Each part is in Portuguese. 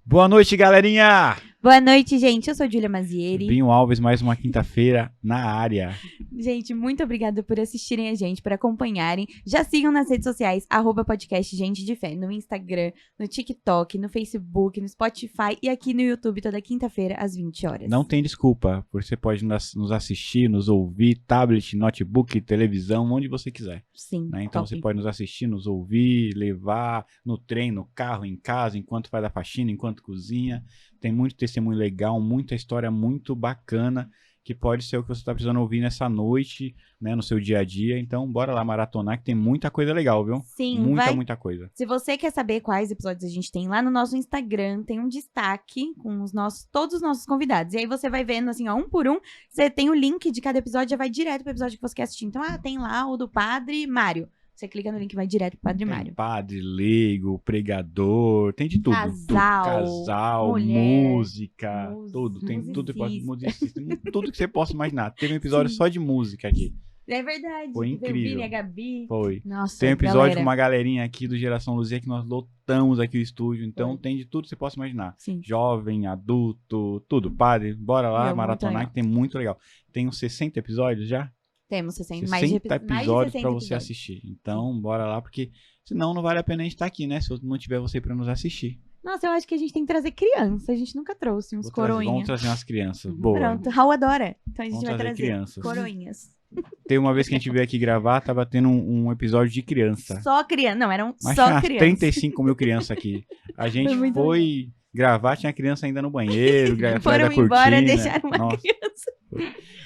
Boa noite, galerinha! Boa noite, gente. Eu sou Júlia Mazieri. Binho Alves, mais uma quinta-feira na área. Gente, muito obrigada por assistirem a gente, por acompanharem. Já sigam nas redes sociais, @podcast Gente de Fé, no Instagram, no TikTok, no Facebook, no Spotify e aqui no YouTube toda quinta-feira, às 20 horas. Não tem desculpa, porque você pode nos assistir, nos ouvir, tablet, notebook, televisão, onde você quiser. Sim, Né? Então top. você pode nos assistir, nos ouvir, levar no trem, no carro, em casa, enquanto faz a faxina, enquanto cozinha. Tem muito testemunho legal, muita história muito bacana, que pode ser o que você está precisando ouvir nessa noite, né, no seu dia a dia. Então, bora lá maratonar, que tem muita coisa legal, viu? Sim, Muita coisa. Se você quer saber quais episódios a gente tem, lá no nosso Instagram tem um destaque com todos os nossos convidados. E aí você vai vendo, assim, ó, um por um. Você tem o link de cada episódio, já vai direto pro episódio que você quer assistir. Então, tem lá o do Padre Mário. Você clica no link e vai direto pro Padre Mário. Padre, leigo, pregador, tem de tudo. Casal, mulher, música, tudo. Tem tudo que pode, musicista. tudo que você possa imaginar. Teve um episódio só de música aqui. É verdade. Foi incrível. Vini, a Gabi. Foi. Nossa, tem um episódio galera. com uma galerinha aqui do Geração Luzia que nós lotamos aqui o estúdio. Então Foi. tem de tudo que você possa imaginar. Sim. Jovem, adulto, tudo. Padre, bora lá, Muito maratonar, legal. que tem muito legal. Tem uns 60 episódios já? Temos 60 episódios mais de pra 60 você assistir. Então, bora lá, porque senão não vale a pena a gente estar aqui, né? Se não tiver você pra nos assistir. Nossa, eu acho que a gente tem que trazer criança. A gente nunca trouxe uns coroinhas. Vamos trazer umas crianças. Boa. Pronto, Raul adora. Então a gente Vamos vai trazer trazer crianças. coroinhas. Tem uma vez que a gente veio aqui gravar, tava tendo um episódio de criança. Só criança. Não, eram Mas só tinha umas crianças. 35 mil crianças aqui. A gente muito foi gravar, tinha criança ainda no banheiro, atrás Foram da cortina. embora, deixaram uma Nossa. criança.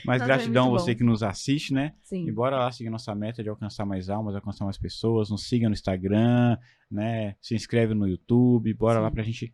Mas Nossa, gratidão a foi muito você bom. que nos assiste, né? Sim. E bora lá seguir nossa meta de alcançar mais almas, alcançar mais pessoas. Nos siga no Instagram, né? Se inscreve no YouTube. Bora Sim. lá pra gente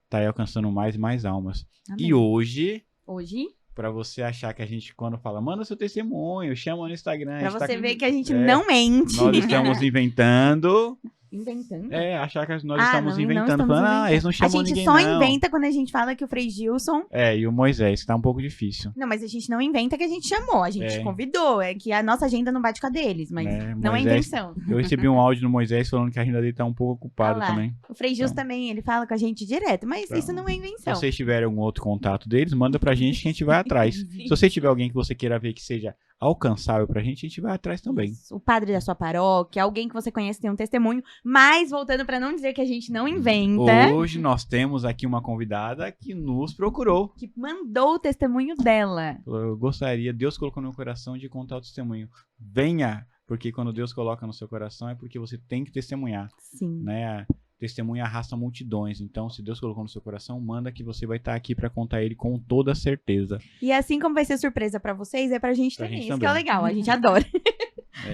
tá aí alcançando mais e mais almas. Amém. E hoje, Hoje, pra você achar que a gente, quando fala, manda seu testemunho, chama no Instagram. a pra gente tá você com- ver que a gente É, não mente. Nós estamos inventando. Inventando. Achar que nós Ah, estamos não inventando. estamos Falando, inventando. eles não A chamam gente ninguém, só não. inventa quando a gente fala que o Frei Gilson... E o Moisés, que tá um pouco difícil. Não, mas a gente não inventa que a gente chamou. A gente É. convidou. É que a nossa agenda não bate com a deles, mas não é Moisés- invenção. Eu recebi um áudio do Moisés falando que a agenda dele tá um pouco ocupada Ah lá. também. O Frei Gilson Então. também, ele fala com a gente direto, mas Então, isso não é Se invenção. vocês tiverem algum outro contato deles, manda pra gente que a gente vai atrás. Se você tiver alguém que você queira ver que seja alcançável pra gente, a gente vai atrás também. Isso. O padre da sua paróquia, alguém que você conhece tem um testemunho. Mas, voltando pra não dizer que a gente não inventa, Hoje nós temos aqui uma convidada que nos procurou. que mandou o testemunho dela. Eu gostaria, Deus colocou no meu coração de contar o testemunho. Venha, porque quando Deus coloca no seu coração é porque você tem que testemunhar, Sim. né? Testemunha arrasta multidões. Então, se Deus colocou no seu coração, manda que você vai estar aqui pra contar ele com toda certeza. E assim como vai ser surpresa pra vocês, é pra gente Pra também. gente Isso que é o também. legal, a gente adora.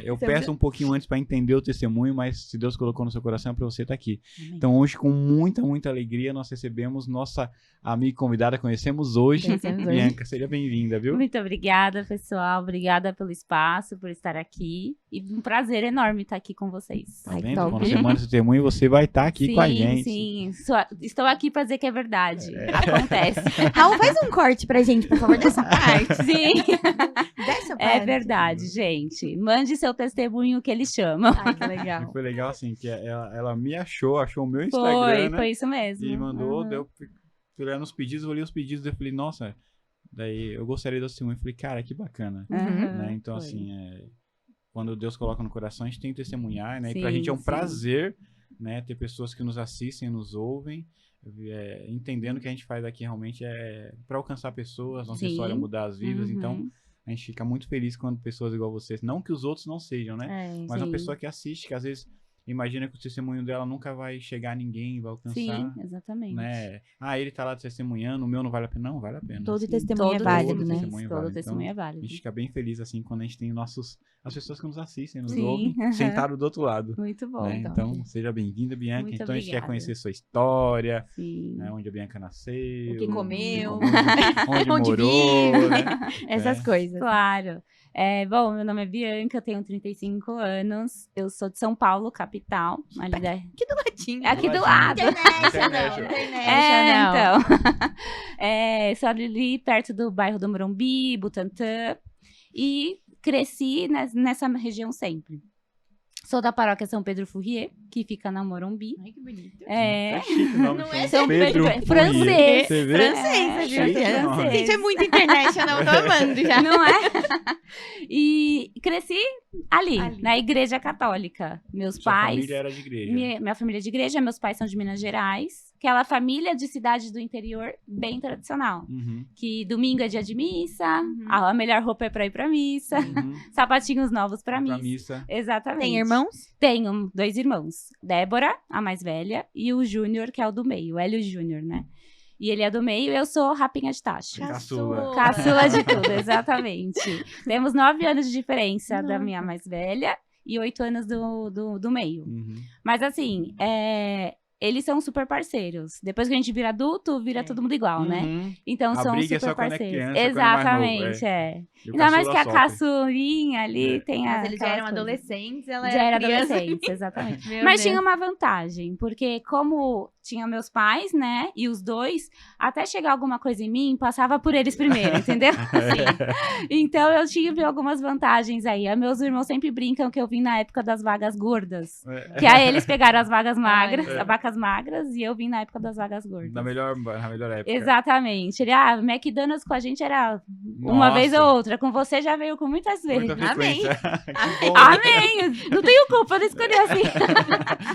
Eu Sempre- peço um pouquinho antes pra entender o testemunho, mas se Deus colocou no seu coração é pra você estar aqui. Amém. Então, hoje, com muita alegria, nós recebemos nossa amiga e convidada, conhecemos hoje. Conhecemos hoje. Bianca, seja bem-vinda, viu? Muito obrigada, pessoal. Obrigada pelo espaço, por estar aqui. E um prazer enorme estar aqui com vocês. Tá Ai, vendo? top. Quando você manda esse testemunho, você vai estar aqui com a gente. Sim, estou aqui para dizer que é verdade. Acontece. Raul, faz um corte pra gente, por favor, dessa parte. Sim, Dessa parte. é verdade, gente. Mande seu testemunho que eles chamam. Ai, que E legal. foi legal, assim, que ela me achou o meu Instagram, né? Foi isso mesmo. E mandou, Uhum. deu fui olhar nos pedidos, eu olhei os pedidos e falei, nossa, daí eu gostaria do testemunho. Eu falei, cara, que bacana. Uhum. Né? Então, Foi. assim, quando Deus coloca no coração, a gente tem que testemunhar, né? E pra Sim, gente é um sim. prazer, né? Ter pessoas que nos assistem, nos ouvem, entendendo que a gente faz aqui realmente é pra alcançar pessoas, nossa Sim. história é mudar as vidas. Uhum. Então, a gente fica muito feliz quando pessoas igual vocês, não que os outros não sejam, né? É, Mas uma sim. pessoa que assiste, que às vezes imagina que o testemunho dela nunca vai chegar a ninguém, vai alcançar. Sim, exatamente. Né? Ele tá lá testemunhando, o meu não vale a pena. Não, vale a pena. todo Sim. testemunho é Todo válido, todo né? testemunho. Todo vale. testemunho Então, é A válido. gente fica bem feliz assim quando a gente tem as pessoas que nos assistem, nos Sim, ouvem, aham. sentaram do outro lado. Muito bom. Né? Então, seja bem-vinda, Bianca. Muito Então, a gente quer obrigada. conhecer sua história, Sim. né? Onde a Bianca nasceu, O que comeu. onde Onde morou, vive. né? Essas coisas. Claro. Bom, meu nome é Bianca, eu tenho 35 anos. Eu sou de São Paulo, capital. Ali da... Que do ladinho. Aqui do ladinho. lado. International. Então. Sou ali perto do bairro do Morumbi, Butantã. E cresci nessa região sempre. Sou da paróquia São Pedro Fourrier, que fica na Morumbi. Ai, que bonito. É. É chique o nome. Não é São Pedro Pedro, Fourrier. francês. Você vê? Francês, É, viu? chique o nome. Gente, é muito international, tô amando já. Não é? E cresci ali, Ali. na igreja católica. Meus Sua pais... família era de igreja. Minha família é de igreja, meus pais são de Minas Gerais. Aquela família de cidade do interior bem tradicional. Uhum. Que domingo é dia de missa, Uhum. a melhor roupa é pra ir pra missa, Uhum. sapatinhos novos pra Pra missa. missa. Exatamente. Tem irmãos? Tenho 2 irmãos. Débora, a mais velha, e o Júnior, que é o do meio. O Hélio Júnior, né? E ele é do meio, eu sou rapinha de tacho. Caçula. Caçula de tudo, exatamente. Temos 9 anos de diferença da Nossa. minha mais velha e 8 anos do meio. Uhum. Mas assim, eles são super parceiros. Depois que a gente vira adulto, vira todo mundo igual, né? Uhum. Então A são briga é super só quando é parceiros. criança, quando é mais novo, Exatamente, é. E o Ainda mais caçula que a sofre. caçulinha ali É. tem Mas eles já aquelas eram coisas. adolescentes, ela Já era criança. adolescente, exatamente. Meu Mas Deus. tinha uma vantagem, porque como tinha meus pais, né, e os dois, até chegar alguma coisa em mim, passava por eles primeiro, entendeu? Então eu tive algumas vantagens aí. Meus irmãos sempre brincam que eu vim na época das vagas gordas. É. Que aí eles pegaram as vagas magras, É. as vacas magras, e eu vim na época das vagas gordas. Na melhor época. Exatamente. Ele, McDonald's com a gente era uma Nossa. vez ou outra. Com você já veio com muitas vezes. Muita Amém. frequência. Que bom. Amém! Não tenho culpa, eu não escolhi assim.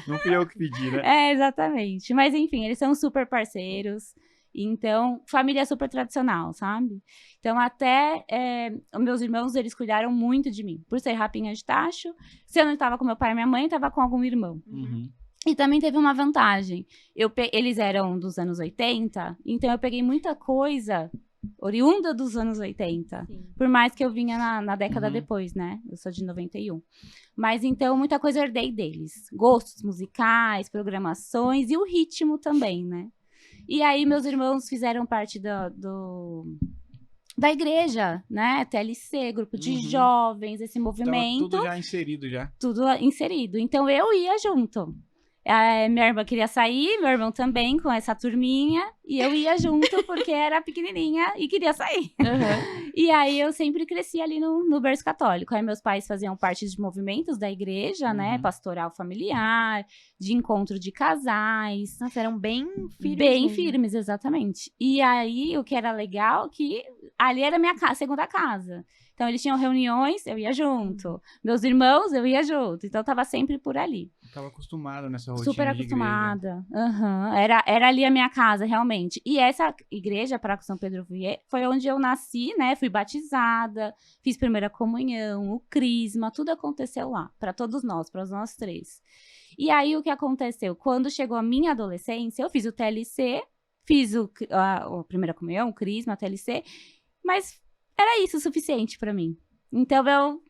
Não fui eu que pedi, né? É, exatamente. Mas enfim, eles são super parceiros. Então, família super tradicional, sabe? Então, até os meus irmãos, eles cuidaram muito de mim. Por ser rapinha de tacho, se eu não estava com meu pai e minha mãe, eu estava com algum irmão. Uhum. E também teve uma vantagem. Eles eram dos anos 80, então eu peguei muita coisa oriunda dos anos 80. Sim. Por mais que eu vinha na década Uhum. depois, né? Eu sou de 91. Mas então, muita coisa eu herdei deles. Gostos musicais, programações e o ritmo também, né? E aí, meus irmãos fizeram parte da igreja, né? TLC, grupo de Uhum. jovens, esse Tava movimento. tudo já inserido já. Tudo inserido. Então, eu ia junto. Minha irmã queria sair, meu irmão também, com essa turminha. E eu ia junto, porque era pequenininha e queria sair. Uhum. E aí, eu sempre cresci ali no berço católico. Aí, meus pais faziam parte de movimentos da igreja, né? Uhum. Pastoral familiar, de encontro de casais. Nossa, eram bem firmes. Bem mesmo. firmes, exatamente. E aí, o que era legal, que ali era minha segunda casa. Então, eles tinham reuniões, eu ia junto. Meus irmãos, eu ia junto. Então, eu tava sempre por ali. Tava acostumado nessa rotina Super de igreja. acostumada. Aham. Era ali a minha casa, realmente. E essa igreja, Paróquia São Pedro Fourrier, foi onde eu nasci, né? Fui batizada, fiz primeira comunhão, o crisma, tudo aconteceu lá. Pra todos nós, para nós 3. E aí, o que aconteceu? Quando chegou a minha adolescência, eu fiz o TLC, fiz a primeira comunhão, o crisma, a TLC, mas era isso o suficiente pra mim. Então, eu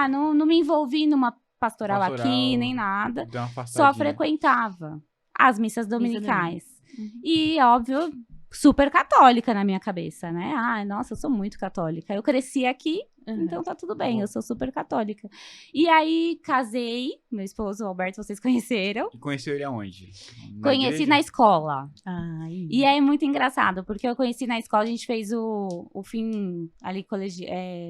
não me envolvi numa pastoral aqui, nem nada. Deu uma Só afastadinha. frequentava as missas dominicais. Uhum. E, óbvio, super católica na minha cabeça, né? Nossa, eu sou muito católica. Eu cresci aqui, Uhum. então tá tudo bem, Bom. eu sou super católica. E aí, casei, meu esposo, o Alberto, vocês conheceram. E conheceu ele aonde? Conheci igreja? na escola. Ai. E é muito engraçado, porque eu conheci na escola, a gente fez o fim ali,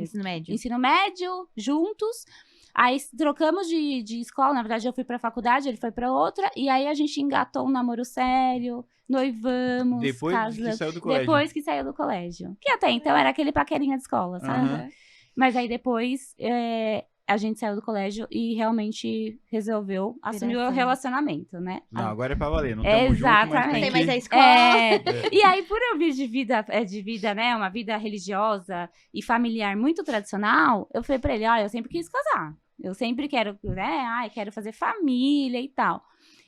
Ensino médio. ensino médio, juntos. Aí trocamos de escola, na verdade eu fui pra faculdade, ele foi pra outra, e aí a gente engatou um namoro sério, noivamos, Depois que casamos. saiu do colégio. Depois que saiu do colégio. Que até então era aquele paquerinha de escola, sabe? Aham. Mas aí depois a gente saiu do colégio e realmente resolveu assumir o Viração. relacionamento, né? Não, agora é pra valer. Não tamo junto, mas Exatamente. tem Tem que... mais a escola. E aí, por eu vir de vida, né, uma vida religiosa e familiar muito tradicional, eu falei pra ele, eu sempre quis casar. Eu sempre quero, né, quero fazer família e tal.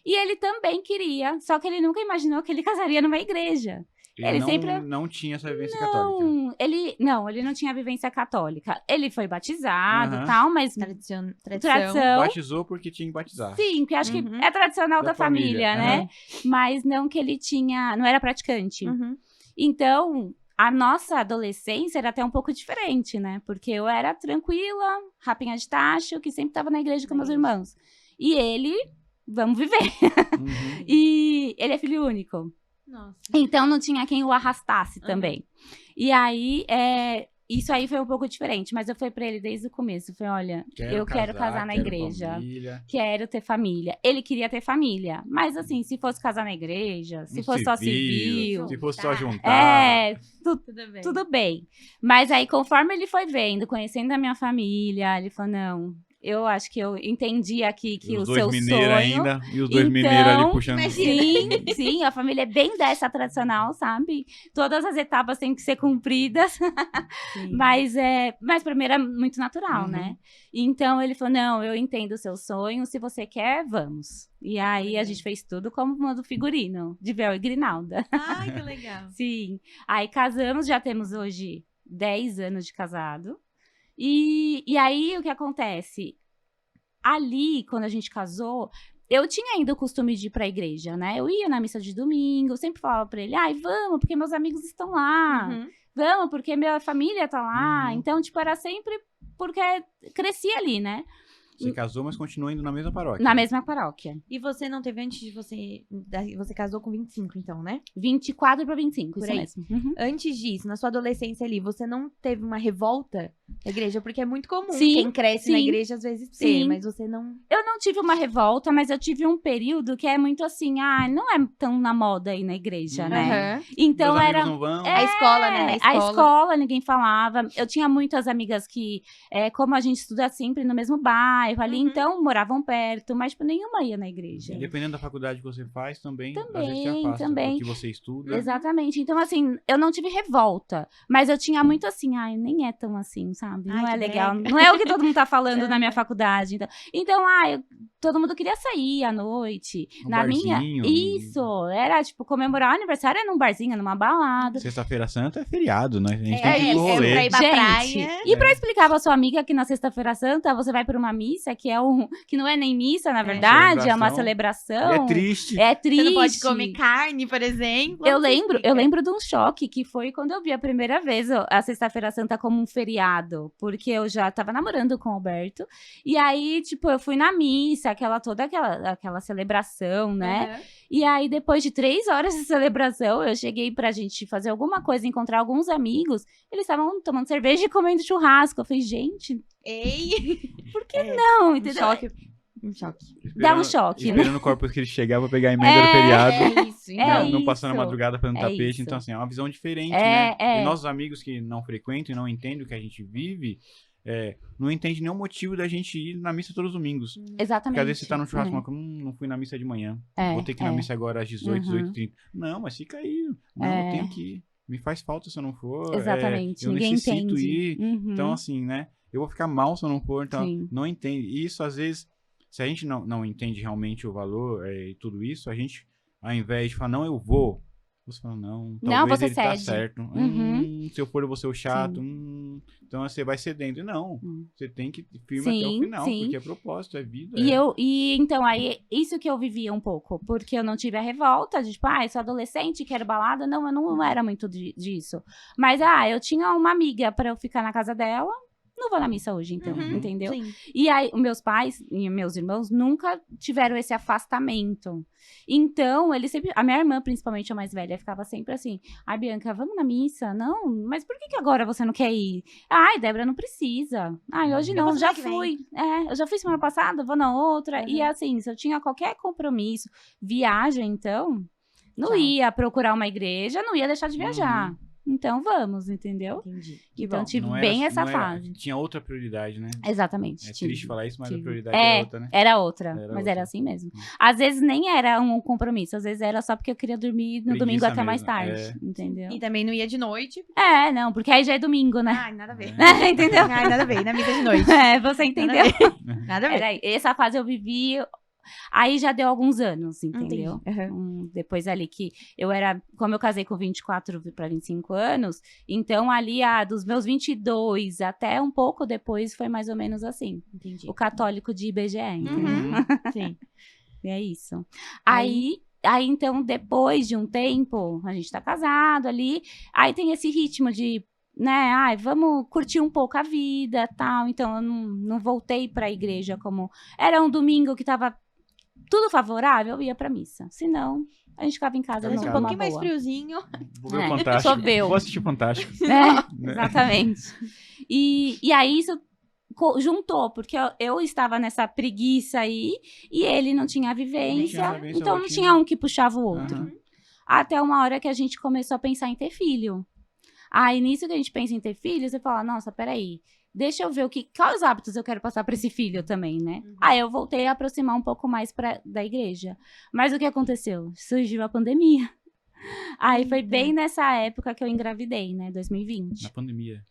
E ele também queria, só que ele nunca imaginou que ele casaria numa igreja. Ele não, sempre- não tinha essa vivência católica. Ele não tinha vivência católica. Ele foi batizado e Aham. tal, mas Tradição. tradição. Batizou porque tinha que batizar. Sim, que eu acho Uhum. que é tradicional da família, né? aham. Mas não que ele não era praticante. Uhum. Então, a nossa adolescência era até um pouco diferente, né? Porque eu era tranquila, rapinha de tacho, que sempre tava na igreja com meus irmãos. E ele, vamos viver. Uhum. E ele é filho único. Nossa. Então, não tinha quem o arrastasse também. E aí, isso aí foi um pouco diferente, mas eu falei pra ele desde o começo, eu falei, olha, eu quero casar na igreja, quero ter família. Ele queria ter família, mas assim, se fosse casar na igreja, se fosse só civil, se fosse só juntar, tudo bem. Mas aí, conforme ele foi vendo, conhecendo a minha família, ele falou, não, eu acho que eu entendi aqui que o seu sonho... ainda, e os dois mineiros ali puxando... Sim, a família é bem dessa tradicional, sabe? Todas as etapas têm que ser cumpridas, mas pra mim era muito natural, né? Então, ele falou, não, eu entendo o seu sonho, se você quer, vamos. E aí, a gente fez tudo como modo figurino, de véu e grinalda. Ai, que legal. Sim. Aí, casamos, já temos hoje 10 anos de casado. E aí, o que acontece? Ali, quando a gente casou, eu tinha ainda o costume de ir pra igreja, né? Eu ia na missa de domingo, eu sempre falava pra ele, ai, vamos, porque meus amigos estão lá. Vamos, porque minha família tá lá. Então, tipo, era sempre porque cresci ali, né? Você casou, mas continuou indo na mesma paróquia. Na mesma paróquia. E você não teve antes de você... Você casou com 25, então, né? 24 pra 25, Por isso aí. mesmo. Antes disso, na sua adolescência ali, você não teve uma revolta da igreja? Porque é muito comum Sim, quem cresce na sim. igreja às vezes ter, Sim. mas você não... Eu não tive uma revolta, mas eu tive um período que é muito assim, não é tão na moda aí na igreja, né? Aham. Então Meus era... A escola, né? Na escola. A escola, ninguém falava. Eu tinha muitas amigas que, como a gente estuda sempre no mesmo bairro ali, então moravam perto, mas tipo, nenhuma ia na igreja. E dependendo da faculdade que você faz, também às vezes te afasta também. do que você estuda. Exatamente. Então, assim, eu não tive revolta, mas eu tinha muito assim, nem é tão assim, sabe? Não Ai, é que legal. brega. Não é o que todo mundo tá falando na minha faculdade. Então todo mundo queria sair à noite. Um Na minha. barzinho. Isso. Era, tipo, comemorar o aniversário num barzinho, numa balada. Sexta-feira Santa é feriado, né? A gente tem que ir isso. pro rolê. Pra ir pra Gente, praia. e pra explicar pra sua amiga que na Sexta-feira Santa você vai pra uma missa que não é nem missa, na verdade, é uma celebração. É triste. É triste. Você não pode comer carne, por exemplo. Eu lembro de um choque que foi quando eu vi a primeira vez a Sexta-feira Santa como um feriado, porque eu já tava namorando com o Alberto, e aí, tipo, eu fui na missa, aquela celebração, né? E aí, depois de 3 horas de celebração, eu cheguei pra gente fazer alguma coisa, encontrar alguns amigos, eles estavam tomando cerveja e comendo churrasco. Eu falei, gente, Ei! por que não? Entendeu? Um choque. Dá um choque, né? Esperando o corpo que ele chegava pra pegar a emenda do feriado. É isso. Então, Não passando a isso. madrugada fazendo tapete. Isso. Então, assim, é uma visão diferente, É, né? E nossos amigos que não frequentam e não entendem o que a gente vive, não entendem nenhum motivo da gente ir na missa todos os domingos. Exatamente. Porque às vezes você tá no churrasco, não fui na missa de manhã. Vou ter que ir na missa agora às 18, 18h30. Não, mas fica aí. Não, eu tenho que ir. Me faz falta se eu não for. Exatamente. Eu Ninguém necessito entende. ir. Então, assim, né? Eu vou ficar mal se eu não for. Então, Sim. não entende. E isso, às vezes, se a gente não entende realmente o valor e tudo isso, a gente, ao invés de falar, não, eu vou, você fala, não, talvez você ele tá cede. certo. Se eu for, eu vou ser o chato. Então, você vai cedendo. Não, você tem que ir firme até o final, porque é propósito, é vida. Então, aí, isso que eu vivia um pouco, porque eu não tive a revolta de, tipo, eu sou adolescente, quero balada. Não, eu não era muito disso. Mas, eu tinha uma amiga pra eu ficar na casa dela, não vou na missa hoje, então, entendeu? Sim. E aí, meus pais e meus irmãos nunca tiveram esse afastamento. Então, eles sempre... A minha irmã, principalmente a mais velha, ficava sempre assim, Bianca, vamos na missa? Não, mas por que agora você não quer ir? Débora, não precisa. Hoje não, já fui. Eu já fui semana passada, vou na outra. E assim, se eu tinha qualquer compromisso, viagem, então, não ia procurar uma igreja, não ia deixar de viajar. Então vamos, entendeu? Entendi. Então bom. tive Não bem era- essa não era- fase. Tinha outra prioridade, né? Exatamente. É tive. triste falar isso, mas a tive. prioridade era outra, né? Era outra, Era mas outra. era assim mesmo. Às vezes nem era um compromisso, às vezes era só porque eu queria dormir no Preguiça domingo até mais mesmo, tarde, entendeu? E também não ia de noite. Não, porque aí já é domingo, né? Ai, nada a ver. Entendeu? Ai, nada a ver. Na missa de noite. Você entendeu? Nada a ver. Essa fase eu vivi, aí já deu alguns anos, entendeu? Entendi. Depois ali que eu era, como eu casei com 24 para 25 anos, então ali dos meus 22 até um pouco depois foi mais ou menos assim. Entendi. O católico de IBGE, entendeu? Sim. E é isso. Aí, então, depois de um tempo, a gente tá casado ali, aí tem esse ritmo de, né, vamos curtir um pouco a vida, tal. Então, eu não voltei pra igreja como... Era um domingo que tava tudo favorável, eu ia pra missa. Se não, a gente ficava em casa Ficava em numa casa. Um pouquinho mais boa. friozinho. Vou ver o É, Fantástico. choveu. Vou assistir Fantástico. É, exatamente. E aí isso juntou, porque eu estava nessa preguiça aí e ele não tinha vivência, vivência, então não rotina. tinha um que puxava o outro. Aham. Até uma hora que a gente começou a pensar em ter filho. Aí nisso que a gente pensa em ter filho, você fala, nossa, peraí, deixa eu ver quais hábitos eu quero passar para esse filho também, né? Aí eu voltei a aproximar um pouco mais da igreja. Mas o que aconteceu? Surgiu a pandemia. Aí foi bem nessa época que eu engravidei, né? 2020. Na pandemia.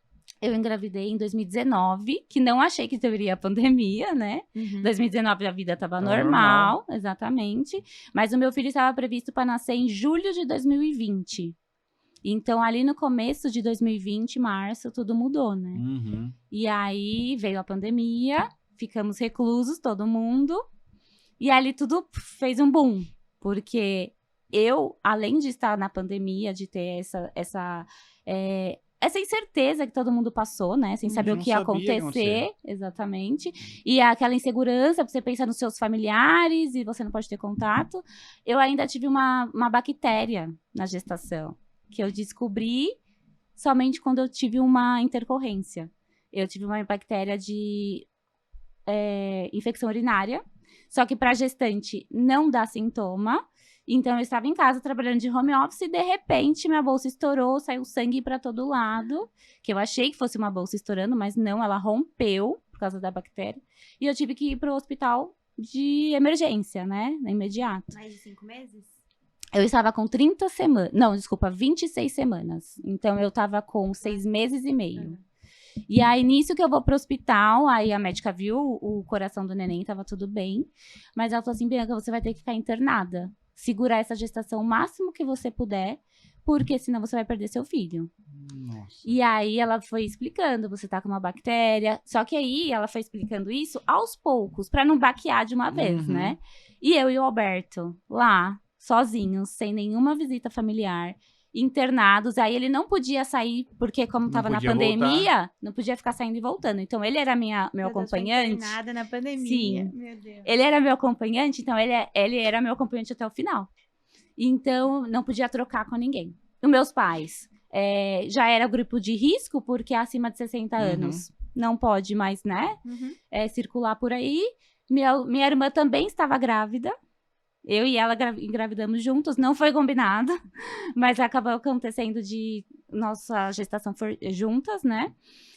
Eu engravidei em 2019, que não achei que teria pandemia, né? 2019 a vida estava Tava normal, exatamente. Mas o meu filho estava previsto para nascer em julho de 2020. Então, ali no começo de 2020, março, tudo mudou, né? Uhum. E aí veio a pandemia, ficamos reclusos, todo mundo. E ali tudo fez um boom. Porque eu, além de estar na pandemia, de ter essa incerteza que todo mundo passou, né? Sem saber o não que ia sabia o que ia acontecer. Exatamente. E aquela insegurança, você pensa nos seus familiares e você não pode ter contato. Eu ainda tive uma bactéria na gestação, que eu descobri somente quando eu tive uma intercorrência. Eu tive uma bactéria de infecção urinária, só que para gestante não dá sintoma. Então, eu estava em casa trabalhando de home office e, de repente, minha bolsa estourou, saiu sangue para todo lado, que eu achei que fosse uma bolsa estourando, mas não, ela rompeu por causa da bactéria. E eu tive que ir para o hospital de emergência, né, imediato. Mais de 5 meses? Eu estava com 30 semanas, não, desculpa, 26 semanas. Então, eu estava com 6 meses e meio. E aí, nisso que eu vou pro hospital, aí a médica viu o coração do neném, tava tudo bem. Mas ela falou assim, Bianca, você vai ter que ficar internada. Segurar essa gestação o máximo que você puder, porque senão você vai perder seu filho. Nossa. E aí ela foi explicando, você tá com uma bactéria. Só que aí ela foi explicando isso aos poucos, pra não baquear de uma vez, né? E eu e o Alberto lá, sozinhos, sem nenhuma visita familiar, internados. Aí ele não podia sair, porque como tava na pandemia, não podia ficar saindo e voltando. Então ele era meu acompanhante. Nada na pandemia. Sim. Meu Deus. Ele era meu acompanhante, então ele era meu acompanhante até o final. Então não podia trocar com ninguém. Os meus pais já era grupo de risco, porque acima de 60 anos não pode mais, né? Circular por aí. Minha irmã também estava grávida. Eu e ela engravidamos juntos, não foi combinado, mas acabou acontecendo de nossa gestação juntas, né?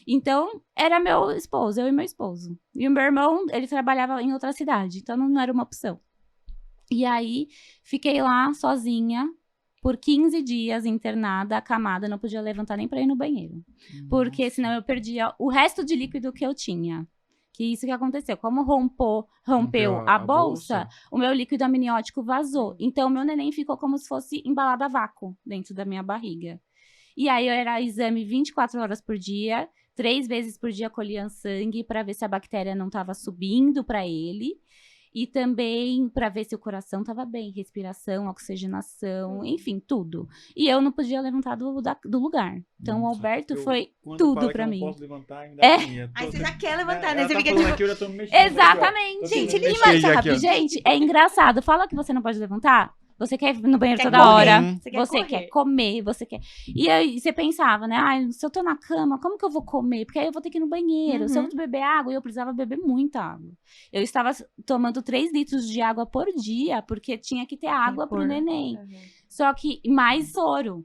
Então, era meu esposo, eu e meu esposo. E o meu irmão, ele trabalhava em outra cidade, então não era uma opção. E aí, fiquei lá sozinha por 15 dias internada, acamada, não podia levantar nem pra ir no banheiro. Porque senão eu perdia o resto de líquido que eu tinha. Que isso que aconteceu. Como rompeu a bolsa, o meu líquido amniótico vazou. Então, o meu neném ficou como se fosse embalado a vácuo dentro da minha barriga. E aí, eu era exame 24 horas por dia, 3 vezes por dia colhiam sangue para ver se a bactéria não estava subindo para ele. E também para ver se o coração estava bem, respiração, oxigenação, enfim, tudo. E eu não podia levantar do lugar. Então, o Alberto foi tudo para mim. Não posso levantar, ainda Aí você já quer levantar, né? Você fica tipo... aqui, eu já tô me mexendo. Exatamente. Gente, Gente, sabe? Gente, é engraçado. Fala que você não pode levantar. Você quer ir no banheiro toda hora. Você quer comer, você quer... E aí você pensava, né? Ai, se eu tô na cama, como que eu vou comer? Porque aí eu vou ter que ir no banheiro. Se eu beber água, eu precisava beber muita água. Eu estava tomando 3 litros de água por dia, porque tinha que ter água pro neném. Só que mais soro.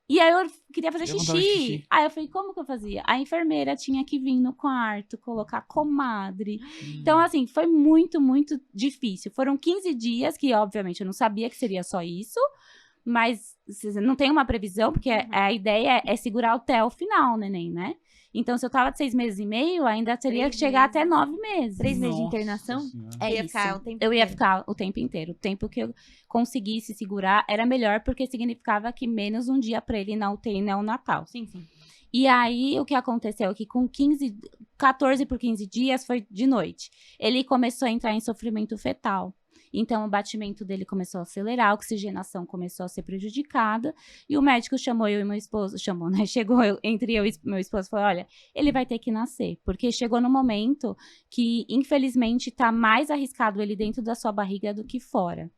E aí eu queria fazer xixi. Aí eu falei, como que eu fazia? A enfermeira tinha que vir no quarto, colocar comadre. Então, assim, foi muito, muito difícil. Foram 15 dias que, obviamente, eu não sabia que seria só isso. Mas não tem uma previsão, porque a ideia é segurar até o final, neném, né? Então, se eu tava de 6 meses e meio, ainda teria que chegar até 9 meses. 3 meses de internação? É isso. Eu ia ficar o tempo inteiro. O tempo que eu conseguisse segurar era melhor, porque significava que menos um dia pra ele ir na UTI neonatal. Sim, sim. E aí, o que aconteceu? Que com 14 por 15 dias, foi de noite. Ele começou a entrar em sofrimento fetal. Então, o batimento dele começou a acelerar, a oxigenação começou a ser prejudicada, e o médico chamou eu e meu esposo, né? Chegou entre eu e meu esposo e falou, olha, ele vai ter que nascer, porque chegou no momento que, infelizmente, tá mais arriscado ele dentro da sua barriga do que fora.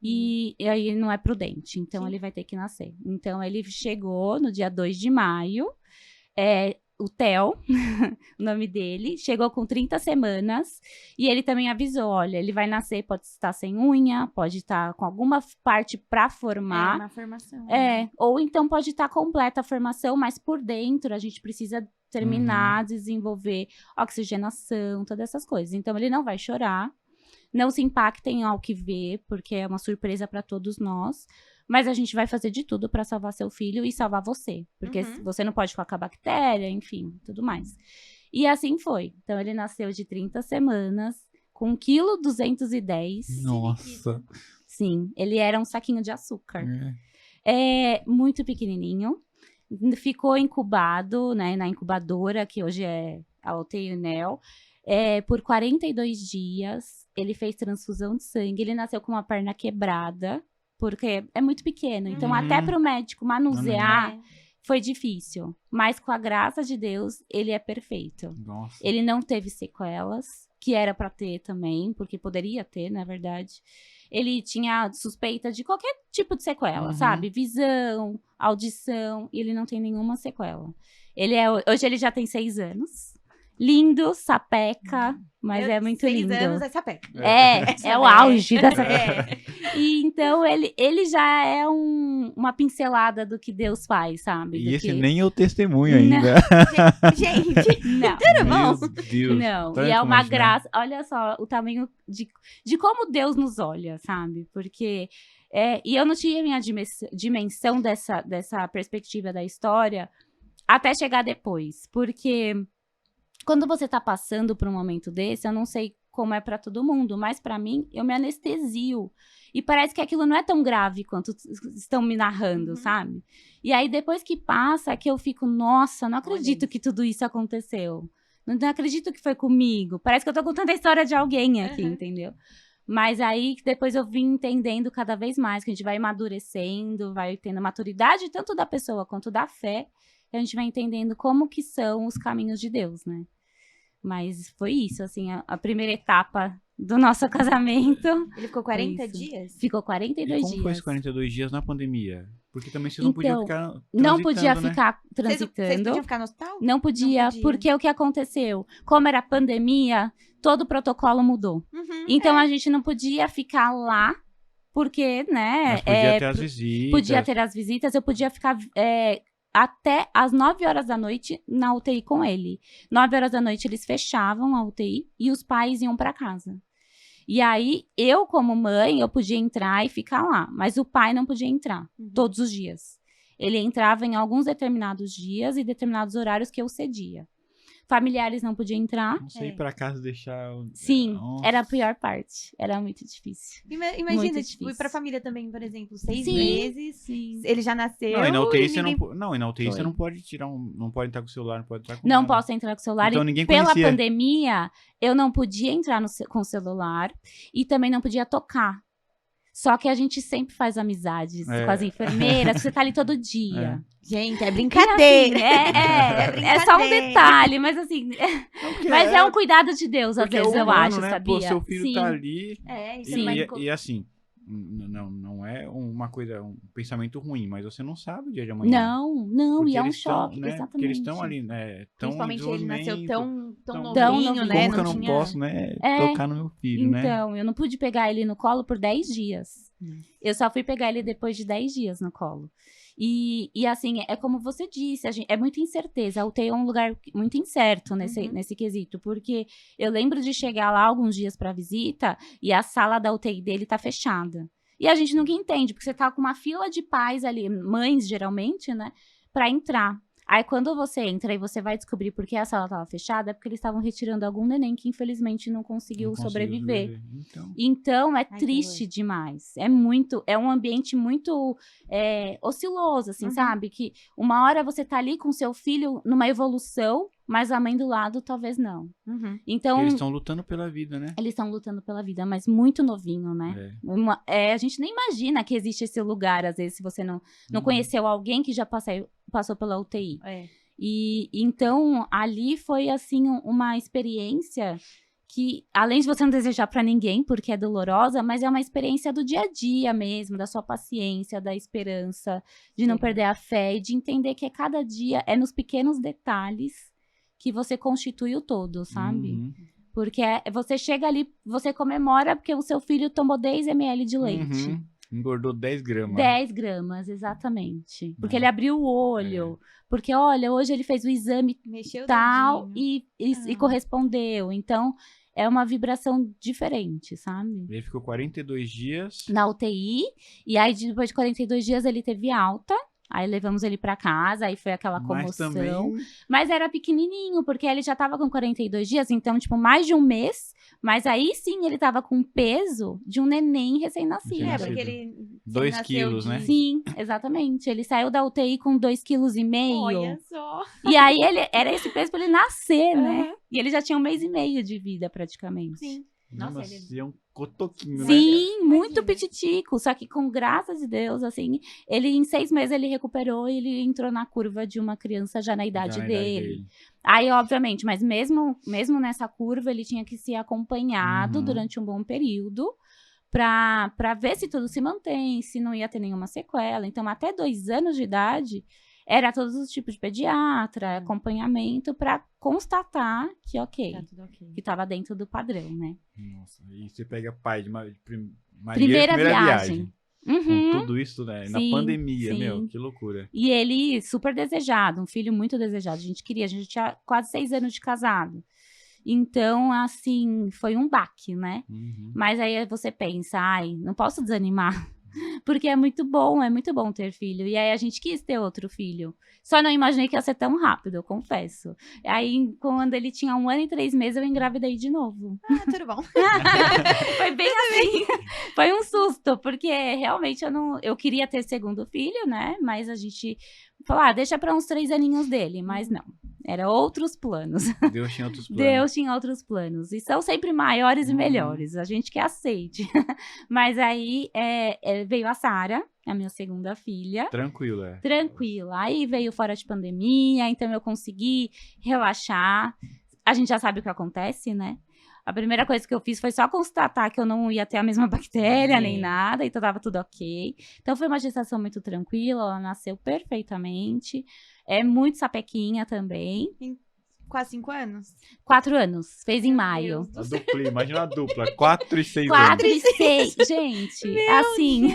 E aí não é prudente, então Sim. ele vai ter que nascer. Então ele chegou no dia 2 de maio, o Theo, o nome dele, chegou com 30 semanas e ele também avisou, olha, ele vai nascer, pode estar sem unha, pode estar com alguma parte para formar. uma formação. Ou então pode estar completa a formação, mas por dentro a gente precisa terminar, desenvolver oxigenação, todas essas coisas. Então ele não vai chorar. Não se impactem ao que vê, porque é uma surpresa para todos nós. Mas a gente vai fazer de tudo para salvar seu filho e salvar você. Porque você não pode ficar com a bactéria, enfim, tudo mais. E assim foi. Então, ele nasceu de 30 semanas, com 1,210 kg. Nossa. Sim, ele era um saquinho de açúcar. Muito pequenininho. Ficou incubado, né, na incubadora, que hoje é a UTI UNEL. Por 42 dias, ele fez transfusão de sangue, ele nasceu com uma perna quebrada, porque é muito pequeno, então até para o médico manusear foi difícil, mas com a graça de Deus, ele é perfeito. Nossa. Ele não teve sequelas, que era para ter também, porque poderia ter, na verdade. Ele tinha suspeita de qualquer tipo de sequela, sabe? Visão, audição, e ele não tem nenhuma sequela. Hoje ele já tem 6 anos. Lindo, sapeca, mas é muito lindo. 6 anos é sapeca. É o auge da sapeca. E então ele já é uma pincelada do que Deus faz, sabe? E esse nem é o testemunho ainda. Gente, não. Tudo bom? Meu Deus. Não, Tanto e é uma imaginar. graça. Olha só o tamanho de como Deus nos olha, sabe? Porque... e eu não tinha minha dimensão dessa perspectiva da história até chegar depois. Porque... quando você tá passando por um momento desse, eu não sei como é pra todo mundo, mas pra mim, eu me anestesio. E parece que aquilo não é tão grave quanto estão me narrando, sabe? E aí, depois que passa, que eu fico, nossa, não acredito que tudo isso aconteceu. Não acredito que foi comigo. Parece que eu tô contando a história de alguém aqui, entendeu? Mas aí, depois eu vim entendendo cada vez mais, que a gente vai amadurecendo, vai tendo maturidade tanto da pessoa quanto da fé, a gente vai entendendo como que são os caminhos de Deus, né? Mas foi isso, assim, a primeira etapa do nosso casamento. Ele ficou 40 Isso. dias? Ficou 42 Como dias. foi esses 42 dias na pandemia? Porque também vocês não podiam ficar Não podia transitando, né? ficar Vocês transitando. podiam ficar no hospital? Não podia, porque o que aconteceu? Como era pandemia, todo o protocolo mudou. Então a gente não podia ficar lá, porque, né? Mas podia ter as visitas. Podia ter as visitas, eu podia ficar até às 9 horas da noite na UTI com ele. 9 horas da noite eles fechavam a UTI e os pais iam para casa. E aí, eu como mãe, eu podia entrar e ficar lá, mas o pai não podia entrar todos os dias. Ele entrava em alguns determinados dias e determinados horários que eu cedia. Familiares não podiam entrar. Não sei ir pra casa deixar... Sim, Nossa. era a pior parte. Era muito difícil. Imagina, Muito tipo, difícil. ir pra família também, por exemplo, 6 Sim, meses, sim. ele já nasceu. Não, e na UTI e você ninguém... não, e na UTI você Foi. não pode tirar não pode entrar com o celular, não pode entrar com Não nada. posso entrar com o celular. Então E ninguém pela conhecia. pandemia, eu não podia entrar com o celular e também não podia tocar. Só que a gente sempre faz amizades com as enfermeiras, você tá ali todo dia. Gente, é E, brincadeira. assim, é só um detalhe, mas assim... mas é um cuidado de Deus, às porque é vezes, eu humano, acho, né? sabia? Pô, seu filho Sim. tá ali. Isso Sim. E assim, não é uma coisa, um pensamento ruim, mas você não sabe o dia de amanhã. Não, Porque e é um eles choque, estão, né? exatamente. Porque eles estão ali, né? Tão Principalmente ele nasceu desenvolvimento. tão Tão novinho, novinho. né? Como que eu não tinha... posso, né? É. Tocar no meu filho, né? Então, eu não pude pegar ele no colo por 10 dias. Eu só fui pegar ele depois de 10 dias no colo. E assim, é como você disse, é muita incerteza. A UTI é um lugar muito incerto nesse quesito, porque eu lembro de chegar lá alguns dias para visita e a sala da UTI dele tá fechada. E a gente nunca entende, porque você tá com uma fila de pais ali, mães geralmente, né, para entrar. Aí quando você entra e você vai descobrir por que a sala estava fechada, é porque eles estavam retirando algum neném que infelizmente não conseguiu sobreviver. Então é triste demais. É um ambiente muito osciloso, assim, sabe? Que uma hora você tá ali com seu filho numa evolução, mas a mãe do lado talvez não. Então Eles estão lutando pela vida, né? eles estão lutando pela vida, mas muito novinho, né? A gente nem imagina que existe esse lugar, às vezes, se você não conheceu alguém que já passou pela UTI. E então, ali foi, assim, uma experiência que, além de você não desejar pra ninguém, porque é dolorosa, mas é uma experiência do dia a dia mesmo, da sua paciência, da esperança, de não Sim. perder a fé e de entender que cada dia é nos pequenos detalhes que você constitui o todo, sabe? Uhum. Porque você chega ali, você comemora porque o seu filho tomou 10 ml de leite. Uhum. Engordou 10 gramas. 10 gramas, exatamente. Porque É. ele abriu o olho. Porque, olha, hoje ele fez o exame Mexeu o tal dedinho. e correspondeu. Então, é uma vibração diferente, sabe? Ele ficou 42 dias. Na UTI. E aí, depois de 42 dias, ele teve alta. Aí levamos ele pra casa, aí foi aquela Mas comoção. também. Mas era pequenininho, porque ele já tava com 42 dias, então, tipo, mais de um mês. Mas aí sim, ele tava com peso de um neném recém-nascido. É, Nascido. porque ele 2 nasceu quilos, de- né? Sim, exatamente. Ele saiu da UTI com 2,5 kg. Olha só. E aí, era esse peso pra ele nascer, né? Aham. E ele já tinha 1 mês e meio de vida, praticamente. Sim. Nossa, Nossa, é um cotoquinho, né? Sim, muito Imagina. pititico. Só que com graças de Deus, assim, ele em 6 meses ele recuperou e ele entrou na curva de uma criança já na idade Já na dele. Aí, obviamente, mas mesmo nessa curva, ele tinha que ser acompanhado Uhum. durante um bom período pra ver se tudo se mantém, se não ia ter nenhuma sequela. Então, até 2 anos de idade, era todos os tipos de pediatra, acompanhamento pra constatar que, ok, Tá tudo ok. que tava dentro do padrão, né? Nossa, e você pega pai de Primeira viagem. Uhum. Com tudo isso, né? Na Sim, pandemia, sim. meu, que loucura. E ele, super desejado, um filho muito desejado. A gente tinha quase 6 anos de casado. Então, assim, foi um baque, né? Uhum. Mas aí você pensa, ai, não posso desanimar. Porque é muito bom ter filho. E aí a gente quis ter outro filho. Só não imaginei que ia ser tão rápido, eu confesso. Aí, quando ele tinha 1 ano e 3 meses, eu engravidei de novo. Ah, tudo bom. Foi bem assim. Foi um susto, porque realmente eu queria ter segundo filho, né? Mas a gente falou, deixa pra uns 3 aninhos dele. Mas não, era outros planos. Deus tinha outros planos. Deus tinha outros planos. E são sempre maiores e Uhum. melhores. A gente que aceite. Mas aí veio a Sara, a minha segunda filha. Tranquilo, é. Tranquila. Aí veio fora de pandemia, então eu consegui relaxar. A gente já sabe o que acontece, né? A primeira coisa que eu fiz foi só constatar que eu não ia ter a mesma bactéria, nem nada, então tava tudo ok. Então foi uma gestação muito tranquila, ela nasceu perfeitamente. É muito sapequinha também. Quase 5 anos. 4 anos, fez em Meu maio. Deus do A céu. dupla, imagina a dupla. 4 e 6 4 anos. e 6, gente, assim,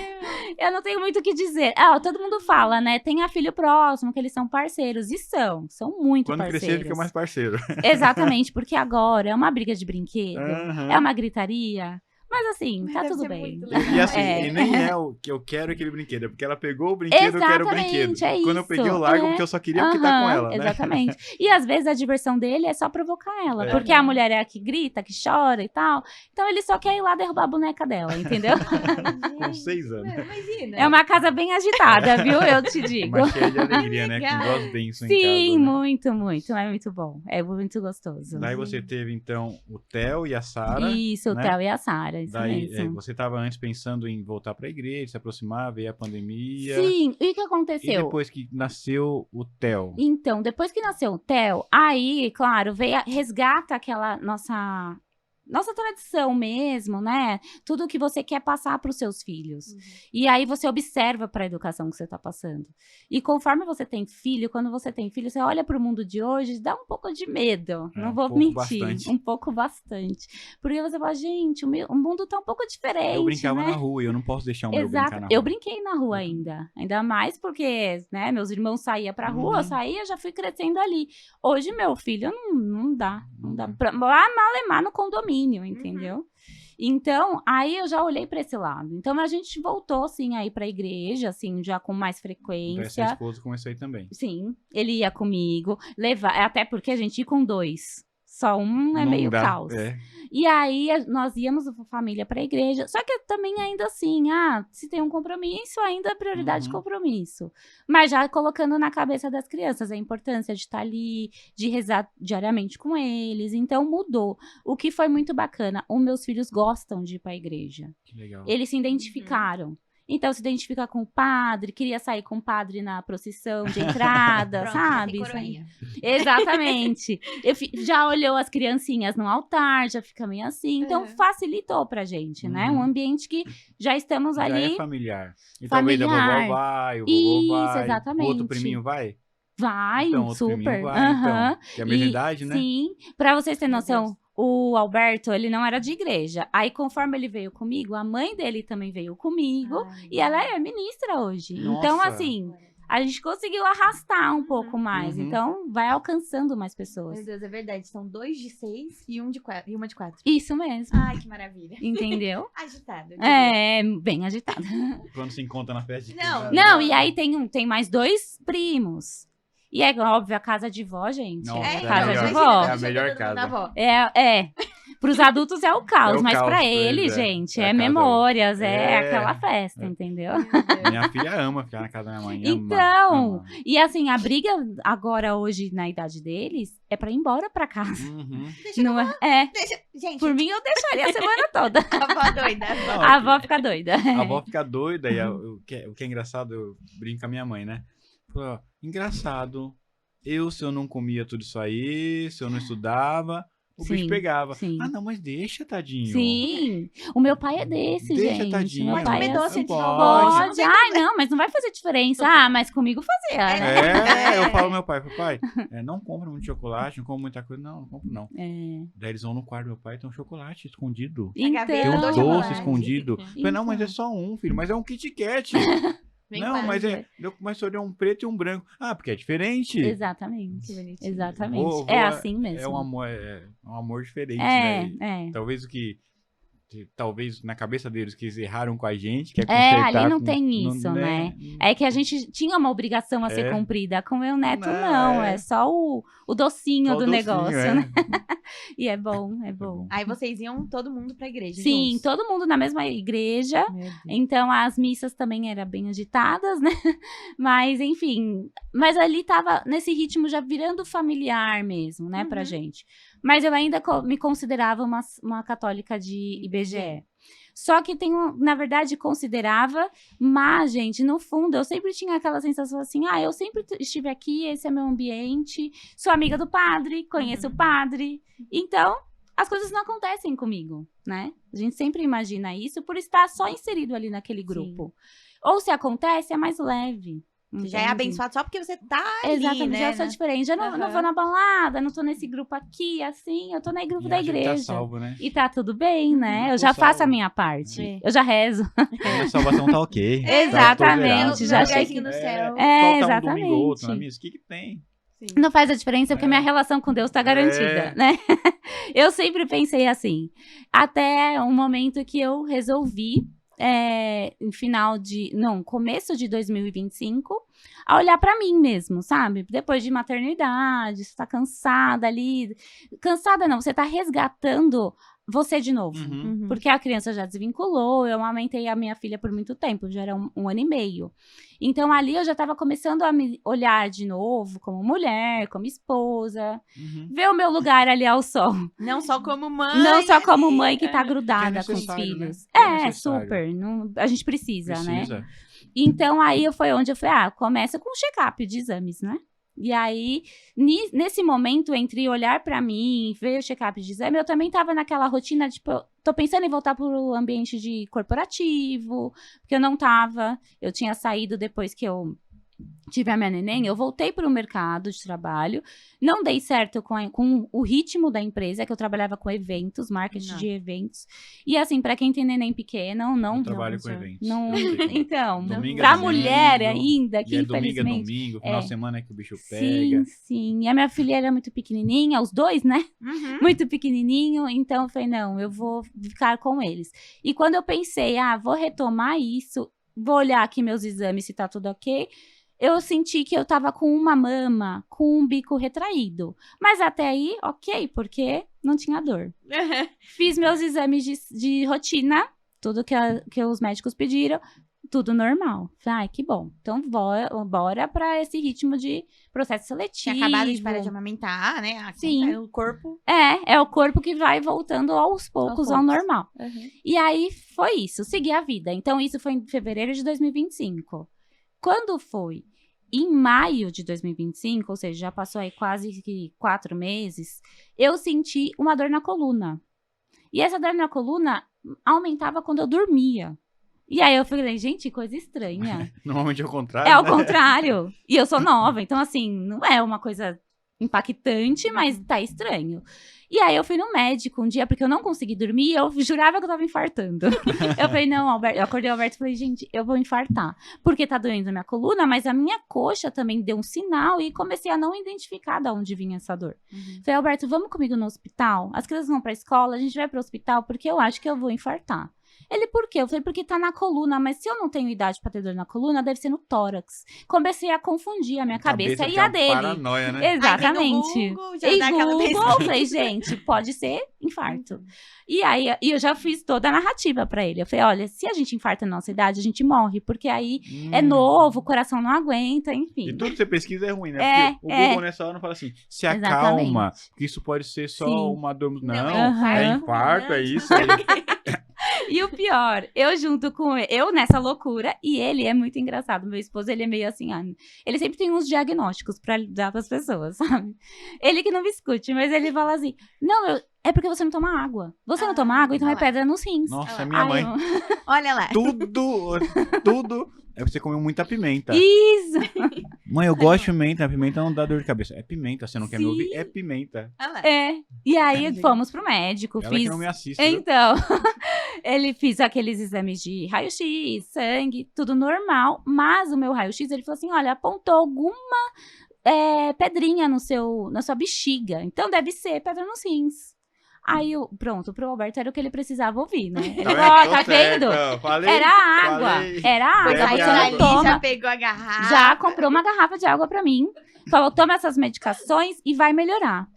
eu não tenho muito o que dizer. Todo mundo fala, né, tenha filho próximo, que eles são parceiros, e são muito Quando parceiros. crescer, fica mais parceiro. Exatamente, porque agora é uma briga de brinquedo, Aham. é uma gritaria, mas assim, Mas tá deve tudo ser bem. muito legal. E assim, É. e nem é o que eu quero aquele brinquedo, é porque ela pegou o brinquedo, eu quero o brinquedo. Exatamente, é Quando eu isso, peguei, eu largo, é. porque eu só queria o que tá com Aham, ela, né? exatamente. E às vezes a diversão dele é só provocar ela, É. porque a mulher é a que grita, que chora e tal, então ele só quer ir lá derrubar a boneca dela, entendeu? Com 6 anos. Imagina. É uma casa bem agitada, viu? Eu te digo. Mas cheia de alegria, né? Com Legal. voz bênção em Sim, casa, né? muito, muito. É muito bom. É muito gostoso. Daí você teve, então, o Theo e a Sara. Isso, o né? Theo e a Sara, isso Daí mesmo. você estava antes pensando em voltar para a igreja, se aproximar, veio a pandemia. Sim, e o que E aconteceu? depois que nasceu o Theo? Então, depois que nasceu o Theo, aí, claro, resgata aquela nossa tradição mesmo, né? Tudo que você quer passar para os seus filhos. Uhum. E aí você observa para a educação que você está passando. E conforme você tem filho, quando você tem filho, você olha para o mundo de hoje, dá um pouco de medo. É, Não um vou pouco mentir. bastante. Um pouco bastante. Porque você fala, gente, o mundo tá um pouco diferente, Eu brincava né? na rua e eu não posso deixar o meu Exato. brincar na rua. Eu brinquei na rua ainda mais porque, né, meus irmãos saíam pra rua, Uhum. eu saía, já fui crescendo ali. Hoje, meu filho, não dá. Não dá. Uhum. Pra malemar no condomínio, entendeu? Então, aí eu já olhei pra esse lado. Então, a gente voltou, assim, aí pra igreja, assim, já com mais Então, essa frequência. esposa começou aí também. Sim, ele ia comigo, até porque a gente ia com 2. Só um é Não meio dá, caos. é. E aí, nós íamos, família, pra igreja. Só que também ainda assim, se tem um compromisso, ainda é prioridade de Uhum. compromisso. Mas já colocando na cabeça das crianças a importância de estar ali, de rezar diariamente com eles. Então, mudou. O que foi muito bacana. Os meus filhos gostam de ir pra igreja. Que legal. Eles se identificaram. Então se identifica com o padre, queria sair com o padre na procissão de entrada, Pronto, sabe? tem Isso aí. coroinha. Exatamente. Já olhou as criancinhas no altar, já fica meio assim. Então Uhum. facilitou pra gente, né? Um ambiente que já estamos Já ali. é familiar. E talvez a Familiar. vovó vai, o vovô Isso, vai. O exatamente. outro priminho vai? Vai, Então, outro super. priminho vai, Aham. então. Que é a mesma E, idade, né? Sim. Pra vocês terem Meu noção, Deus. o Alberto, ele não era de igreja. Aí, conforme ele veio comigo, a mãe dele também veio comigo. Ai, E ela é ministra hoje. Nossa. Então, assim, a gente conseguiu arrastar um pouco mais. Uhum. Então, vai alcançando mais pessoas. Meu Deus, é verdade. São 2 de 6 e uma de 4. Isso mesmo. Ai, que maravilha. Entendeu? Agitado. eu diria. É, bem agitado. Quando se encontra na festa de Não, criança. Não, e aí tem mais 2 primos. E é óbvio, a casa de vó, gente. Nossa, é é a casa melhor. de imagina, vó. É a deixa melhor todo mundo casa. na avó. É. Pros adultos é o caos, É o mas caos pra pra eles, eles, gente, é é a casa. memórias, é É. aquela festa, entendeu? Meu Deus. Minha filha ama ficar na casa da minha mãe. Então, ama. e assim, a briga agora, hoje, na idade deles, é pra ir embora pra casa. Uhum. Deixa Não é? Deixa... Gente, Por mim, eu deixaria a semana toda. a avó doida. Não, A avó fica doida. A avó fica doida e o que é engraçado, eu brinco com a minha mãe, né? Falou, ó, engraçado, se eu não comia tudo isso aí, se eu não estudava, o bicho Sim, pegava. sim. Ah, não, mas deixa, tadinho. Sim, o meu pai é desse, Deixa, gente. tadinho. Meu Mas pai comer é doce assim. de novo. Pode. Pode. Ai, não, mas não vai fazer diferença. Ah, mas comigo fazia, né? Eu falo pro meu pai, papai, não compra muito chocolate, não compra muita coisa. Não compro não. É. Daí eles vão no quarto do meu pai e tem um chocolate escondido. A gaveta Tem um do doce chocolate. escondido. Eu falei, não, mas é Então. só um, filho, mas é um Kit Kat. Vem Não, quase. mas mas só deu um preto e um branco. Ah, porque é diferente. Exatamente. Que bonitinho. Exatamente. Vou- é vou- assim mesmo. É um amor diferente, É, né? é. Talvez talvez na cabeça deles que eles erraram com a gente, que é É, consertar. ali não tem isso, né? É que a gente tinha uma obrigação a ser cumprida. Com o meu neto, não. É só o docinho Só o do docinho, negócio, é. né? E é bom, é bom. Aí vocês iam todo mundo pra igreja. Sim, juntos. todo mundo na mesma igreja. Meu Deus. Então, as missas também eram bem agitadas, né? Mas, enfim. Mas ali tava nesse ritmo já virando familiar mesmo, né, pra Uhum. gente. Mas eu ainda me considerava uma católica de IBGE. Só que na verdade, considerava, mas, gente, no fundo, eu sempre tinha aquela sensação assim, eu sempre estive aqui, esse é meu ambiente, sou amiga do padre, conheço o padre. Então, as coisas não acontecem comigo, né? A gente sempre imagina isso por estar só inserido ali naquele grupo. Ou se acontece, é mais leve. Você já é entende? abençoado só porque você tá ali, Exatamente, né? já sou diferente. Já não vou na balada, não tô nesse grupo aqui, assim. Eu tô no grupo da igreja. Tá salvo, né? E tá tudo bem, né? Eu Tô já faço a salvo. minha parte. É. Eu já rezo. A salvação tá ok. Exatamente, Meu já lugarzinho chega. no céu. É, Faltar um domingo ou outro exatamente. na missa, o que tem? Sim. Não faz a diferença porque minha relação com Deus tá garantida, né? Eu sempre pensei assim. Até um momento que eu resolvi, começo de 2025, a olhar pra mim mesmo, sabe? Depois de maternidade, você tá cansada ali. Cansada não, você tá resgatando você de novo. Uhum. Porque a criança já desvinculou, eu amamentei a minha filha por muito tempo, já era um ano e meio. Então, ali eu já estava começando a me olhar de novo como mulher, como esposa, Uhum. ver o meu lugar ali ao sol. Não só como mãe. Não só como mãe que tá Que grudada é com os necessário, filhos. né? É É, necessário. super. A gente precisa, né? Precisa. Então, aí foi onde eu falei, começa com um check-up de exames, né? E aí, nesse momento, entre olhar pra mim, ver o check-up de exame, eu também tava naquela rotina, tipo, tô pensando em voltar pro ambiente de corporativo, porque eu não tava, eu tinha saído depois que eu tive a minha neném, eu voltei para o mercado de trabalho, não dei certo com o ritmo da empresa, que eu trabalhava com eventos, marketing de eventos, e assim, para quem tem neném pequeno, não trabalho com eventos. não, Eu sei como é. então, Domingo é pra domingo, mulher ainda, que E é domingo, infelizmente... final de semana é que o bicho Sim, pega. sim. E a minha filha era muito pequenininha, os dois, né? Uhum. Muito pequenininho. Então, eu falei, não, eu vou ficar com eles. E quando eu pensei, vou retomar isso, vou olhar aqui meus exames se tá tudo ok, eu senti que eu tava com uma mama, com um bico retraído. Mas até aí, ok, porque não tinha dor. Fiz meus exames de rotina, tudo que os médicos pediram. tudo normal. Falei, ai, que bom. Então, bora pra esse ritmo de processo seletivo. Tinha acabado de parar de amamentar, né? Sim. O corpo... É o corpo que vai voltando aos poucos ao normal. Uhum. E aí, foi isso, segui a vida. Então, isso foi em fevereiro de 2025. Quando foi em maio de 2025, ou seja, já passou aí quase que 4 meses, eu senti uma dor na coluna. E essa dor na coluna aumentava quando eu dormia. E aí eu falei, gente, coisa estranha. Normalmente é o contrário. É ao né? contrário. E eu sou nova, então assim, não é uma coisa impactante, mas tá estranho. E aí eu fui no médico um dia, porque eu não consegui dormir, eu jurava que eu tava infartando. Eu falei, não, Alberto, eu acordei o Alberto e falei, gente, eu vou infartar. Porque tá doendo a minha coluna, mas a minha coxa também deu um sinal e comecei a não identificar de onde vinha essa dor. Falei, Alberto, vamos comigo no hospital? As crianças vão pra escola, a gente vai pro hospital, porque eu acho que eu vou infartar. Ele, por quê? Eu falei, porque tá na coluna, mas se eu não tenho idade pra ter dor na coluna, deve ser no tórax. Comecei a confundir a minha cabeça e a dele. Paranoia, né? Exatamente. Aí, no Google, já E dá aquela Google, pesquisa. eu falei, gente, pode ser infarto. E aí, eu já fiz toda a narrativa pra ele. Eu falei, olha, se a gente infarta na nossa idade, a gente morre, porque aí é novo, o coração não aguenta, enfim. E tudo que você pesquisa é ruim, né? É, Porque o Google nessa hora não fala assim, se acalma, Exatamente. que isso pode ser só Sim. uma dor. Não, Não, é Aham. infarto, é isso. Aí. E o pior, eu junto com ele, eu nessa loucura, e ele é muito engraçado. Meu esposo, ele é meio assim, ele sempre tem uns diagnósticos pra dar pras pessoas, sabe? Ele que não me escute, mas ele fala assim, não, é porque você não toma água. Você não toma água, então é olha lá. pedra nos rins. Nossa, é Aí minha mãe. Olha lá. Tudo. É você comeu muita pimenta. Isso! Mãe, eu gosto de pimenta. A pimenta não dá dor de cabeça. É pimenta. Você não quer me Sim. ouvir? É pimenta. Olha lá. É. E aí Entendi. fomos pro médico, Ela que fiz. não me assiste. viu? Então, ele fez aqueles exames de raio-x, sangue, tudo normal, mas o meu raio-x, ele falou assim, olha, apontou alguma pedrinha na sua bexiga, então deve ser pedra nos rins. Aí, pronto, pro Alberto era o que ele precisava ouvir, né? Ele falou, ó, tá vendo? Falei, Era água, falei. era Pois água, aí você ela não ali toma. já pegou a garrafa. Já comprou uma garrafa de água pra mim, falou, toma essas medicações e vai melhorar.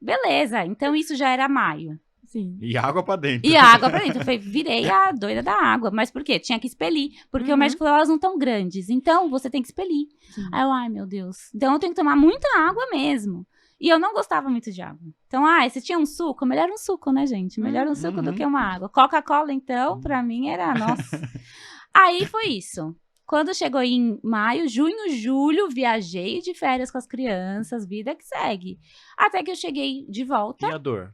Beleza, então isso já era maio. Sim. E água pra dentro. E a água pra dentro. Eu falei, virei a doida da água. Mas por quê? Tinha que expelir. Porque o médico falou, elas não estão grandes. Então, você tem que expelir. Sim. Aí eu, ai, meu Deus. Então, eu tenho que tomar muita água mesmo. E eu não gostava muito de água. Então, se tinha um suco, melhor um suco, né, gente? Melhor um suco do que uma água. Coca-Cola, então, pra mim era, nossa. Aí foi isso. Quando chegou em maio, junho, julho, viajei de férias com as crianças, vida que segue. Até que eu cheguei de volta. E a dor?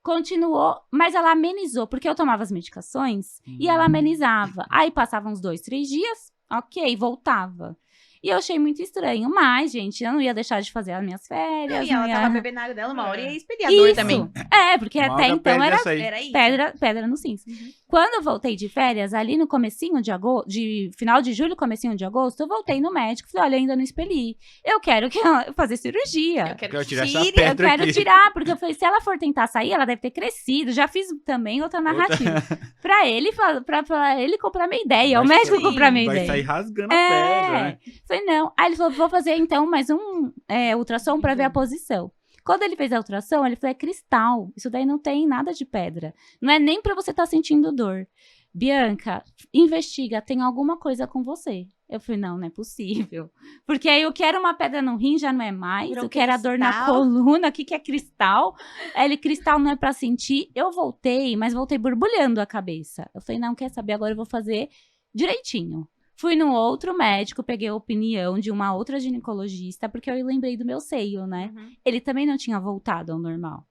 Continuou, mas ela amenizou, porque eu tomava as medicações e ela amenizava. Aí passava uns 2, 3 dias, ok, voltava. E eu achei muito estranho, mas, gente, eu não ia deixar de fazer as minhas férias. E ela não ia... tava bebendo água dela uma hora e ia expelir a dor Isso. também. Porque Uma até hora então perde era essa aí. Era isso. pedra nos rins. Quando eu voltei de férias, ali no comecinho de agosto, final de julho, comecinho de agosto, eu voltei no médico, falei, olha, eu ainda não expeli. Eu quero fazer cirurgia. Eu quero Quero tirar que essa tire. pedra. Eu quero aqui. tirar, porque eu falei, se ela for tentar sair, ela deve ter crescido. Já fiz também outra narrativa. Pra ele comprar minha ideia, o Vai médico sair. comprar minha Vai ideia. sair rasgando a pedra, né? Falei, não. Aí ele falou, vou fazer então mais um ultrassom pra ver a posição. Quando ele fez a ultrassom, ele falou, é cristal. Isso daí não tem nada de pedra. Não é nem pra você estar sentindo dor. Bianca, investiga, tem alguma coisa com você. Eu falei, não é possível. Porque aí eu quero uma pedra no rim, já não é mais. Virou Eu quero a dor na cristal. coluna, o que é cristal? Aí ele, cristal não é pra sentir. Eu voltei, mas voltei borbulhando a cabeça. Eu falei, não, quer saber, agora eu vou fazer direitinho. Fui num outro médico, peguei a opinião de uma outra ginecologista, porque eu lembrei do meu seio, né? Ele também não tinha voltado ao normal.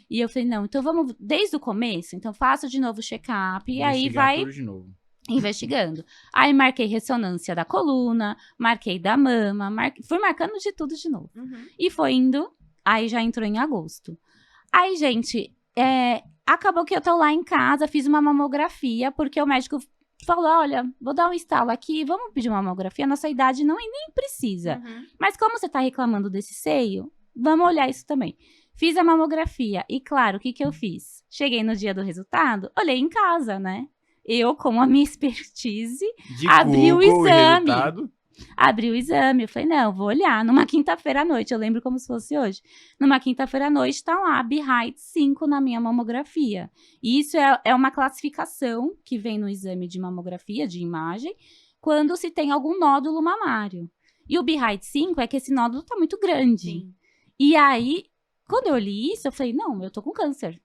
E eu falei, não, então vamos desde o começo, então faço de novo o check-up, e aí Investigar vai tudo de novo. investigando. Aí marquei ressonância da coluna, marquei da mama, fui marcando de tudo de novo. E foi indo, aí já entrou em agosto. Aí, gente, acabou que eu tô lá em casa, fiz uma mamografia, porque o médico falou, olha, vou dar um estalo aqui, vamos pedir uma mamografia, nossa idade nem precisa. Mas como você tá reclamando desse seio, vamos olhar isso também. Fiz a mamografia e, claro, o que eu fiz? Cheguei no dia do resultado, olhei em casa, né? Eu, com a minha expertise, De abri o Google e exame. resultado. Abri o exame, eu falei, não, vou olhar. Numa quinta-feira à noite, eu lembro como se fosse hoje. Numa quinta-feira à noite, tá lá, B-Height 5 na minha mamografia. E isso é uma classificação que vem no exame de mamografia, de imagem, quando se tem algum nódulo mamário. E o BHIDE 5 é que esse nódulo tá muito grande. Sim. E aí, quando eu li isso, eu falei, não, eu tô com câncer.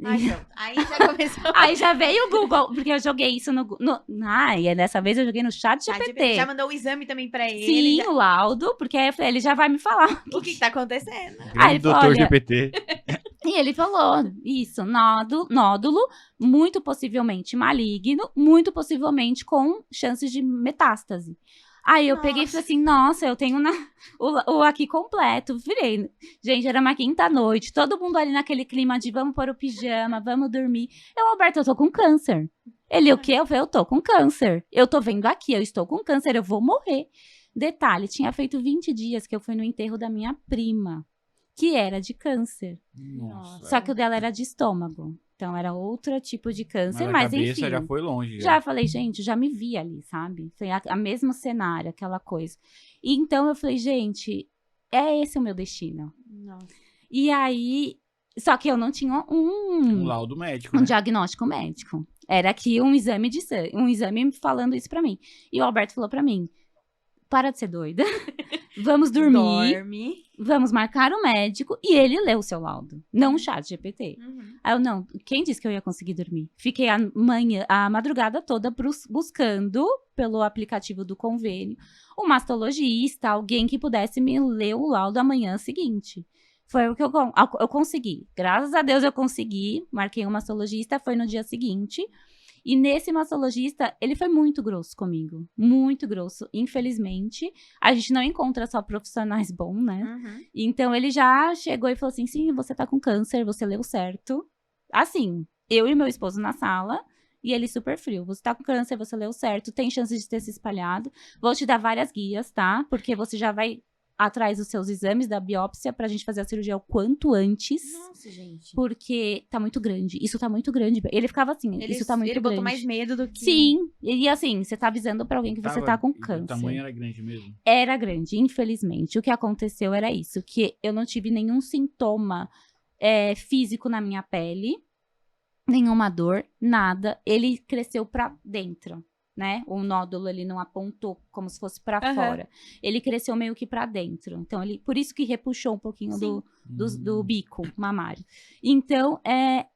Ai, pronto. Aí já começou. Aí já veio o Google, porque eu joguei isso e dessa vez eu joguei no chat GPT. Já mandou o exame também pra ele. Sim, já- o laudo, porque aí eu falei, ele já vai me falar. O que tá acontecendo? Aí Grande ele falou, doutor olha, GPT. E ele falou, isso, nódulo, muito possivelmente maligno, muito possivelmente com chances de metástase. Aí eu peguei e falei assim, nossa, eu tenho o aqui completo. Virei. Gente, era uma quinta-noite, todo mundo ali naquele clima de vamos pôr o pijama, vamos dormir. Alberto, eu tô com câncer. Ele, o quê? Eu falei, eu tô com câncer. Eu tô vendo aqui, eu estou com câncer, eu vou morrer. Detalhe, tinha feito 20 dias que eu fui no enterro da minha prima, que era de câncer. Nossa. Só que o dela era de estômago. Então era outro tipo de câncer, a mas cabeça enfim. já foi longe. Já falei, gente, já me vi ali, sabe? Foi a mesmo cenário, aquela coisa. E então eu falei, gente, é esse o meu destino. Nossa. E aí, só que eu não tinha Um laudo médico, um né? diagnóstico médico. Era aqui um exame de sangue, um exame falando isso pra mim. E o Alberto falou pra mim, para de ser doida, vamos dormir, Dorme. vamos marcar o médico, e ele leu o seu laudo, não o chat GPT. Uhum. Aí eu, não, quem disse que eu ia conseguir dormir? Fiquei a madrugada toda buscando, pelo aplicativo do convênio, um mastologista, alguém que pudesse me ler o laudo amanhã seguinte. Foi o que eu consegui. Graças a Deus eu consegui, marquei um mastologista, foi no dia seguinte. E nesse mastologista, ele foi muito grosso comigo. Muito grosso. Infelizmente, a gente não encontra só profissionais bons, né? Uhum. Então, ele já chegou e falou assim, sim, você tá com câncer, você leu certo. Assim, eu e meu esposo na sala, e ele super frio. Você tá com câncer, você leu certo, tem chance de ter se espalhado. Vou te dar várias guias, tá? Porque você já vai atrás dos seus exames da biópsia pra gente fazer a cirurgia o quanto antes. Nossa, gente. Porque tá muito grande. Isso tá muito grande. Ele ficava assim, isso tá muito ele grande. botou mais medo do que... Sim, e assim, você tá avisando pra alguém que você tá com O câncer. tamanho era grande mesmo. Era grande, infelizmente. O que aconteceu era isso, que eu não tive nenhum sintoma físico na minha pele, nenhuma dor, nada. Ele cresceu pra dentro, né? O nódulo, ele não apontou como se fosse pra Aham. fora. Ele cresceu meio que pra dentro. Então, por isso que repuxou um pouquinho Sim. do bico mamário. Então,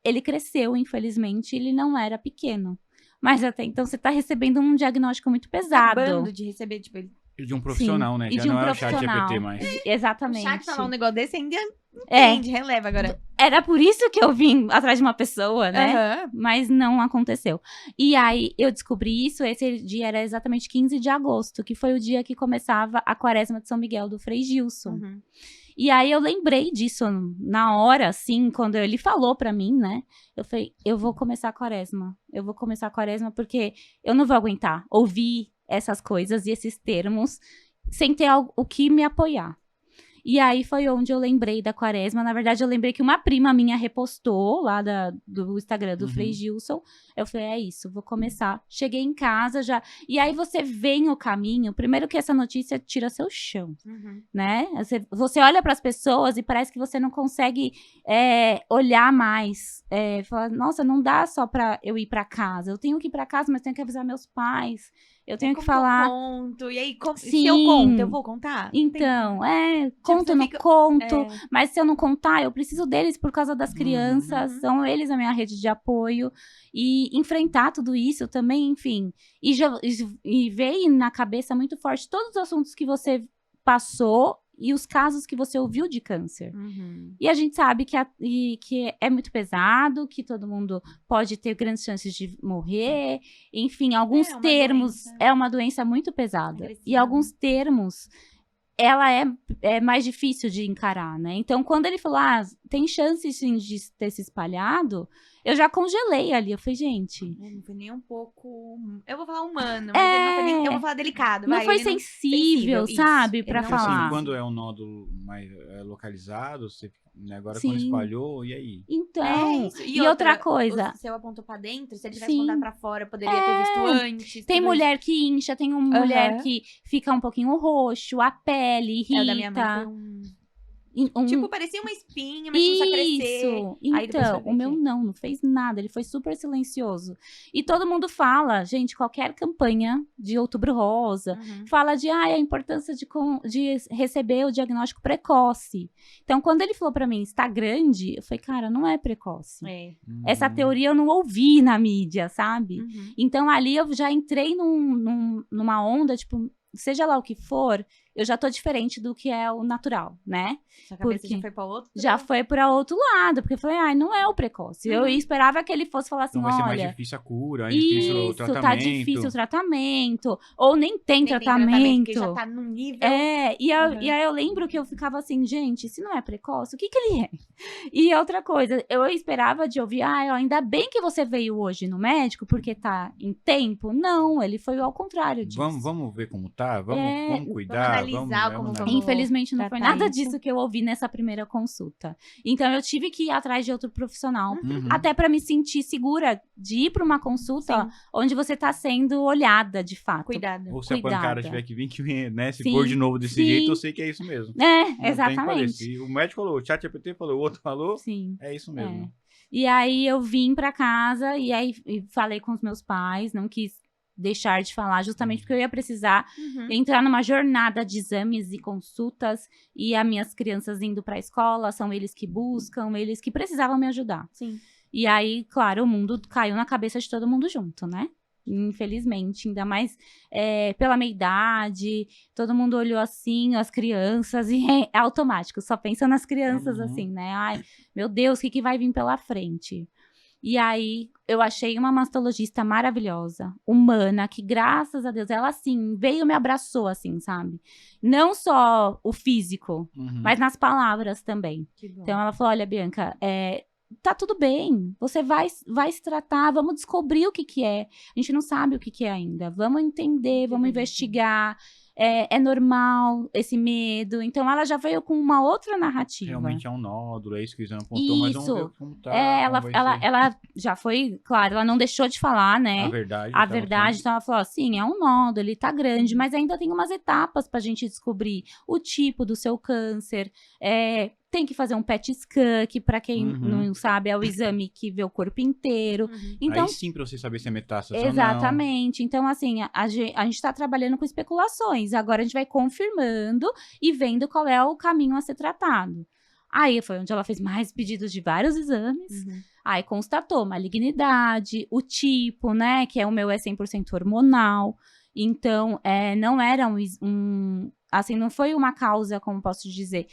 ele cresceu, infelizmente, ele não era pequeno. Mas até então, você tá recebendo um diagnóstico muito pesado. Acabando de receber, tipo, ele... De um profissional, né? E Já de um não é o chat profissional. GPT mais. O Exatamente. chat falar um negócio desse ainda É, entende, releva agora. era por isso que eu vim atrás de uma pessoa, né? Aham. Mas não aconteceu. E aí, eu descobri isso, esse dia era exatamente 15 de agosto, que foi o dia que começava a quaresma de São Miguel do Frei Gilson. Uhum. E aí, eu lembrei disso na hora, assim, quando ele falou pra mim, né? Eu falei, eu vou começar a quaresma. Eu vou começar a quaresma porque eu não vou aguentar ouvir essas coisas e esses termos sem ter o que me apoiar. E aí foi onde eu lembrei da quaresma. Na verdade, eu lembrei que uma prima minha repostou lá do Instagram do Frei Gilson. Eu falei, é isso, vou começar. Cheguei em casa já. E aí você vem o caminho. Primeiro que essa notícia tira seu chão, Uhum. né? Você olha para as pessoas e parece que você não consegue olhar mais. Falar, nossa, não dá só pra eu ir para casa. Eu tenho que ir para casa, mas tenho que avisar meus pais. Eu tenho que Como falar. eu conto? E aí, se Sim. eu conto, eu vou contar? Então, conto, você não fica- conto. É. Mas se eu não contar, eu preciso deles por causa das crianças. Uhum. São eles a minha rede de apoio. E enfrentar tudo isso também, enfim. E veio na cabeça muito forte todos os assuntos que você passou e os casos que você ouviu de câncer. Uhum. E a gente sabe que é muito pesado, que todo mundo pode ter grandes chances de morrer. Enfim, alguns É uma termos. doença. É uma doença muito pesada. Agressiva. E alguns termos, ela é mais difícil de encarar, né? Então, quando ele falou, tem chance sim, de ter se espalhado, eu já congelei ali. Eu falei, gente, Não foi nem um pouco... Eu vou falar humano, mas ele não foi nem... Eu vou falar delicado, não vai. foi Ele sensível, isso. sabe? Ele Pra não- Tipo assim, falar. quando é um nódulo mais localizado, você, né, agora Sim. quando espalhou, e aí? Então, isso. e outra coisa. O seu apontou pra dentro, se ele tivesse Sim. apontado pra fora, eu poderia ter visto antes. Tem tudo mulher que incha, tem uma mulher Aham. que fica um pouquinho roxo, a pele isso. irrita. O da minha mãe foi um... Tipo, parecia uma espinha, mas começou a crescer. Isso. Aí depois Então, foi o meu ver não fez nada. Ele foi super silencioso. E todo mundo fala, gente, qualquer campanha de Outubro Rosa, Uhum. fala de a importância de receber o diagnóstico precoce. Então, quando ele falou pra mim, está grande, eu falei, cara, não é precoce. É. Essa teoria eu não ouvi na mídia, sabe? Uhum. Então, ali eu já entrei numa onda, tipo, seja lá o que for, eu já tô diferente do que é o natural, né? Sua cabeça Porque já foi pra outro. Já foi pra outro lado, porque eu falei, ai, não é o precoce. Eu esperava que ele fosse falar assim, Então vai ser mais olha, difícil a cura, mais difícil o isso, tratamento. tá difícil o tratamento, ou nem tem Nem tratamento. porque já tá num nível. E aí eu lembro que eu ficava assim, gente, se não é precoce, o que ele é? E outra coisa, eu esperava de ouvir, ainda bem que você veio hoje no médico, porque tá em tempo. Não, ele foi ao contrário disso. Vamos ver como tá, vamos cuidar, vamos analisar como vamos- Infelizmente, não foi tratar nada isso. disso que eu ouvi nessa primeira consulta. Então, eu tive que ir atrás de outro profissional, Uhum. até pra me sentir segura de ir pra uma consulta Sim. onde você tá sendo olhada de fato. Cuidado. Ou se a pancada cuidada. tiver que vir, que vem, né? Se Sim, for de novo desse sim. jeito, eu sei que é isso mesmo. Não É, tem que fazer. exatamente. Se o médico falou, o ChatGPT falou, o outro falou, Sim. é isso mesmo. É. E aí eu vim pra casa e aí falei com os meus pais, não quis deixar de falar, justamente porque eu ia precisar Uhum. entrar numa jornada de exames e consultas e as minhas crianças indo pra escola, são eles que buscam, eles que precisavam me ajudar. Sim. E aí, claro, o mundo caiu na cabeça de todo mundo junto, né? Infelizmente, ainda mais pela minha idade, todo mundo olhou assim, as crianças, e é automático, só pensa nas crianças Uhum. assim, né? Ai, meu Deus, o que vai vir pela frente? E aí, eu achei uma mastologista maravilhosa, humana, que graças a Deus, ela assim, veio e me abraçou, assim, sabe? Não só o físico, Uhum. mas nas palavras também. Que bom. Então, ela falou, olha, Bianca, tá tudo bem, você vai se tratar, vamos descobrir o que é. A gente não sabe o que é ainda, vamos entender, vamos bem. investigar. É normal esse medo. Então, ela já veio com uma outra narrativa. Realmente é um nódulo, é isso que o exame apontou, mas vamos ver como tá. como vai ser. Ela já foi, claro, ela não deixou de falar, né? A verdade. A tá verdade, então ela falou assim, é um nódulo, ele tá grande, mas ainda tem umas etapas pra gente descobrir o tipo do seu câncer, tem que fazer um PET scan, que pra quem Uhum. não sabe, é o exame que vê o corpo inteiro. Uhum. Então, Aí sim pra você saber se é metástase exatamente. Então, assim, a gente tá trabalhando com especulações. Agora a gente vai confirmando e vendo qual é o caminho a ser tratado. Aí foi onde ela fez mais pedidos de vários exames. Uhum. Aí constatou malignidade, o tipo, né, que o meu é 100% hormonal. Então, não era assim, não foi uma causa, como posso dizer,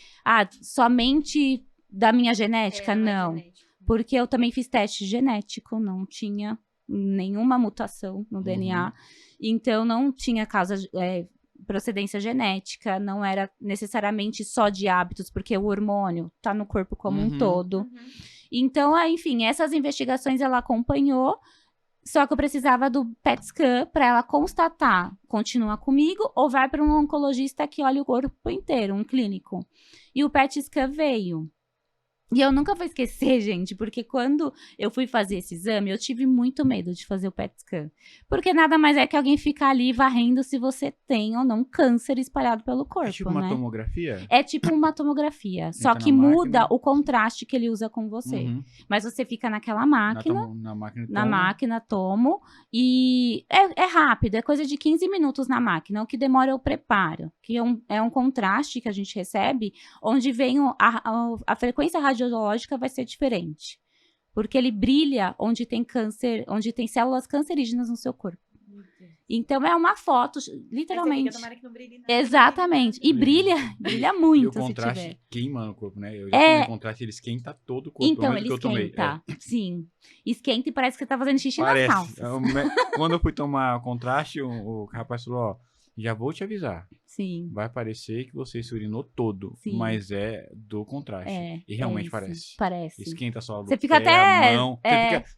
somente da minha genética, não. genético. Porque eu também fiz teste genético, não tinha nenhuma mutação no DNA. Então, não tinha causa, procedência genética, não era necessariamente só de hábitos, porque o hormônio tá no corpo como um todo. Uhum. Então, enfim, essas investigações ela acompanhou, só que eu precisava do PET scan para ela constatar, continua comigo ou vai para um oncologista que olha o corpo inteiro, um clínico. E o PET scan veio. E eu nunca vou esquecer, gente, porque quando eu fui fazer esse exame, eu tive muito medo de fazer o PET scan. Porque nada mais é que alguém ficar ali varrendo se você tem ou não câncer espalhado pelo corpo, É tipo uma né? tomografia? É tipo uma tomografia, só Entra que na muda máquina. o contraste que ele usa com você. Uhum. Mas você fica naquela máquina, Na máquina. na toma. máquina, tomo, e é rápido, é coisa de 15 minutos na máquina. O que demora é o preparo, que é um contraste que a gente recebe, onde vem a frequência radiológica vai ser diferente. Porque ele brilha onde tem câncer, onde tem células cancerígenas no seu corpo. Então é uma foto, literalmente. Tomara que não brilhe, não. Exatamente. E brilha E o muito se contraste tiver. queima no corpo, né? Eu já tomei contraste, ele esquenta todo o corpo. Então, pelo ele menos o que eu tomei. esquenta. Sim. Esquenta e parece que você tá fazendo xixi nas Parece. calças. Quando eu fui tomar contraste, o rapaz falou, ó, já vou te avisar. Sim. Vai parecer que você se urinou todo, Sim. mas é do contraste. E realmente parece. Parece. Esquenta só Você fica até- a mão.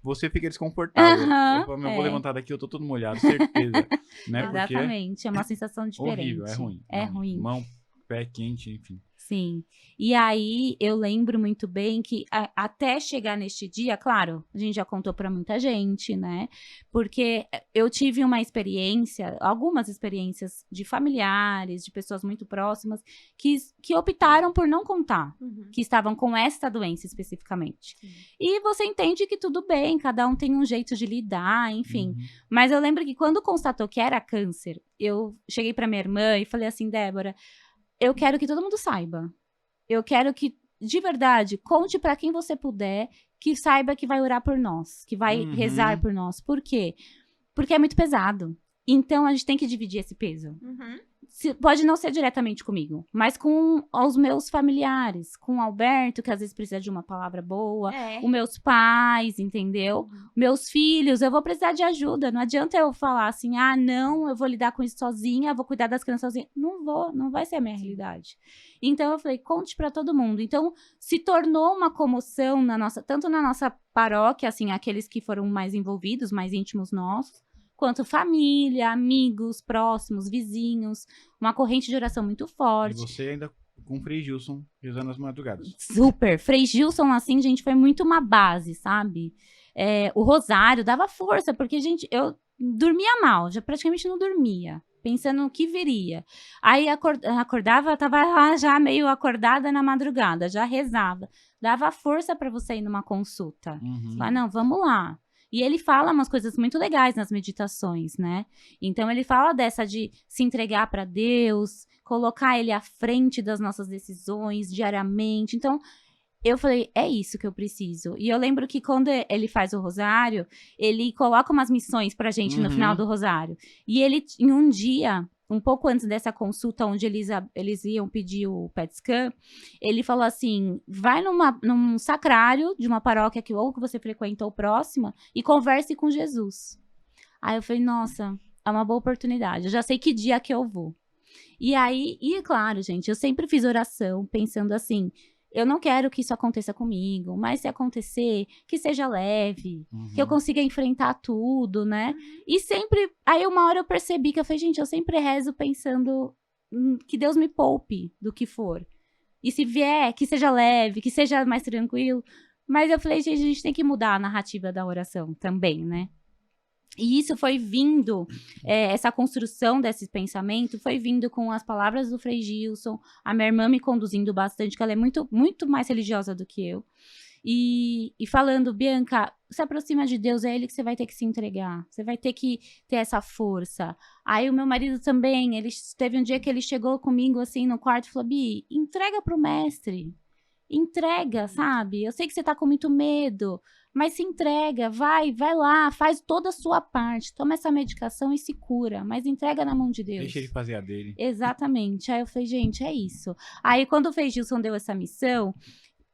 Você fica desconfortável. Eu vou levantar daqui, eu tô todo molhado, certeza. Né? Porque Exatamente. É uma sensação diferente. horrível, é ruim. É Não, ruim. Mão, pé quente, enfim. Sim. E aí eu lembro muito bem que até chegar neste dia, claro, a gente já contou para muita gente, né? Porque eu tive uma experiência, algumas experiências de familiares, de pessoas muito próximas, que optaram por não contar, que estavam com esta doença especificamente. Sim. E você entende que tudo bem, cada um tem um jeito de lidar, enfim. Uhum. Mas eu lembro que quando constatou que era câncer, eu cheguei para minha irmã e falei assim, Débora, eu quero que todo mundo saiba. Eu quero que, de verdade, conte para quem você puder, que saiba que vai orar por nós, que vai Uhum. rezar por nós. Por quê? Porque é muito pesado. Então, a gente tem que dividir esse peso. Pode não ser diretamente comigo, mas com os meus familiares, com o Alberto, que às vezes precisa de uma palavra boa, os meus pais, entendeu? Meus filhos, eu vou precisar de ajuda. Não adianta eu falar assim, ah, não, eu vou lidar com isso sozinha, eu vou cuidar das crianças sozinha. Não vai ser a minha realidade. Então, eu falei, conte pra todo mundo. Então, se tornou uma comoção tanto na nossa paróquia, assim, aqueles que foram mais envolvidos, mais íntimos nossos, quanto família, amigos, próximos, vizinhos, uma corrente de oração muito E forte. você ainda com o Frei Gilson rezando as madrugadas. Super. Frei Gilson, assim, gente, foi muito uma base, sabe? O rosário dava força, porque, gente, eu dormia mal, já praticamente não dormia, pensando no que viria. Aí acordava, tava lá já meio acordada na madrugada, já rezava. Dava força para você ir numa consulta. Uhum. Fala, não, vamos lá. E ele fala umas coisas muito legais nas meditações, né? Então, ele fala dessa de se entregar para Deus, colocar ele à frente das nossas decisões diariamente. Então, eu falei, é isso que eu preciso. E eu lembro que quando ele faz o rosário, ele coloca umas missões pra gente no final do rosário. E ele, em um dia, um pouco antes dessa consulta, onde eles iam pedir o PET scan, ele falou assim, vai num sacrário de uma paróquia que você frequenta ou próxima e converse com Jesus. Aí eu falei, nossa, é uma boa oportunidade. Eu já sei que dia que eu vou. E aí, é claro, gente, eu sempre fiz oração pensando assim, eu não quero que isso aconteça comigo, mas se acontecer, que seja leve, que eu consiga enfrentar tudo, né? E sempre, aí uma hora eu percebi que eu falei, gente, eu sempre rezo pensando que Deus me poupe do que for. E se vier, que seja leve, que seja mais tranquilo. Mas eu falei, gente, a gente tem que mudar a narrativa da oração também, né? E isso foi vindo, essa construção desse pensamento foi vindo com as palavras do Frei Gilson, a minha irmã me conduzindo bastante, que ela é muito, muito mais religiosa do que eu. E falando, Bianca, se aproxima de Deus, é Ele que você vai ter que se entregar. Você vai ter que ter essa força. Aí o meu marido também, teve um dia que ele chegou comigo assim no quarto e falou, Bi, entrega pro mestre. Entrega, sabe? Eu sei que você tá com muito medo, mas se entrega, vai lá, faz toda a sua parte, toma essa medicação e se cura, mas entrega na mão de Deus. Deixa ele fazer a dele. Exatamente. Aí eu falei, gente, é isso. Aí quando o Frei Gilson deu essa missão,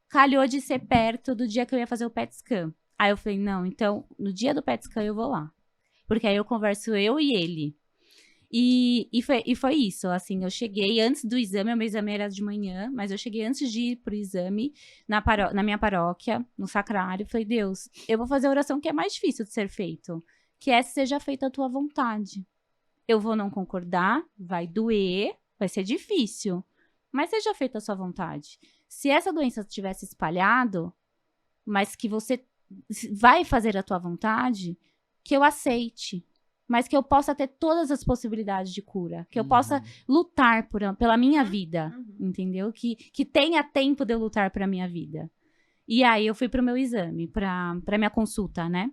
calhou de ser perto do dia que eu ia fazer o PET scan. Aí eu falei, não, então no dia do PET scan eu vou lá. Porque aí eu converso eu e ele. E foi isso, assim, eu cheguei antes do exame, o meu exame era de manhã, mas eu cheguei antes de ir pro exame na minha paróquia, no sacrário, falei, Deus, eu vou fazer a oração que é mais difícil de ser feito, que é seja feita a tua vontade. Eu vou não concordar, vai doer, vai ser difícil, mas seja feita a sua vontade. Se essa doença tivesse espalhado, mas que você vai fazer a tua vontade, que eu aceite, mas que eu possa ter todas as possibilidades de cura, que eu possa lutar pela minha vida, entendeu? Que tenha tempo de eu lutar pela minha vida. E aí eu fui pro meu exame, pra minha consulta, né?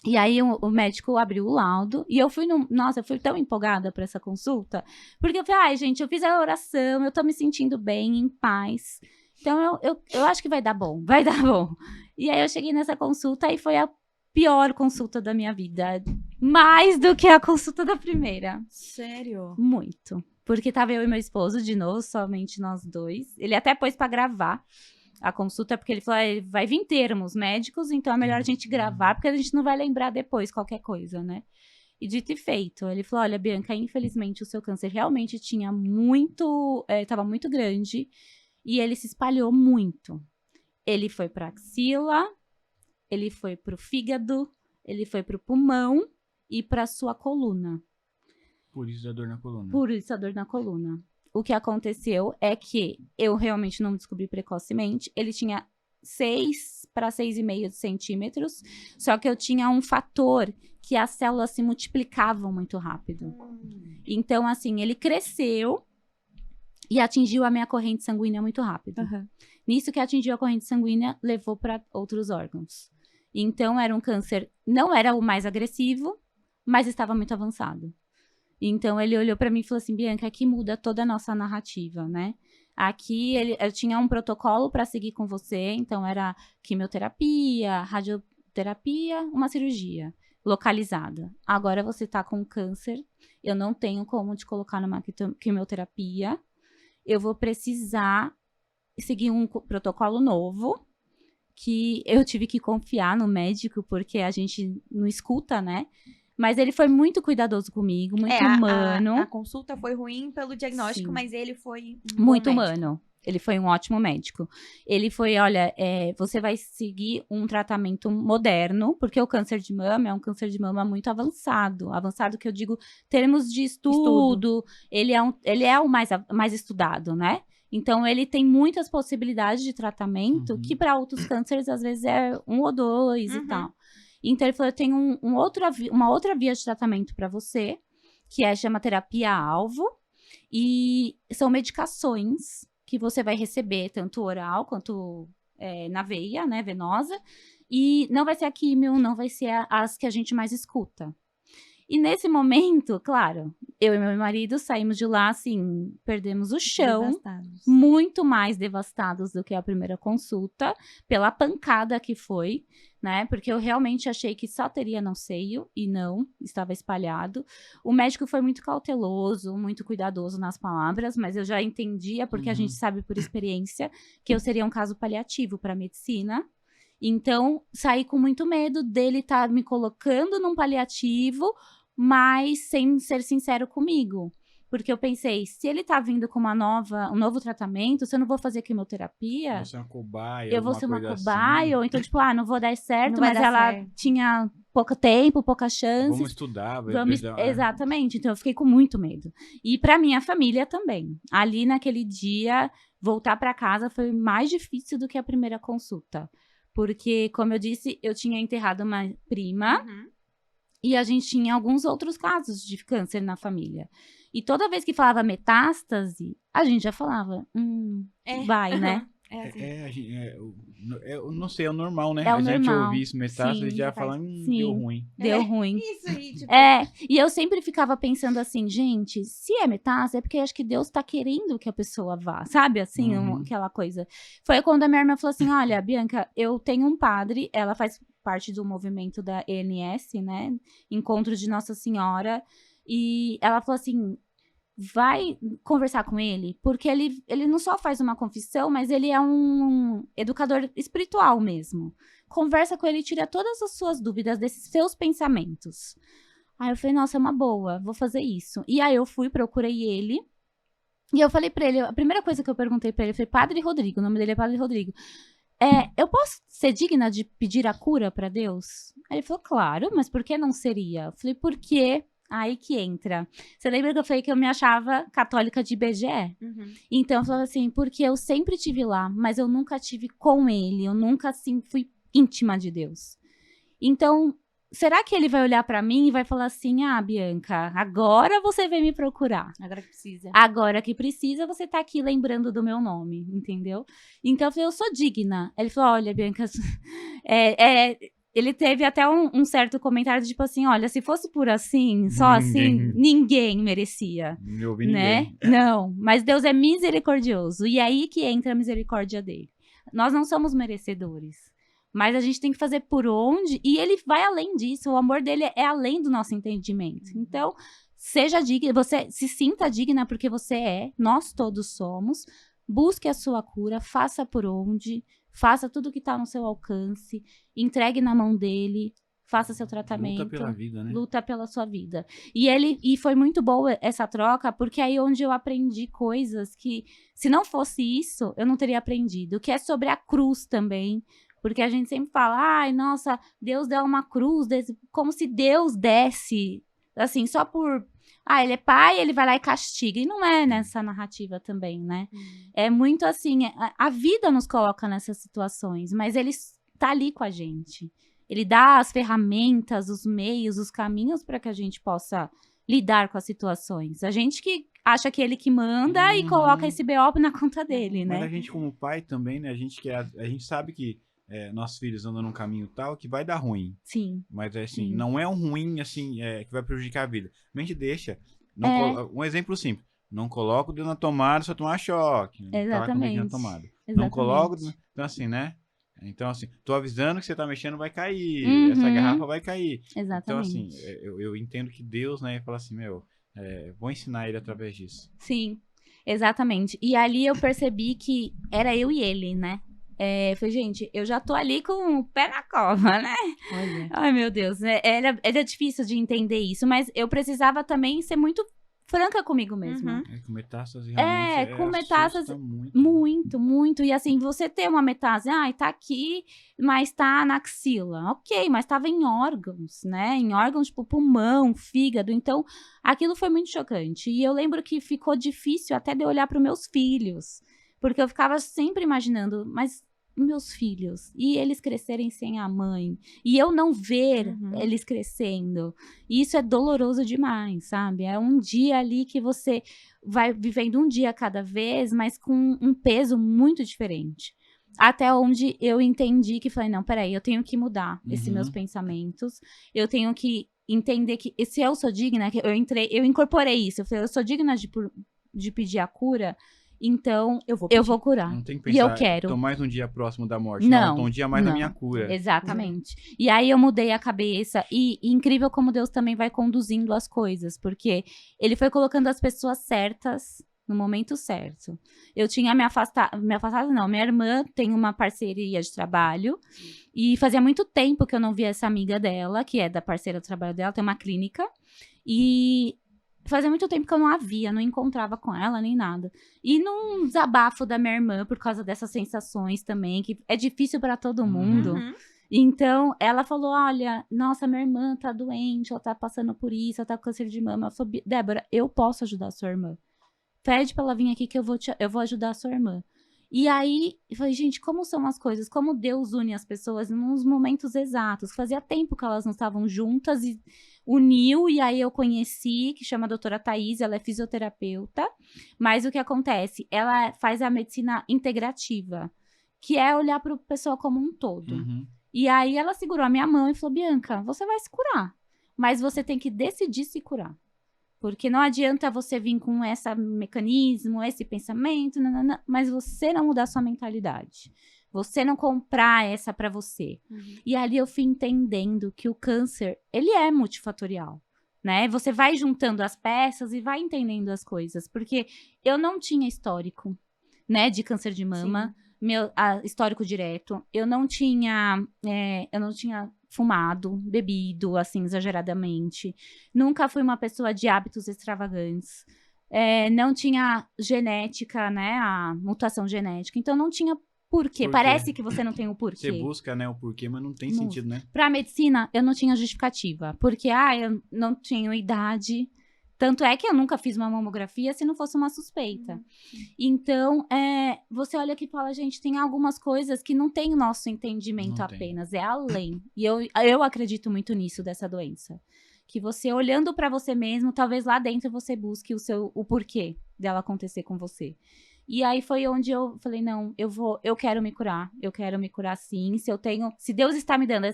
E aí o médico abriu o laudo e eu fui Nossa, eu fui tão empolgada pra essa consulta, porque eu falei, ai, gente, eu fiz a oração, eu tô me sentindo bem, em paz. Então eu acho que vai dar bom, vai dar bom. E aí eu cheguei nessa consulta e foi a pior consulta da minha vida. Mais do que a consulta da primeira. Sério? Muito. Porque tava eu e meu esposo de novo, somente nós dois. Ele até pôs pra gravar a consulta, porque ele falou, vai vir termos médicos, então é melhor a gente gravar, porque a gente não vai lembrar depois qualquer coisa, né? E dito e feito, ele falou, olha, Bianca, infelizmente o seu câncer realmente tinha tava muito grande, e ele se espalhou muito. Ele foi pra axila, ele foi pro fígado, ele foi pro pulmão e pra sua coluna. Por isso a dor na coluna. Por isso a dor na coluna. o que aconteceu é que eu realmente não descobri precocemente. Ele tinha 6 para 6,5 centímetros, só que eu tinha um fator que as células se multiplicavam muito rápido. Então, assim, ele cresceu e atingiu a minha corrente sanguínea muito rápido. Uhum. Nisso que atingiu a corrente sanguínea, levou para outros órgãos. Então, era um câncer, não era o mais agressivo, mas estava muito avançado. Então, ele olhou para mim e falou assim, Bianca, aqui muda toda a nossa narrativa, né? Aqui, eu tinha um protocolo para seguir com você, então era quimioterapia, radioterapia, uma cirurgia localizada. Agora você tá com câncer, eu não tenho como te colocar numa quimioterapia, eu vou precisar seguir um protocolo novo, que eu tive que confiar no médico, porque a gente não escuta, né? Mas ele foi muito cuidadoso comigo, muito humano. A consulta foi ruim pelo diagnóstico, Sim. mas ele foi Muito bom médico. humano. Ele foi um ótimo médico. Ele foi, olha, você vai seguir um tratamento moderno, porque o câncer de mama é um câncer de mama muito avançado. Avançado que eu digo, termos de estudo. Ele é o mais estudado, né? Então, ele tem muitas possibilidades de tratamento, que para outros cânceres, às vezes, é 1 ou 2 e tal. Então, ele falou, eu tenho uma outra via de tratamento para você, que chama terapia-alvo, e são medicações que você vai receber, tanto oral quanto na veia, né, venosa, e não vai ser a químio, não vai ser as que a gente mais escuta. E nesse momento, claro, eu e meu marido saímos de lá, assim, perdemos o chão, Devastados. muito mais devastados do que a primeira consulta, pela pancada que foi, né? Porque eu realmente achei que só teria no seio, e não, estava espalhado. O médico foi muito cauteloso, muito cuidadoso nas palavras, mas eu já entendia, porque a gente sabe por experiência, que eu seria um caso paliativo para a medicina. Então, saí com muito medo dele estar me colocando num paliativo, mas sem ser sincero comigo. Porque eu pensei, se ele tá vindo com um novo tratamento, se eu não vou fazer quimioterapia, Você é uma cobaia, eu vou ser uma coisa cobaia, assim. ou então, tipo, não vou dar certo, Não vai mas dar ela certo. tinha pouco tempo, poucas chances. Vamos estudar. Exatamente, então eu fiquei com muito medo. E pra minha família também. Ali naquele dia, voltar pra casa foi mais difícil do que a primeira consulta. Porque, como eu disse, eu tinha enterrado uma prima e a gente tinha alguns outros casos de câncer na família. E toda vez que falava metástase, a gente já falava, vai, né? É assim. Eu não sei, é o normal, né? É o a gente normal. ouve isso, metástase, Sim, já já faz- fala, sim. deu ruim. Deu ruim. Isso aí, tipo... E eu sempre ficava pensando assim, gente, se é metástase, é porque acho que Deus tá querendo que a pessoa vá, sabe? Assim, aquela coisa. Foi quando a minha irmã falou assim, olha, Bianca, eu tenho um padre, ela faz parte do movimento da ENS, né? Encontro de Nossa Senhora, e ela falou assim, vai conversar com ele, porque ele não só faz uma confissão, mas ele é um educador espiritual mesmo. Conversa com ele e tira todas as suas dúvidas desses seus pensamentos. Aí eu falei, nossa, é uma boa, vou fazer isso. E aí eu fui, procurei ele, e eu falei pra ele, a primeira coisa que eu perguntei pra ele, foi Padre Rodrigo, o nome dele é Padre Rodrigo. Eu posso ser digna de pedir a cura pra Deus? Aí ele falou, claro, mas por que não seria? Eu falei, por quê? Aí que entra. Você lembra que eu falei que eu me achava católica de IBGE? Então eu falava assim, porque eu sempre tive lá, mas eu nunca tive com ele, eu nunca assim fui íntima de Deus. Então, será que ele vai olhar pra mim e vai falar assim, Bianca, agora você veio me procurar. Agora que precisa. Agora que precisa, você tá aqui lembrando do meu nome, entendeu? Então eu falei, eu sou digna. Ele falou, olha, Bianca, ele teve até um certo comentário, tipo assim, olha, se fosse por assim, só assim, ninguém merecia. Não ouvi Né? ninguém. Não, mas Deus é misericordioso. E é aí que entra a misericórdia dele. Nós não somos merecedores. Mas a gente tem que fazer por onde, e ele vai além disso. O amor dele é além do nosso entendimento. Então, seja digna, você se sinta digna porque você é, nós todos somos. Busque a sua cura, faça por onde, faça tudo que está no seu alcance, entregue na mão dele, faça seu tratamento. Luta pela vida, né? Luta pela sua vida. E foi muito boa essa troca, porque aí onde eu aprendi coisas que, se não fosse isso, eu não teria aprendido. Que é sobre a cruz também. Porque a gente sempre fala, ai, nossa, Deus deu uma cruz, como se Deus desse, assim, só por ele é pai, ele vai lá e castiga. E não é nessa narrativa também, né? É muito assim, a vida nos coloca nessas situações, mas ele tá ali com a gente. Ele dá as ferramentas, os meios, os caminhos para que a gente possa lidar com as situações. A gente que acha que ele que manda e coloca esse BO na conta dele, né? Mas a gente como pai também, né? A gente sabe que nossos filhos andam num caminho tal que vai dar ruim. Sim. Mas assim, Sim. não é um ruim assim que vai prejudicar a vida. A gente deixa. Um exemplo simples. Não coloca o dedo na tomada se eu tomar choque. Exatamente. Na tomada. Exatamente. Não coloca. Então assim, né? Então assim, tô avisando que você tá mexendo, vai cair. Essa garrafa vai cair. Exatamente. Então assim, eu entendo que Deus, né, fala assim, vou ensinar ele através disso. Sim, exatamente. E ali eu percebi que era eu e ele, né? Falei, gente, eu já tô ali com o pé na cova, né? Olha. Ai, meu Deus. Era difícil de entender isso, mas eu precisava também ser muito franca comigo mesma. Com metástase realmente com metástase muito. Muito. E assim, você ter uma metástase, tá aqui, mas tá na axila. Ok, mas tava em órgãos, né? Em órgãos tipo pulmão, fígado. Então, aquilo foi muito chocante. E eu lembro que ficou difícil até de eu olhar para os meus filhos. Porque eu ficava sempre imaginando, mas meus filhos, e eles crescerem sem a mãe, e eu não ver eles crescendo, e isso é doloroso demais, sabe? É um dia ali que você vai vivendo um dia a cada vez, mas com um peso muito diferente. Até onde eu entendi que falei, não, peraí, eu tenho que mudar esses meus pensamentos, eu tenho que entender que se eu sou digna, que eu incorporei isso, eu falei, eu sou digna de pedir a cura. Então, eu vou curar. Não tem que pensar, e eu quero. Tô mais um dia próximo da morte. Não, tô um dia mais na minha cura. Exatamente. E aí eu mudei a cabeça. E incrível como Deus também vai conduzindo as coisas. Porque ele foi colocando as pessoas certas no momento certo. Eu tinha me afastado, não. Minha irmã tem uma parceria de trabalho. E fazia muito tempo que eu não via essa amiga dela, que é da parceira do trabalho dela, tem uma clínica. E fazia muito tempo que eu não a via, não encontrava com ela, nem nada. E num desabafo da minha irmã, por causa dessas sensações também, que é difícil pra todo mundo. Então, ela falou, olha, nossa, minha irmã tá doente, ela tá passando por isso, ela tá com câncer de mama. Eu falei, Débora, eu posso ajudar a sua irmã. Pede pra ela vir aqui que eu vou ajudar a sua irmã. E aí, eu falei, gente, como são as coisas? Como Deus une as pessoas nos momentos exatos. Fazia tempo que elas não estavam juntas e uniu, e aí eu conheci, que chama a doutora Thaís, ela é fisioterapeuta. Mas o que acontece? Ela faz a medicina integrativa, que é olhar para a pessoa como um todo. E aí ela segurou a minha mão e falou, Bianca, você vai se curar, mas você tem que decidir se curar. Porque não adianta você vir com esse mecanismo, esse pensamento, mas você não mudar sua mentalidade. Você não comprar essa pra você. E ali eu fui entendendo que o câncer, ele é multifatorial, né? Você vai juntando as peças e vai entendendo as coisas. Porque eu não tinha histórico, né, de câncer de mama, histórico direto. Eu não tinha fumado, bebido, assim, exageradamente. Nunca fui uma pessoa de hábitos extravagantes. Não tinha genética, né, a mutação genética. Então, não tinha porquê. Parece que você não tem o porquê. Você busca, né, o porquê, mas não tem sentido, né? Pra medicina, eu não tinha justificativa. Porque, eu não tinha idade. Tanto é que eu nunca fiz uma mamografia se não fosse uma suspeita. Então, você olha aqui e fala, gente, tem algumas coisas que não tem o nosso entendimento apenas, é além. E eu acredito muito nisso, dessa doença. Que você, olhando pra você mesmo, talvez lá dentro você busque o porquê dela acontecer com você. E aí foi onde eu falei, não, eu quero me curar sim. Se Deus está me dando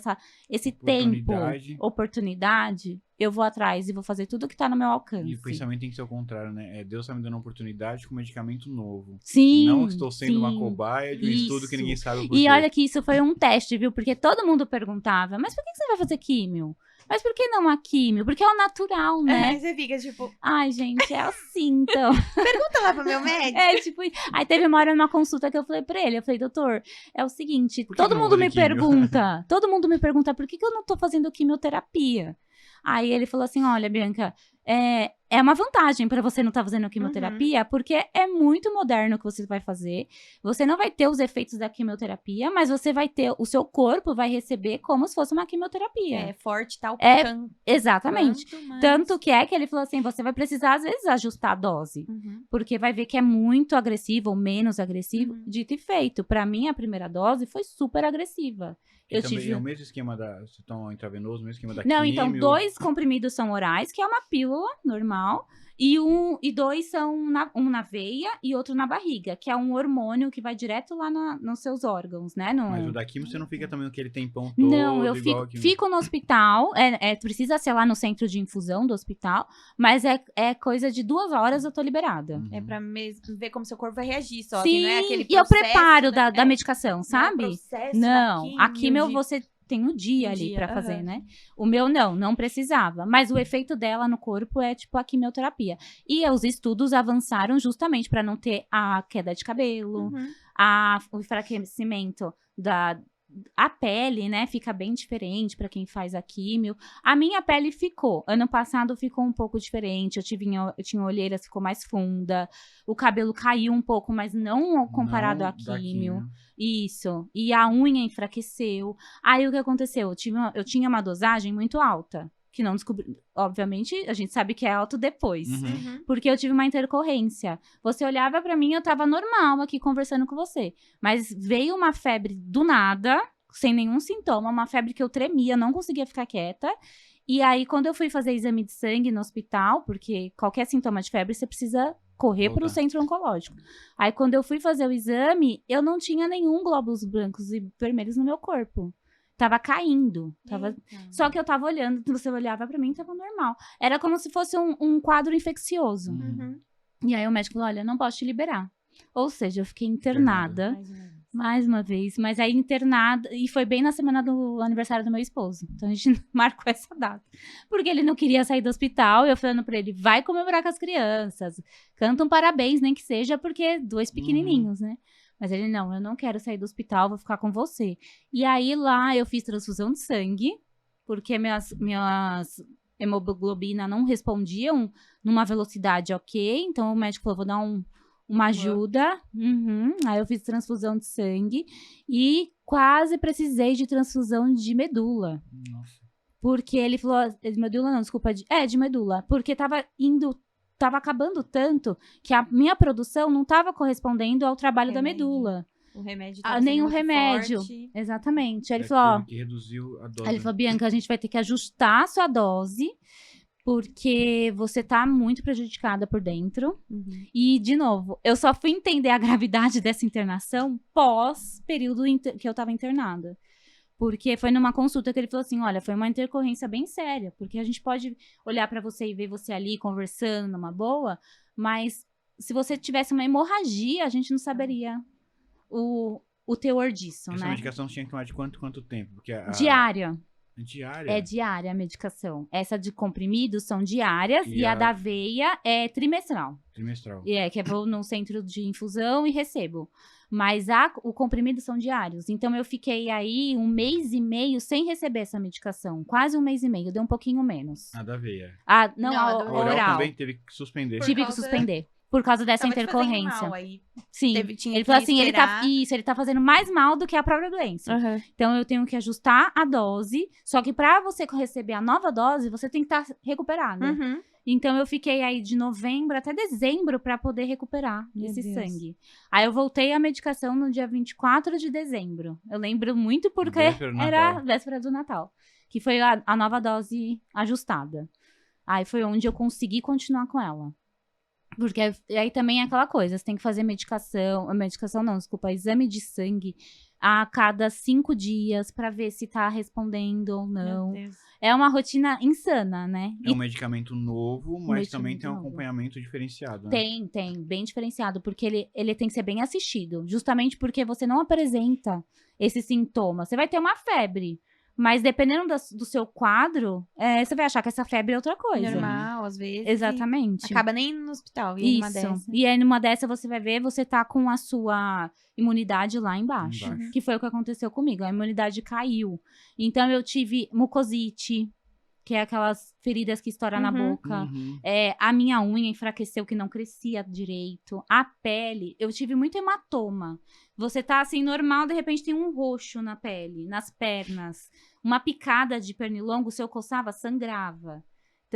esse tempo, oportunidade, eu vou atrás e vou fazer tudo que tá no meu alcance. E o pensamento tem que ser o contrário, né? Deus está me dando uma oportunidade com medicamento novo. Sim. Não estou sendo uma cobaia de um estudo que ninguém sabe o porquê. E olha que isso foi um teste, viu? Porque todo mundo perguntava, mas por que você vai fazer químio? Mas por que não a químio? Porque é o natural, né? Você fica tipo... Ai, gente, é assim, então. Pergunta lá pro meu médico. Aí teve uma hora numa consulta que eu falei pra ele, doutor, é o seguinte, todo mundo me pergunta por que eu não tô fazendo quimioterapia? Aí ele falou assim, olha, Bianca, é uma vantagem pra você não estar fazendo quimioterapia, porque é muito moderno o que você vai fazer. Você não vai ter os efeitos da quimioterapia, mas você vai ter, o seu corpo vai receber como se fosse uma quimioterapia. É forte, tal canto. Exatamente. Quanto mais... Tanto que ele falou assim, você vai precisar, às vezes, ajustar a dose. Porque vai ver que é muito agressivo ou menos agressivo. Dito e feito. Pra mim, a primeira dose foi super agressiva. E também é o mesmo esquema você toma intravenoso, o mesmo esquema da Não, químio. então, 2 comprimidos são orais, que é uma pílula normal. E 2 são um na veia e outro na barriga, que é um hormônio que vai direto lá nos seus órgãos, né? Mas o da químio você não fica também aquele tempão todo. Não, eu igual fico no hospital, precisa ser lá no centro de infusão do hospital, mas é coisa de 2 horas eu tô liberada. É pra ver como seu corpo vai reagir só. Sim, assim, não é aquele e eu processo, preparo né? da medicação, sabe? Não, é o processo Não, da a químio de- você tem um dia Um ali dia, pra fazer, aham. né? O meu não precisava. Mas o efeito dela no corpo é tipo a quimioterapia. E os estudos avançaram justamente pra não ter a queda de cabelo, o enfraquecimento a pele, né, fica bem diferente pra quem faz a químio. A minha pele ficou. Ano passado ficou um pouco diferente. Eu tinha olheiras, ficou mais funda. O cabelo caiu um pouco, mas não comparado Não à da químio. Isso. E a unha enfraqueceu. Aí o que aconteceu? Eu tinha uma dosagem muito alta. Que não descobri. Obviamente, a gente sabe que é alto depois. Porque eu tive uma intercorrência. Você olhava pra mim, eu tava normal aqui conversando com você. Mas veio uma febre do nada, sem nenhum sintoma, uma febre que eu tremia, não conseguia ficar quieta. E aí, quando eu fui fazer exame de sangue no hospital, porque qualquer sintoma de febre, você precisa correr para o centro oncológico. Aí, quando eu fui fazer o exame, eu não tinha nenhum glóbulos brancos e vermelhos no meu corpo. Tava caindo. Só que eu tava olhando, você olhava pra mim, tava normal. Era como se fosse um quadro infeccioso. E aí o médico falou, olha, não posso te liberar. Ou seja, eu fiquei internada. Mais uma vez. Mas aí internada, e foi bem na semana do aniversário do meu esposo. Então a gente marcou essa data. Porque ele não queria sair do hospital, e eu falando pra ele, vai comemorar com as crianças. Canta um parabéns, nem que seja, porque 2 pequenininhos, né? Mas ele, não, eu não quero sair do hospital, vou ficar com você. E aí, lá, eu fiz transfusão de sangue, porque minhas hemoglobina não respondiam numa velocidade ok. Então, o médico falou, vou dar uma ajuda. Aí, eu fiz transfusão de sangue e quase precisei de transfusão de medula. Nossa. Porque ele falou, de medula não, desculpa, de medula. Porque tava acabando tanto que a minha produção não estava correspondendo ao trabalho da medula. O remédio Nem o remédio. Forte. Exatamente. Aí ele falou, Teve que reduziu a dose. Aí ele falou, Bianca, a gente vai ter que ajustar a sua dose, porque você tá muito prejudicada por dentro. E, de novo, eu só fui entender a gravidade dessa internação pós período que eu tava internada. Porque foi numa consulta que ele falou assim, olha, foi uma intercorrência bem séria, porque a gente pode olhar pra você e ver você ali conversando numa boa, mas se você tivesse uma hemorragia, a gente não saberia o teor disso, Essa né? medicação tinha que tomar de quanto tempo? Porque Diária. Diária? É diária a medicação. Essa de comprimidos são diárias e a da veia é trimestral. Trimestral. Que eu vou no centro de infusão e recebo. Mas o comprimido são diários. Então, eu fiquei aí 1 mês e meio sem receber essa medicação. Quase 1 mês e meio. Deu um pouquinho menos. A da veia. Não, a a do oral. também teve que suspender. Tive que suspender. Por causa dessa Tava te fazendo intercorrência. mal, aí Sim. tinha Ele que falou assim, ele esperar. tá fazendo mais mal do que a própria doença. Então, eu tenho que ajustar a dose. Só que pra você receber a nova dose, você tem que estar recuperada. Então, eu fiquei aí de novembro até dezembro pra poder recuperar esse sangue. Aí, eu voltei à medicação no dia 24 de dezembro. Eu lembro muito porque era véspera do Natal. Que foi a nova dose ajustada. Aí, foi onde eu consegui continuar com ela. Porque aí também é aquela coisa, você tem que fazer exame de sangue a cada 5 dias pra ver se tá respondendo ou não. É uma rotina insana, né? É um medicamento novo, mas também tem um acompanhamento diferenciado, né? Tem, bem diferenciado, porque ele tem que ser bem assistido, justamente porque você não apresenta esses sintomas. Você vai ter uma febre, mas dependendo do seu quadro, você vai achar que essa febre é outra coisa. Normal, às vezes. Exatamente. Acaba nem indo no hospital. E Isso. E aí, numa dessa, você vai ver, você tá com a sua imunidade lá embaixo. Que foi o que aconteceu comigo. A imunidade caiu. Então, eu tive mucosite. que é aquelas feridas que estouram na boca. A minha unha enfraqueceu, que não crescia direito. A pele, eu tive muito hematoma. Você tá assim, normal, de repente tem um roxo na pele, nas pernas. Uma picada de pernilongo, se eu coçava, sangrava.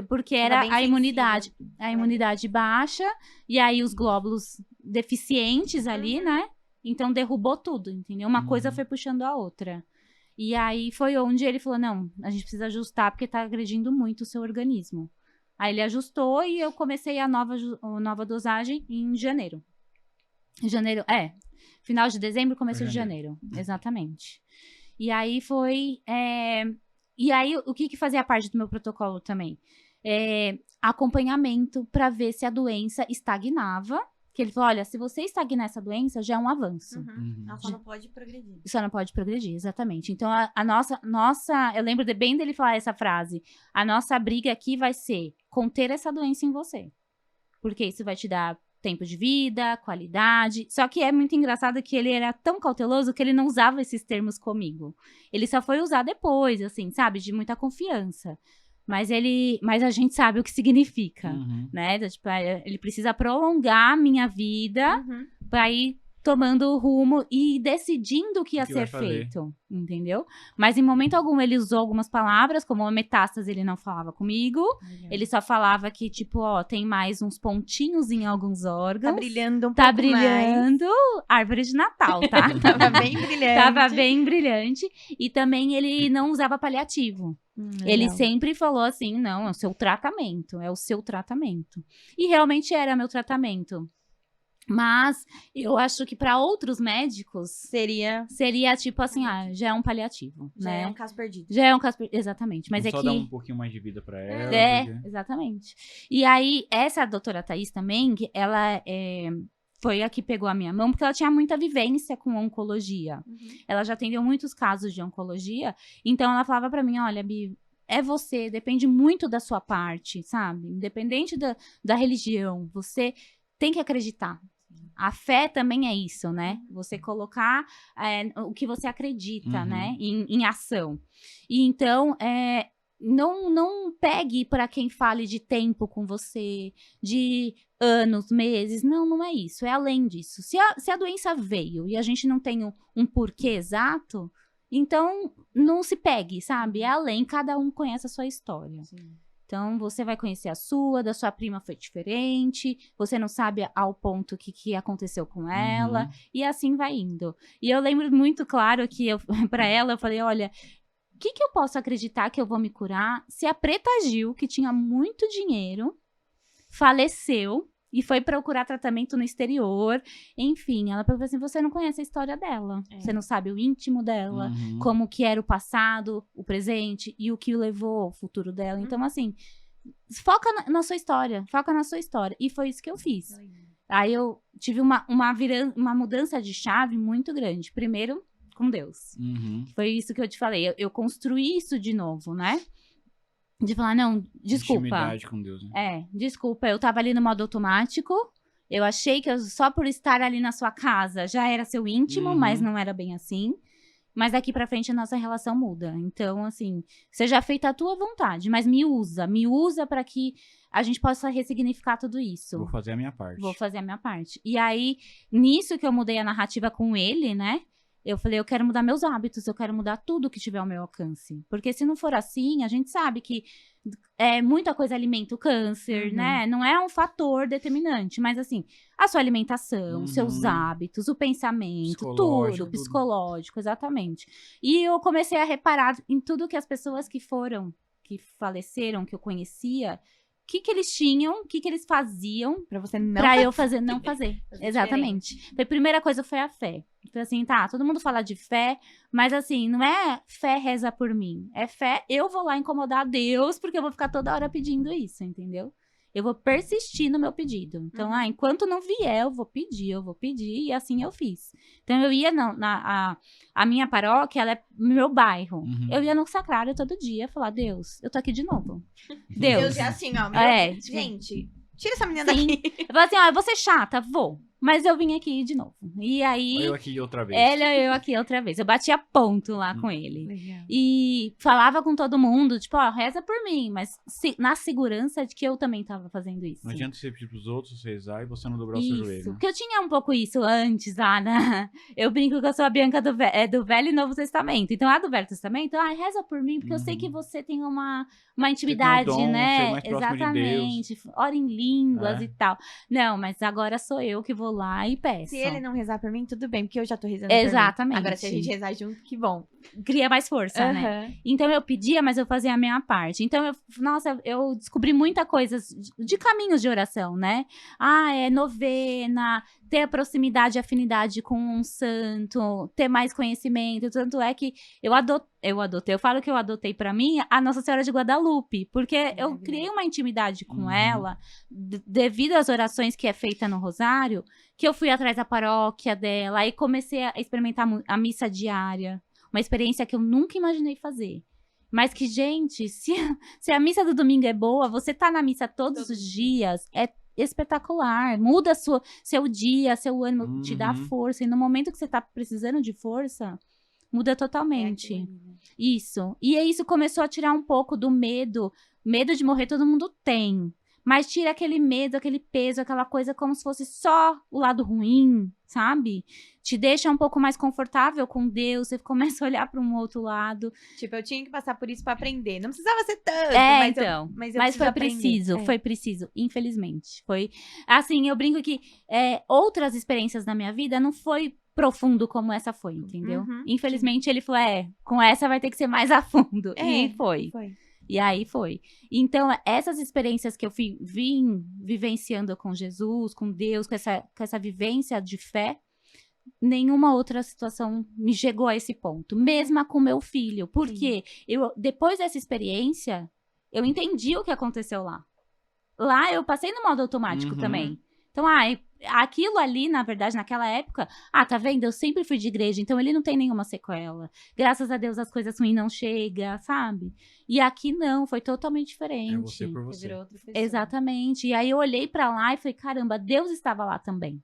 Porque era a imunidade baixa, e aí os glóbulos deficientes ali, né? Então derrubou tudo, entendeu? Uma coisa foi puxando a outra. E aí foi onde ele falou, não, a gente precisa ajustar porque tá agredindo muito o seu organismo. Aí ele ajustou e eu comecei a nova dosagem em janeiro. Final de dezembro, começo de janeiro. Exatamente. E aí foi... E aí, o que fazia parte do meu protocolo também? Acompanhamento para ver se a doença estagnava. Que ele falou, olha, se você estagnar essa doença, já é um avanço. Ela só não pode progredir. Só não pode progredir, exatamente. Então, a nossa... Eu lembro bem dele falar essa frase. A nossa briga aqui vai ser conter essa doença em você. Porque isso vai te dar tempo de vida, qualidade. Só que é muito engraçado que ele era tão cauteloso que ele não usava esses termos comigo. Ele só foi usar depois, assim, sabe? De muita confiança. Mas a gente sabe o que significa, né? Tipo, ele precisa prolongar a minha vida pra ir tomando rumo e decidindo o que ia ser feito, entendeu? Mas em momento algum ele usou algumas palavras, como a metástase ele não falava comigo, ele só falava que, tipo, ó, tem mais uns pontinhos em alguns órgãos. Tá brilhando um pouco Tá brilhando, mais. Árvore de Natal, tá? Tava bem brilhante. Tava bem brilhante. E também ele não usava paliativo. Ele sempre falou assim, não, é o seu tratamento, é o seu tratamento. E realmente era meu tratamento. Mas eu acho que para outros médicos seria tipo assim, já é um paliativo, já né? é um caso perdido. Já é um caso perdido, exatamente. Mas só dá um pouquinho mais de vida para ela. Exatamente. E aí, essa doutora Thaís também, ela foi a que pegou a minha mão, porque ela tinha muita vivência com oncologia. Ela já atendeu muitos casos de oncologia, então ela falava para mim, olha, Bi, é você, depende muito da sua parte, sabe? Independente da religião, você tem que acreditar. A fé também é isso, né? Você colocar o que você acredita, né? Em ação. E então, não pegue para quem fale de tempo com você, de anos, meses. Não é isso. É além disso. Se a doença veio e a gente não tem um porquê exato, então não se pegue, sabe? É além. Cada um conhece a sua história. Sim. Então, você vai conhecer a sua, da sua prima foi diferente, você não sabe ao ponto que aconteceu com ela, e assim vai indo. E eu lembro muito claro que para ela, eu falei, olha, o que eu posso acreditar que eu vou me curar se a Preta Gil, que tinha muito dinheiro, faleceu e foi procurar tratamento no exterior, enfim, ela falou assim, você não conhece a história dela, você não sabe o íntimo dela, como que era o passado, o presente e o que levou ao futuro dela, então assim, foca na sua história, e foi isso que eu fiz. Aí eu tive uma mudança de chave muito grande, primeiro com Deus, foi isso que eu te falei, eu construí isso de novo, né? De falar, não, desculpa. Intimidade com Deus, né? Desculpa, eu tava ali no modo automático, eu achei que só por estar ali na sua casa já era seu íntimo, mas não era bem assim. Mas daqui pra frente a nossa relação muda. Então, assim, seja feita a tua vontade, mas me usa pra que a gente possa ressignificar tudo isso. Vou fazer a minha parte. E aí, nisso que eu mudei a narrativa com ele, né? Eu falei, eu quero mudar meus hábitos, eu quero mudar tudo que tiver ao meu alcance. Porque se não for assim, a gente sabe que muita coisa alimenta o câncer, né? Não é um fator determinante, mas assim, a sua alimentação, seus hábitos, o pensamento, tudo, psicológico, exatamente. E eu comecei a reparar em tudo que as pessoas que faleceram, que eu conhecia, o que eles tinham, o que eles faziam pra você não não fazer. Exatamente. A primeira coisa foi a fé. Então, assim, todo mundo fala de fé, mas assim, não é fé reza por mim. É fé, eu vou lá incomodar Deus, porque eu vou ficar toda hora pedindo isso, entendeu? Eu vou persistir no meu pedido. Então, enquanto não vier, eu vou pedir, e assim eu fiz. Então, eu ia a minha paróquia, ela é meu bairro. Eu ia no sacrário todo dia, falar, Deus, eu tô aqui de novo. Deus é assim, ó. Gente, tira essa menina daqui. Eu falei assim, eu vou ser chata, vou. Mas eu vim aqui de novo. E aí... Eu aqui outra vez. eu aqui outra vez. Eu batia ponto lá com ele. Legal. E falava com todo mundo, tipo, ó, reza por mim. Mas na segurança de que eu também tava fazendo isso. Não adianta você pedir pros outros, você rezar e você não dobrar o seu joelho. Isso, Né? porque eu tinha um pouco isso antes, lá eu brinco que eu sou a Bianca do Velho e Novo Testamento. Então, a do Velho Testamento, reza por mim, porque eu sei que você tem uma intimidade, dom, né? ser mais próximo de Exatamente, ora em línguas É. e tal. Não, mas agora sou eu que vou lá e peço. Se ele não rezar por mim, tudo bem, porque eu já tô rezando por mim. Exatamente. Agora, se a gente rezar junto, que bom. Cria mais força, né? Então eu pedia, mas eu fazia a minha parte. Então, eu descobri muita coisa de caminhos de oração, né? É novena, ter a proximidade e afinidade com um santo, ter mais conhecimento. Tanto é que eu falo que eu adotei pra mim a Nossa Senhora de Guadalupe, porque eu criei uma intimidade com ela, devido às orações que é feita no Rosário, que eu fui atrás da paróquia dela e comecei a experimentar a missa diária. Uma experiência que eu nunca imaginei fazer. Mas que, gente, se a missa do domingo é boa, você tá na missa todos os dias, é espetacular. Muda seu dia, seu ânimo, te dá força. E no momento que você tá precisando de força, muda totalmente. Isso. E isso começou a tirar um pouco do medo. Medo de morrer todo mundo tem. Mas tira aquele medo, aquele peso, aquela coisa como se fosse só o lado ruim, sabe? Te deixa um pouco mais confortável com Deus, você começa a olhar para um outro lado. Tipo, eu tinha que passar por isso para aprender. Não precisava ser tanto, mas foi preciso, infelizmente. Foi, assim, eu brinco que outras experiências na minha vida não foi profundo como essa foi, entendeu? Infelizmente, ele falou, com essa vai ter que ser mais a fundo. E foi. E aí foi. Então, essas experiências que eu vim vivenciando com Jesus, com Deus, com essa vivência de fé, nenhuma outra situação me chegou a esse ponto. Mesmo com meu filho. Porque depois dessa experiência, eu entendi o que aconteceu lá. Lá eu passei no modo automático também. Então, aquilo ali, na verdade, naquela época, tá vendo? Eu sempre fui de igreja, então ele não tem nenhuma sequela. Graças a Deus as coisas ruins não chegam, sabe? E aqui não, foi totalmente diferente. É você por você. Virou outra pessoa. Exatamente. E aí eu olhei pra lá e falei, caramba, Deus estava lá também.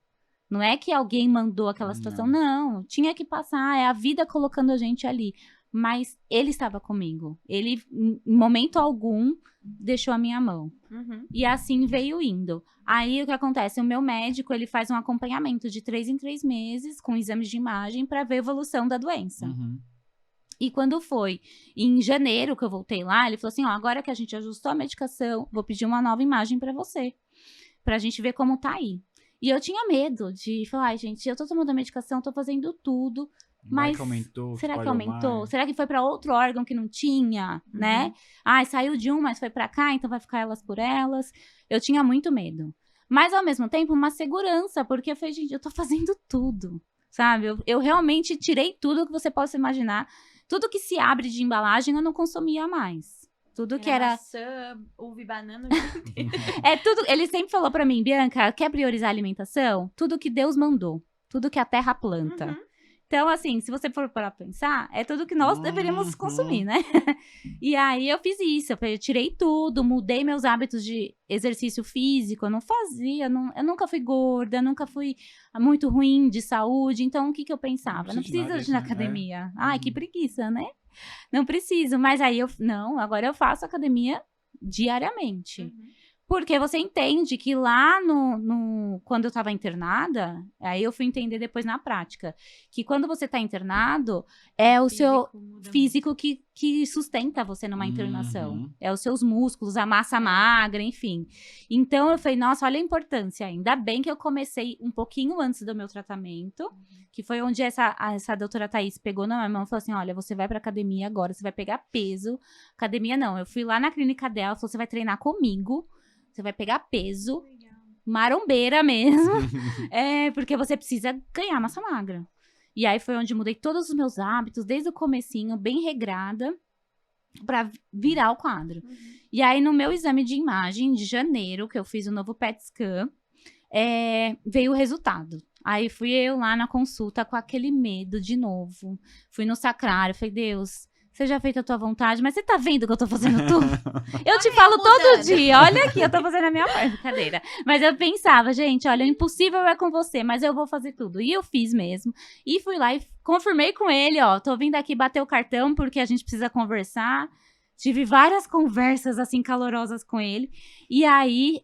Não é que alguém mandou aquela situação, não. Tinha que passar, é a vida colocando a gente ali. Mas ele estava comigo. Ele, em momento algum, deixou a minha mão. E assim veio indo. Aí, o que acontece? O meu médico, ele faz um acompanhamento de 3 em 3 meses, com exames de imagem, para ver a evolução da doença. E quando foi em janeiro que eu voltei lá, ele falou assim, agora que a gente ajustou a medicação, vou pedir uma nova imagem para você. Pra gente ver como tá aí. E eu tinha medo de falar, gente, eu tô tomando a medicação, tô fazendo tudo. Mas será que aumentou? Mais. Será que foi para outro órgão que não tinha, né? Saiu de um, mas foi para cá, então vai ficar elas por elas. Eu tinha muito medo. Mas, ao mesmo tempo, uma segurança, porque eu falei, gente, eu tô fazendo tudo, sabe? Eu realmente tirei tudo que você possa imaginar. Tudo que se abre de embalagem, eu não consumia mais. Tudo que era... maçã, uva e banana. tudo... Ele sempre falou para mim, Bianca, quer priorizar a alimentação? Tudo que Deus mandou. Tudo que a terra planta. Então, assim, se você for para pensar, é tudo que nós deveríamos consumir, né? E aí eu fiz isso, eu tirei tudo, mudei meus hábitos de exercício físico, eu não fazia, eu nunca fui gorda, nunca fui muito ruim de saúde, então o que eu pensava? Não precisa ir na academia. Ai, que preguiça, né? Não preciso, mas aí agora eu faço academia diariamente. Porque você entende que lá quando eu tava internada, aí eu fui entender depois na prática, que quando você tá internado, é o seu físico que sustenta você numa internação. É os seus músculos, a massa magra, enfim. Então eu falei, nossa, olha a importância. Ainda bem que eu comecei um pouquinho antes do meu tratamento, que foi onde essa doutora Thaís pegou na minha mão e falou assim, olha, você vai pra academia agora, você vai pegar peso. Academia não, eu fui lá na clínica dela, falou, você vai treinar comigo. Você vai pegar peso, marombeira mesmo, porque você precisa ganhar massa magra. E aí foi onde mudei todos os meus hábitos, desde o comecinho, bem regrada, pra virar o quadro. E aí no meu exame de imagem de janeiro, que eu fiz o novo PET scan, veio o resultado. Aí fui eu lá na consulta com aquele medo de novo. Fui no sacrário, falei, Deus, Seja feita a tua vontade, mas você tá vendo que eu tô fazendo tudo? Eu te Olha, falo todo mudando. dia, olha aqui, eu tô fazendo a minha parte, brincadeira. Mas eu pensava, gente, olha, o impossível é com você, mas eu vou fazer tudo. E eu fiz mesmo. E fui lá e confirmei com ele, ó, tô vindo aqui bater o cartão porque a gente precisa conversar. Tive várias conversas, assim, calorosas com ele. E aí,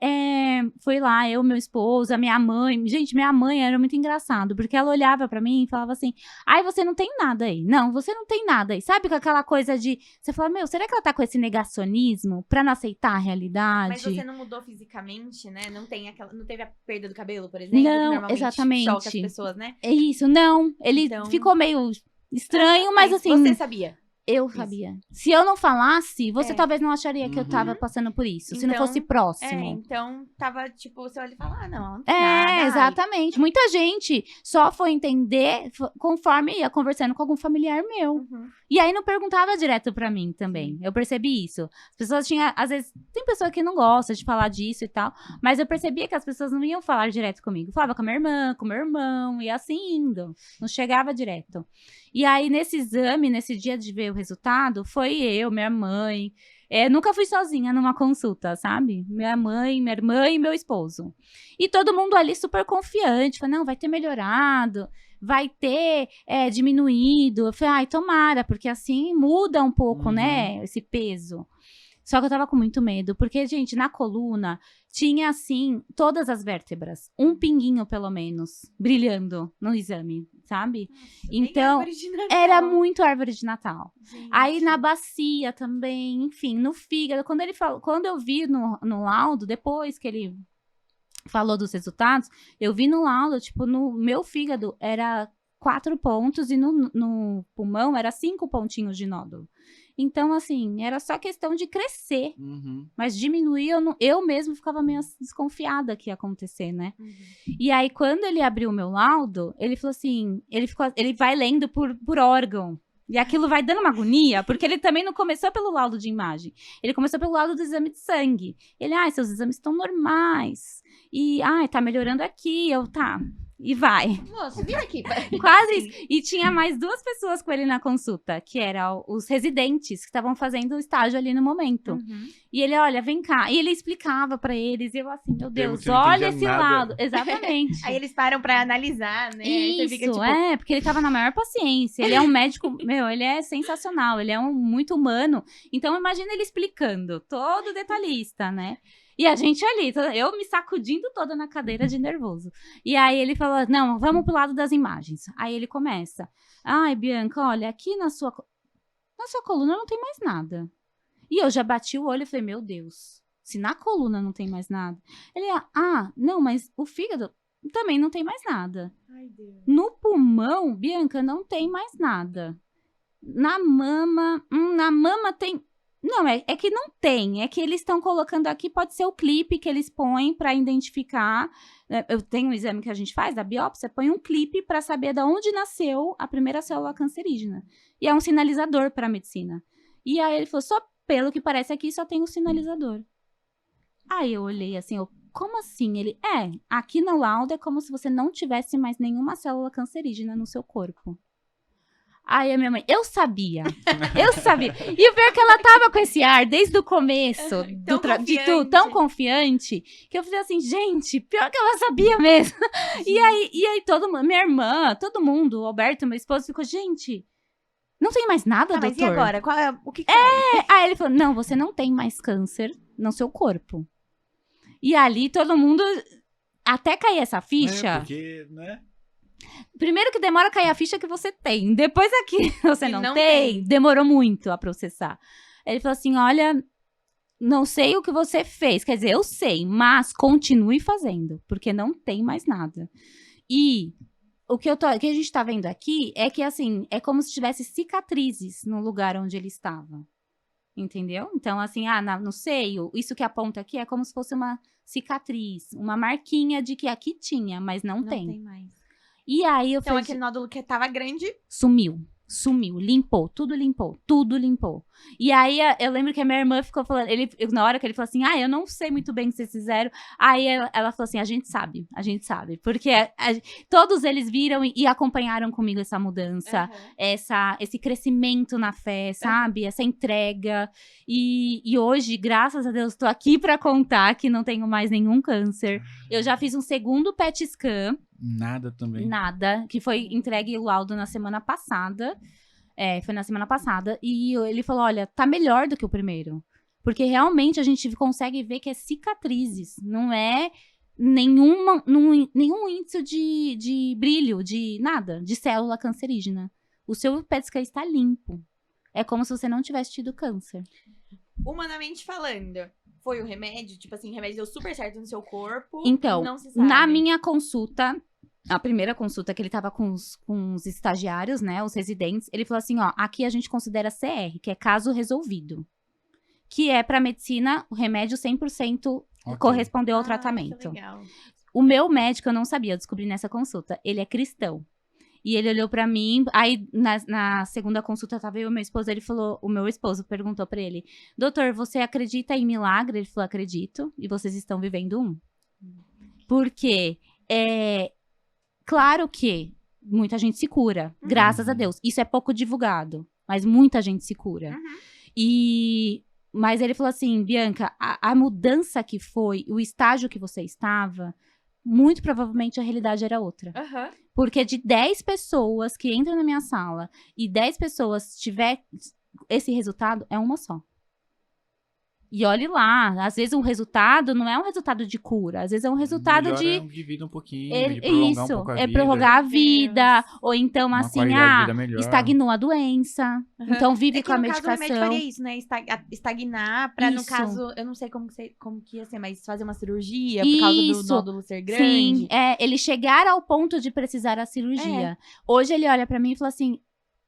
foi lá, eu, meu esposo, a minha mãe. Gente, minha mãe era muito engraçado, porque ela olhava pra mim e falava assim, ai, você não tem nada aí. Não, você não tem nada aí. Sabe com aquela coisa de... Você fala, meu, será que ela tá com esse negacionismo pra não aceitar a realidade? Mas você não mudou fisicamente, né? Não teve a perda do cabelo, por exemplo? que Não, normalmente exatamente. choca as pessoas, né? É isso, não. Ele Então- ficou meio estranho, mas assim... Você sabia. Eu sabia. Se eu não falasse, você É. talvez não acharia que eu tava passando por isso. Se não Então, fosse próximo. Então tava, tipo, você olha e fala, não tem nada. ai. Exatamente. Muita gente só foi entender conforme ia conversando com algum familiar meu. Uhum. E aí não perguntava direto pra mim também. Eu percebi isso. As pessoas tinham, às vezes, tem pessoa que não gosta de falar disso e tal, mas eu percebia que as pessoas não iam falar direto comigo. Falava com a minha irmã, com o meu irmão, e assim indo. Não chegava direto. E aí, nesse exame, nesse dia de ver o resultado, foi eu, minha mãe. Nunca fui sozinha numa consulta, sabe? Minha mãe, minha irmã e meu esposo. E todo mundo ali super confiante. Falei, não, vai ter melhorado, vai ter diminuído. Eu falei, ai, tomara, porque assim muda um pouco, né, esse peso. Só que eu tava com muito medo, porque, gente, na coluna tinha, assim, todas as vértebras. Um pinguinho, pelo menos, brilhando no exame, sabe? Então, era muito árvore de Natal. Gente. Aí na bacia também, enfim, no fígado. Quando eu vi no laudo, depois que ele falou dos resultados, eu vi no laudo, tipo, no meu fígado era 4 pontos e no pulmão era 5 pontinhos de nódulo. Então, assim, era só questão de crescer. Mas diminuir, eu mesmo ficava meio desconfiada que ia acontecer, né? E aí, quando ele abriu o meu laudo, ele falou assim, ele vai lendo por órgão. E aquilo vai dando uma agonia, porque ele também não começou pelo laudo de imagem. Ele começou pelo laudo do exame de sangue. Ele, seus exames estão normais. E, tá melhorando aqui. Tá. E vai. Moço, vem aqui. Quase isso. E tinha mais 2 pessoas com ele na consulta, que eram os residentes que estavam fazendo o estágio ali no momento. E ele, olha, vem cá. E ele explicava pra eles. E eu assim, meu Deus, você não olha entendia esse nada. lado. Exatamente. Aí eles param pra analisar, né? Aí você Isso, fica, tipo, porque ele tava na maior paciência. Ele é um médico, ele é sensacional. Ele é muito humano. Então, imagina ele explicando. Todo detalhista, né? E a gente ali, eu me sacudindo toda na cadeira de nervoso. E aí ele falou, não, vamos pro lado das imagens. Aí ele começa, ai, Bianca, olha, aqui na sua coluna não tem mais nada. E eu já bati o olho e falei, meu Deus, se na coluna não tem mais nada. Ele, não, mas o fígado também não tem mais nada. ai, Deus. No pulmão, Bianca, não tem mais nada. Na mama tem... Não, é que não tem. É que eles estão colocando aqui, pode ser o clipe que eles põem para identificar. Eu tenho um exame que a gente faz, da biópsia, põe um clipe para saber de onde nasceu a primeira célula cancerígena. E é um sinalizador para a medicina. E aí ele falou, só pelo que parece aqui, só tem um sinalizador. Aí eu olhei assim, como assim? Ele, aqui no laudo é como se você não tivesse mais nenhuma célula cancerígena no seu corpo. Aí a minha mãe, eu sabia. E o pior é que ela tava com esse ar desde o começo de tudo, tão confiante, que eu falei assim, gente, pior que ela sabia mesmo. E aí todo mundo, minha irmã, todo mundo, o Alberto, meu esposo, ficou, gente, não tem mais nada, doutor? Mas e agora? O que Aí ele falou, não, você não tem mais câncer no seu corpo. E ali todo mundo, até cair essa ficha... porque, né? Primeiro que demora a cair a ficha que você tem. Depois aqui você não tem. Demorou muito a processar. Ele falou assim, olha, não sei o que você fez. Quer dizer, eu sei, mas continue fazendo. Porque não tem mais nada. E o que a gente tá vendo aqui é que, assim, é como se tivesse cicatrizes no lugar onde ele estava. Entendeu? Então, assim, no seio, isso que aponta aqui é como se fosse uma cicatriz. Uma marquinha de que aqui tinha, mas não tem. tem mais. E aí eu Então falei, aquele nódulo que tava grande... sumiu. Sumiu, limpou, tudo limpou. E aí, eu lembro que a minha irmã ficou falando, na hora que ele falou assim, eu não sei muito bem o que vocês fizeram, aí ela falou assim, a gente sabe, porque todos eles viram e acompanharam comigo essa mudança, esse crescimento na fé, sabe? Essa entrega, e hoje, graças a Deus, tô aqui pra contar que não tenho mais nenhum câncer. Eu já fiz um segundo PET scan. Nada também. Nada, que foi entregue o laudo na semana passada. Foi na semana passada. E ele falou, olha, tá melhor do que o primeiro. Porque realmente a gente consegue ver que é cicatrizes. Não é nenhum índice de brilho, de nada, de célula cancerígena. O seu PET scan está limpo. É como se você não tivesse tido câncer. Humanamente falando, foi o remédio? Tipo assim, o remédio deu super certo no seu corpo? Então, não se sabe. na minha consulta, a primeira consulta que ele tava com os estagiários, né, os residentes, ele falou assim, ó, aqui a gente considera CR, que é caso resolvido. Que é pra medicina, o remédio 100% correspondeu ao tratamento. Que legal. O meu médico, eu não sabia, eu descobri nessa consulta, ele é cristão. E ele olhou pra mim, aí na segunda consulta tava eu e meu esposo, o meu esposo perguntou pra ele, doutor, você acredita em milagre? Ele falou, acredito, e vocês estão vivendo um. Porque, claro que muita gente se cura, graças a Deus, isso é pouco divulgado, mas muita gente se cura. Mas ele falou assim, Bianca, a mudança que foi, o estágio que você estava, muito provavelmente a realidade era outra. Porque de 10 pessoas que entram na minha sala e 10 pessoas tiver esse resultado, é uma só. E olhe lá, às vezes o resultado não é um resultado de cura, às vezes é um resultado de vida um pouquinho, de prolongar um pouco a vida. Prorrogar a vida, ou então Uma assim, qualidade de vida melhor. estagnou a doença, então vive com a medicação. No caso, o remédio faria isso, né? Estagnar pra, no Isso. caso, eu não sei como que ia ser, mas fazer uma cirurgia por causa do nódulo ser grande. Sim, ele chegar ao ponto de precisar a cirurgia. Hoje ele olha pra mim e fala assim,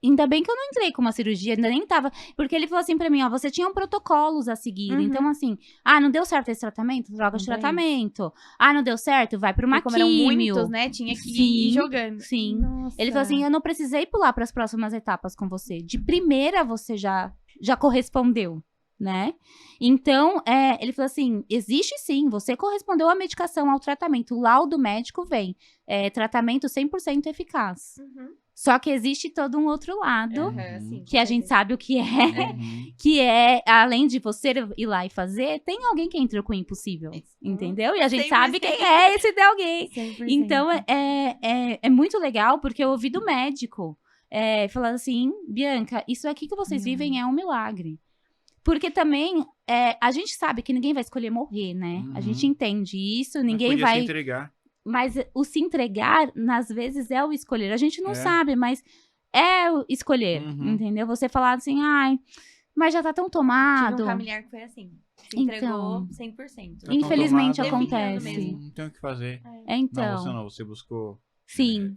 ainda bem que eu não entrei com uma cirurgia, ainda nem tava. Porque ele falou assim pra mim, ó, você tinha protocolos a seguir. Então, assim, não deu certo esse tratamento? Droga de tratamento. Não deu certo? Vai pra uma como eram químio. muitos, né? Tinha que ir jogando. Sim. Nossa. Ele falou assim, eu não precisei pular pras próximas etapas com você. De primeira, você já correspondeu, né? Então, ele falou assim, existe sim, você correspondeu à medicação, ao tratamento. O laudo médico vem. Tratamento 100% eficaz. Só que existe todo um outro lado, que a gente sabe o que é, que além de você ir lá e fazer, tem alguém que entrou com o impossível, entendeu? E a gente sabe quem é esse de alguém. 100%. Então, é muito legal, porque eu ouvi do médico, falando assim, Bianca, isso aqui que vocês vivem é um milagre. Porque também, a gente sabe que ninguém vai escolher morrer, né? A gente entende isso, ninguém vai... se entregar. Mas o se entregar, às vezes, é o escolher. A gente não sabe, mas é o escolher, entendeu? Você falar assim, mas já tá tão tomado. Tive um familiar que foi assim. Se entregou 100%. Infelizmente tomado, acontece. Não tem o que fazer. Então. Não, você buscou... Sim.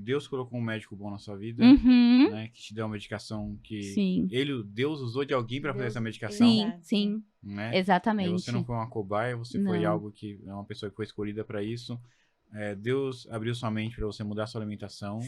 Deus colocou um médico bom na sua vida, Uhum. né? Que te deu uma medicação que Sim. Deus usou de alguém para fazer essa medicação. Sim. Né? Exatamente. Você não foi uma cobaia, você foi algo que é uma pessoa que foi escolhida para isso. Deus abriu sua mente para você mudar sua alimentação,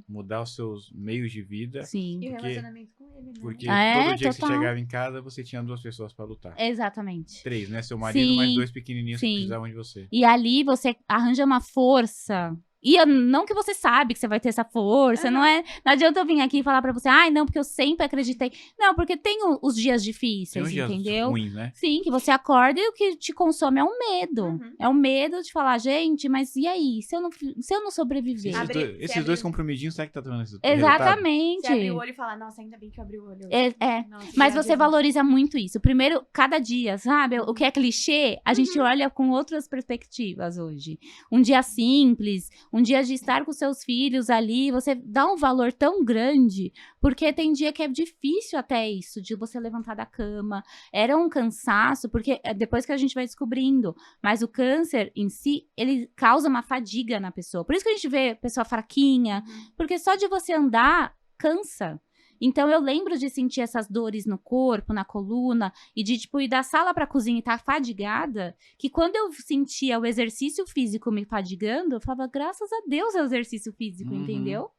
mudar os seus meios de vida. Sim. E o relacionamento com ele, né? Porque todo dia que você total. chegava em casa, você tinha 2 pessoas para lutar. Exatamente. 3, né? Seu marido, mais 2 pequenininhos que precisavam de você. E ali você arranja uma força. E não que você sabe que você vai ter essa força, não adianta eu vir aqui e falar pra você, não, porque eu sempre acreditei. Não, porque tem os dias difíceis, tem uns entendeu? Dias ruins, né? Sim, que você acorda e o que te consome é o medo. É o medo de falar, gente, mas e aí? Se eu não sobreviver? Esses 2 comprimidinhos, será que tá dando esse Exatamente. Você abrir o olho e falar, nossa, ainda bem que eu abri o olho. Nossa, mas você valoriza muito isso. Primeiro, cada dia, sabe? O que é clichê, a gente olha com outras perspectivas hoje. Um dia simples, um dia de estar com seus filhos ali, você dá um valor tão grande, porque tem dia que é difícil até isso, de você levantar da cama. Era um cansaço, porque depois que a gente vai descobrindo, mas o câncer em si, ele causa uma fadiga na pessoa. Por isso que a gente vê pessoa fraquinha, porque só de você andar, cansa. Então, eu lembro de sentir essas dores no corpo, na coluna, e de, ir da sala pra cozinha e estar fadigada, que quando eu sentia o exercício físico me fadigando, eu falava, graças a Deus é o exercício físico, entendeu?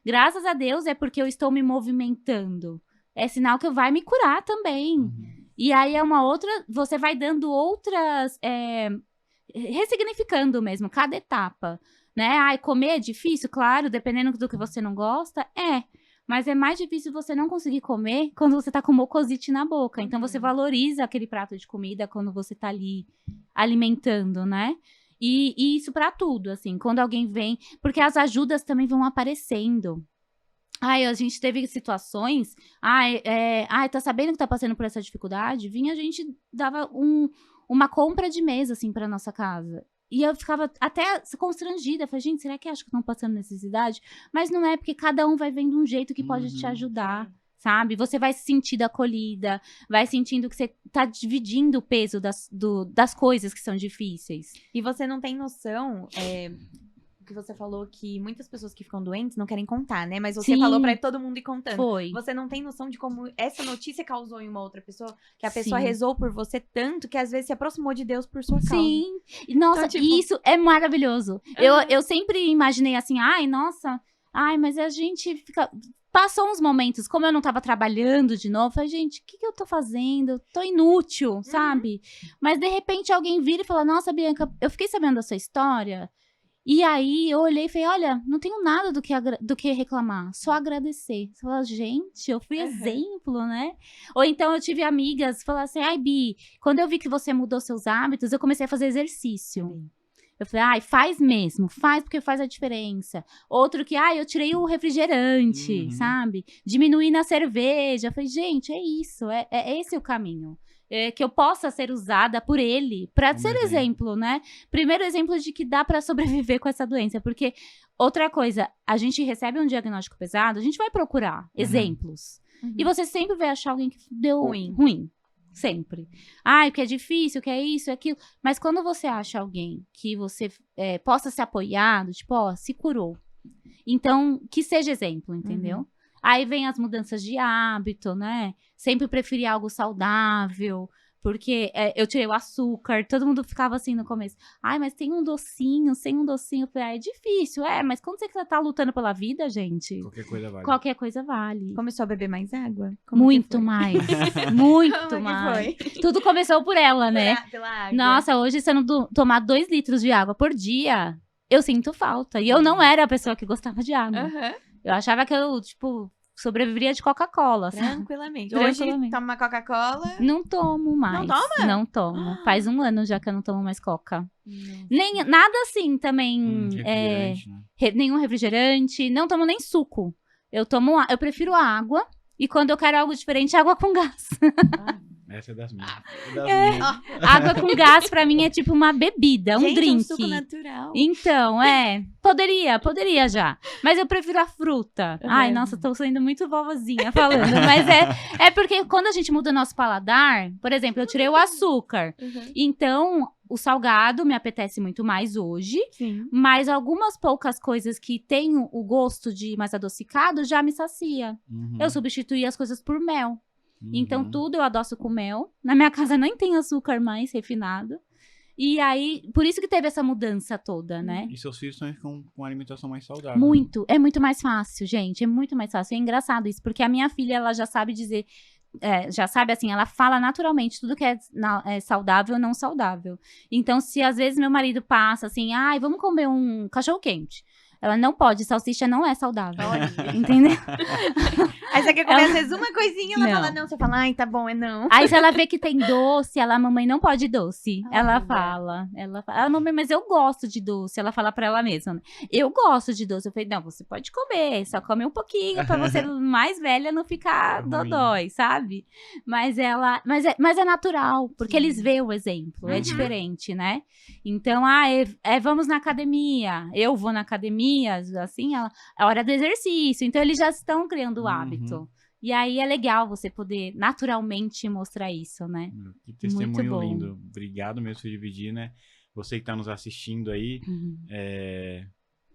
Graças a Deus é porque eu estou me movimentando. É sinal que vai me curar também. E aí é uma outra... Você vai dando outras... ressignificando mesmo, cada etapa. Né? Ai, comer é difícil? Claro, dependendo do que você não gosta, Mas é mais difícil você não conseguir comer quando você tá com mocosite na boca. Então, você valoriza aquele prato de comida quando você tá ali alimentando, né? E isso pra tudo, assim. Quando alguém vem... Porque as ajudas também vão aparecendo. Ai, a gente teve situações... tá sabendo que tá passando por essa dificuldade? Vinha, a gente dava uma compra de mês, assim, pra nossa casa. E eu ficava até constrangida. Falei, gente, será que acho que estão passando necessidade? Mas não é, porque cada um vai vendo um jeito que pode te ajudar, sabe? Você vai se sentindo acolhida, vai sentindo que você tá dividindo o peso das coisas que são difíceis. E você não tem noção... que você falou que muitas pessoas que ficam doentes não querem contar, né? Mas você falou pra todo mundo ir contando. Foi. Você não tem noção de como essa notícia causou em uma outra pessoa, que a pessoa Sim. rezou por você tanto que às vezes se aproximou de Deus por sua causa. Sim. Nossa, Então, tipo... isso é maravilhoso. Eu sempre imaginei assim, mas a gente fica... Passou uns momentos, como eu não tava trabalhando de novo, falei, gente, o que eu tô fazendo? Eu tô inútil, sabe? Mas de repente alguém vira e fala, nossa, Bianca, eu fiquei sabendo da sua história. E aí, eu olhei e falei, olha, não tenho nada do que reclamar, só agradecer. Você fala, gente, eu fui exemplo, né? Ou então, eu tive amigas que falaram assim, ai, Bi, quando eu vi que você mudou seus hábitos, eu comecei a fazer exercício. Eu falei, faz mesmo, faz porque faz a diferença. Outro que, eu tirei o refrigerante, sabe? Diminuí na cerveja. Eu falei, gente, é isso, é esse o caminho. Que eu possa ser usada por ele pra ser exemplo, né? Primeiro exemplo de que dá pra sobreviver com essa doença, porque outra coisa, a gente recebe um diagnóstico pesado, a gente vai procurar exemplos. E você sempre vai achar alguém que deu ruim. Sempre. Que é difícil, que é isso, é aquilo. Mas quando você acha alguém que você possa se apoiar, tipo, se curou. Então, que seja exemplo, entendeu? Aí vem as mudanças de hábito, né? Sempre preferi algo saudável, porque eu tirei o açúcar, todo mundo ficava assim no começo. Mas tem um docinho, sem um docinho. Eu falei, é difícil, mas quando você tá lutando pela vida, gente... Qualquer coisa vale. Qualquer coisa vale. Começou a beber mais água? Muito mais. Muito Como mais. que foi? Tudo começou por ela, né? Pela água. Nossa, hoje se eu não tomar 2 litros de água por dia, eu sinto falta. E eu não era a pessoa que gostava de água. Eu achava que eu, sobreviveria de Coca-Cola, sabe? Tranquilamente. Hoje, toma uma Coca-Cola? Não tomo mais. Não toma? Não tomo. Faz 1 ano já que eu não tomo mais Coca. Nada assim também. Refrigerante, né? Nenhum refrigerante. Não tomo nem suco. Eu prefiro água. E quando eu quero algo diferente, água com gás. Essa é das minhas. Água com gás, pra mim, é tipo uma bebida, um drink. Um suco natural. Então, poderia já. Mas eu prefiro a fruta. Ai, nossa, tô sendo muito vovozinha falando. Mas é porque quando a gente muda o nosso paladar, por exemplo, eu tirei o açúcar. Então, o salgado me apetece muito mais hoje. Sim. Mas algumas poucas coisas que têm o gosto de mais adocicado já me sacia. Eu substituí as coisas por mel. Então, tudo eu adoço com mel. Na minha casa nem tem açúcar mais refinado. E aí, por isso que teve essa mudança toda, né? E seus filhos também ficam com uma alimentação mais saudável. Muito. É muito mais fácil, gente. É muito mais fácil. É engraçado isso, porque a minha filha, ela já sabe dizer... já sabe, assim, ela fala naturalmente tudo que é saudável ou não saudável. Então, se às vezes meu marido passa assim, vamos comer um cachorro-quente. Ela não pode, salsicha não é saudável. Entendeu? Aí você quer comer às vezes uma coisinha, ela fala não. Você fala, tá bom, é não. Aí se ela vê que tem doce, mamãe não pode doce. Ela fala, mamãe, mas eu gosto de doce. Ela fala pra ela mesma, né? Eu gosto de doce. Eu falei, não, você pode comer, só come um pouquinho pra você mais velha não ficar dodói, sabe? Mas é natural, porque eles veem o exemplo, é diferente, né? Então, vamos na academia, eu vou na academia, assim, é hora do exercício. Então, eles já estão criando o hábito. E aí, é legal você poder naturalmente mostrar isso, né? Que testemunho lindo. Obrigado mesmo por dividir, né? Você que tá nos assistindo aí,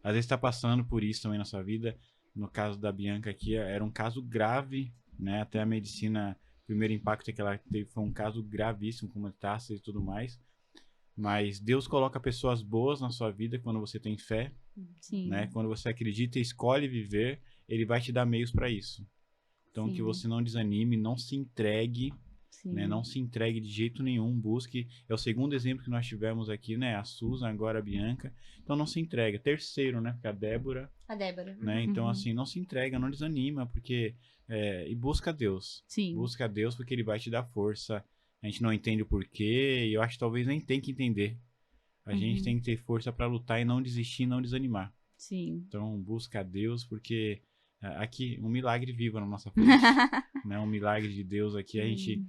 às vezes tá passando por isso também na sua vida. No caso da Bianca aqui, era um caso grave, né? Até a medicina, o primeiro impacto que ela teve foi um caso gravíssimo, com metástase e tudo mais. Mas Deus coloca pessoas boas na sua vida quando você tem fé. Sim. Né? Quando você acredita e escolhe viver. ele vai te dar meios para isso. Então, Sim. que você não desanime, não se entregue, Sim. né? Não se entregue de jeito nenhum, busque. É o segundo exemplo que nós tivemos aqui, né? A Susan, agora a Bianca. Então, não se entrega. Terceiro, né? Porque a Débora, A Débora. né? Então, Uhum. assim, não se entrega, não desanima, porque... e busca Deus. Sim. Busca Deus, porque Ele vai te dar força. A gente não entende o porquê, e eu acho que talvez nem tem que entender. A gente tem que ter força para lutar e não desistir, não desanimar. Sim. Então, busca a Deus, porque aqui um milagre vivo na nossa frente. Né? Um milagre de Deus aqui. A gente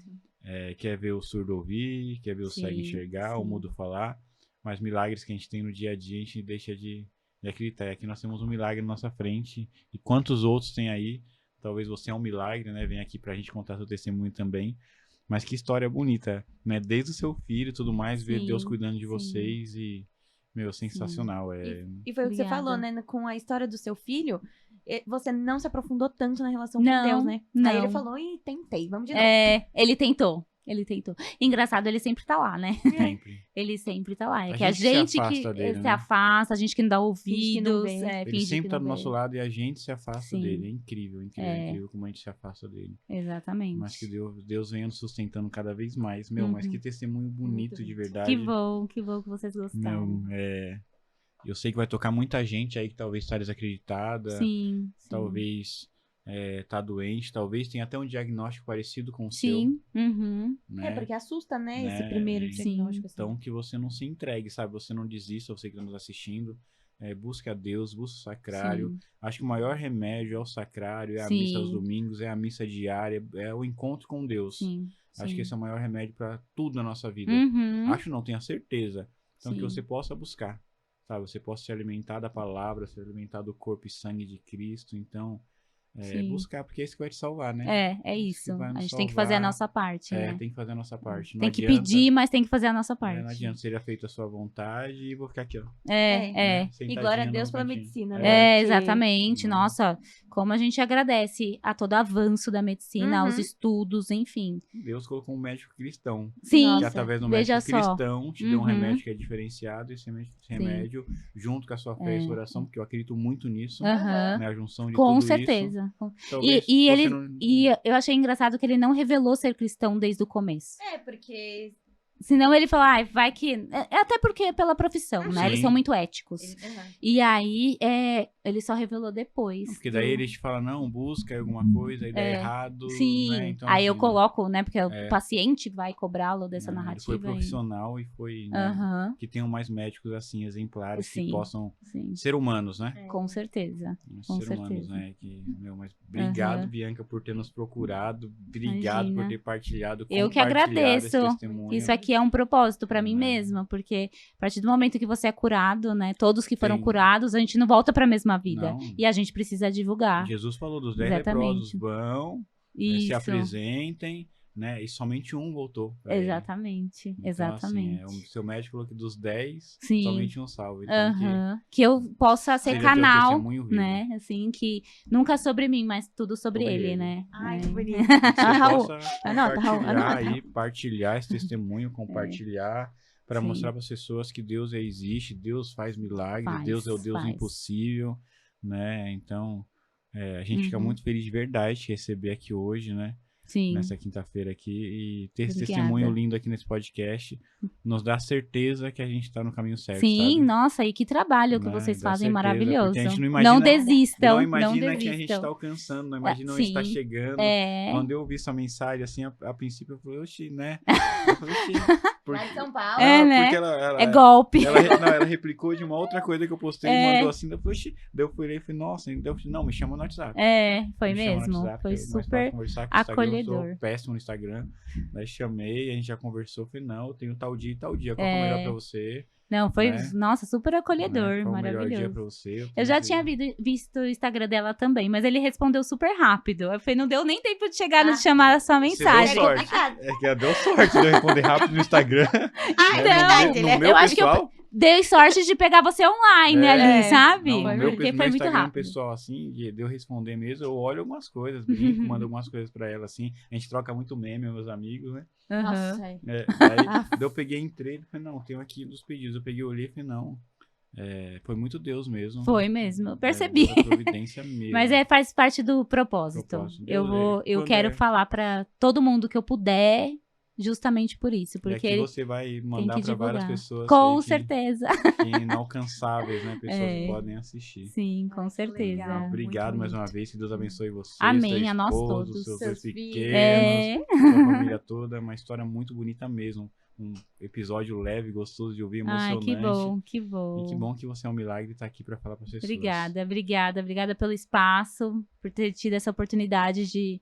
quer ver o surdo ouvir, quer ver o cego Sim, enxergar, o sim. mudo falar. Mas milagres que a gente tem no dia a dia, a gente deixa de acreditar. E aqui nós temos um milagre na nossa frente. E quantos outros tem aí? Talvez você é um milagre, né? Vem aqui pra gente contar seu testemunho também. Mas que história bonita, né? Desde o seu filho e tudo mais, ver Sim, Deus cuidando de sim. vocês e... Meu, sensacional. E foi o que você Obrigada. falou, né? Com a história do seu filho, você não se aprofundou tanto na relação com Não, Deus, né? não. Aí ele falou, tentei, vamos de novo. Ele tentou. Engraçado, ele sempre tá lá, né? Sempre. Ele sempre tá lá. É A que a gente se gente afasta que dele, se né? afasta, a gente que não dá Finge que não ouvidos. vê. Ele Finge sempre que tá não do vê. nosso lado e a gente se afasta Sim. dele. É incrível, incrível, incrível como a gente se afasta dele. Exatamente. Mas que Deus venha nos sustentando cada vez mais. Meu, mas que testemunho bonito Muito de bonito. verdade. Que bom que vocês gostaram. Meu, eu sei que vai tocar muita gente aí que talvez está desacreditada, Sim. talvez tá doente, talvez tenha até um diagnóstico parecido com o Sim. Uhum. seu, né? Porque assusta, né? Esse Né? primeiro Sim. diagnóstico. Assim. Então que você não se entregue, sabe? Você não desista, você que está nos assistindo. Busque a Deus, busque o sacrário. Sim. Acho que o maior remédio é o sacrário, é a Sim. missa aos domingos, é a missa diária, é o encontro com Deus. Sim. Acho que esse é o maior remédio para tudo na nossa vida. Uhum. Acho não, tenho a certeza. Então que Sim. você possa buscar, sabe? Você possa se alimentar da palavra, se alimentar do corpo e sangue de Cristo. Então, Sim. buscar, porque é isso que vai te salvar, né? É Isso que isso. vai nos A gente tem que fazer a salvar. nossa parte, né? Tem que fazer a nossa parte. Não Tem que adianta, pedir, mas tem que fazer a nossa parte. não adianta seja feita a sua vontade e vou ficar aqui, ó. É. Né? E Sentadinha glória a no Deus pela cantinho. medicina, né? É, Porque- exatamente. Né? Nossa, como a gente agradece a todo avanço da medicina, aos Uhum. estudos, enfim. Deus colocou um médico cristão. Sim, Nossa, Que através do veja médico só. cristão te deu um Uhum. remédio que é diferenciado. Esse remédio, junto com a sua fé e sua oração, porque eu acredito muito nisso. Aham. Né? A junção de Com tudo certeza. isso. Talvez E você ele não- e eu achei engraçado que ele não revelou ser cristão desde o começo. Porque... Senão ele fala, ai, vai que... até porque é pela profissão, né? Sim. Eles são muito éticos. Uhum. E aí, ele só revelou depois. Porque daí ele te fala, não, busca alguma coisa, aí dá errado. Sim, Né? Então, aí eu assim, coloco, né? Porque o paciente vai cobrá-lo dessa né, ele narrativa. foi e- profissional e foi... né, Aham, que tenham mais médicos assim, exemplares, Sim. que possam sim. ser humanos, né? Com certeza. Com Ser humanos, certeza. né? Mas obrigado, Aham. Bianca, por ter nos procurado. Obrigado Imagina. por ter partilhado, Eu que compartilhado agradeço. esse testemunho. Isso aqui é um propósito pra mim Né? mesma, porque a partir do momento que você é curado, né? Todos que foram Sim. curados, a gente não volta pra mesma vida. Não. E a gente precisa divulgar. Jesus falou dos 10 Exatamente. leprosos, vão, se Isso. apresentem, né? E somente um voltou. pra ele. Exatamente. Então, Exatamente. assim, o seu médico falou que dos 10, Sim. somente um salvo. Então, Aham. Que eu possa ser seja teu canal, testemunho vivo. né? Assim, que nunca sobre mim, mas tudo sobre Sobre ele, ele. né? Ai, É. que bonito. que você Raul, possa anota, Raul, compartilhar anota. aí, partilhar esse testemunho, compartilhar para Sim. mostrar para as pessoas que Deus existe, Deus faz milagres, Faz, Deus é o Deus do faz. impossível, né? Então, a gente fica Uhum. muito feliz de verdade de receber aqui hoje, né? Sim. Nessa quinta-feira aqui e ter esse Obrigada. testemunho lindo aqui nesse podcast nos dá certeza que a gente tá no caminho certo, Sim, sabe? nossa, e que trabalho que Né? vocês Dá fazem certeza, maravilhoso. porque a gente não imagina- Não desistam, Não imagina não que a gente desistam. tá alcançando, não imagina onde está sim. chegando. É, Quando eu ouvi essa mensagem, assim, a princípio eu falei, oxi, né? Eu falei, oxi, Lá de São Paulo. É, né? Porque ela, é golpe. ela replicou de uma outra coisa que eu postei e É. mandou assim, daí eu falei, oxi. Daí eu fui ler e falei, nossa, daí eu falei, não, me chama no WhatsApp. É, foi Me chama no mesmo. WhatsApp, Foi que é mais fácil super conversar, que o Instagram, eu acolhedor. sou péssimo no Instagram. Daí chamei, a gente já conversou, falei, não, eu tenho tal dia e tal dia, qual que é o melhor pra você? Não, foi, Né? nossa, super Né? acolhedor, Qual o melhor dia maravilhoso. pra você? Eu já tenho tinha que- visto o Instagram dela também, mas ele respondeu super rápido. Eu falei, não deu nem tempo de chegar no Ah. chamar a sua Você mensagem. deu sorte. É que ela deu sorte de eu responder rápido no Instagram. Ah, é né? verdade, no né? meu Eu acho que eu- pessoal, Dei sorte de pegar você online ali, É. sabe? Não, no meu, Porque no foi meu muito Instagram rápido. pessoal, assim, de eu responder mesmo, eu olho algumas coisas, brinco, mando algumas coisas pra ela, assim. A gente troca muito meme, meus amigos, né? Aham. Nossa, é. Aí daí eu peguei, entrei e falei, não, tenho aqui dos pedidos. Eu peguei, olhei e falei, não. Foi muito Deus mesmo. Foi mesmo, eu percebi. Deus da providência mesmo. Mas faz parte do propósito. Eu quero falar pra todo mundo que eu puder, justamente por isso. Porque e aqui você vai mandar para várias pessoas. Com certeza. Que inalcançáveis, né? Pessoas que podem assistir. Sim, com certeza. legal. Obrigado mais uma vez. Que Deus abençoe você. Amém, seu a nós esposo, todos. seus Seus pequenos, sua família toda. Uma história muito bonita mesmo. Um episódio leve, gostoso de ouvir, emocionante. Ai, que bom, que bom. E que bom que você é um milagre e tá aqui para falar para as pessoas. Obrigada pelo espaço, por ter tido essa oportunidade de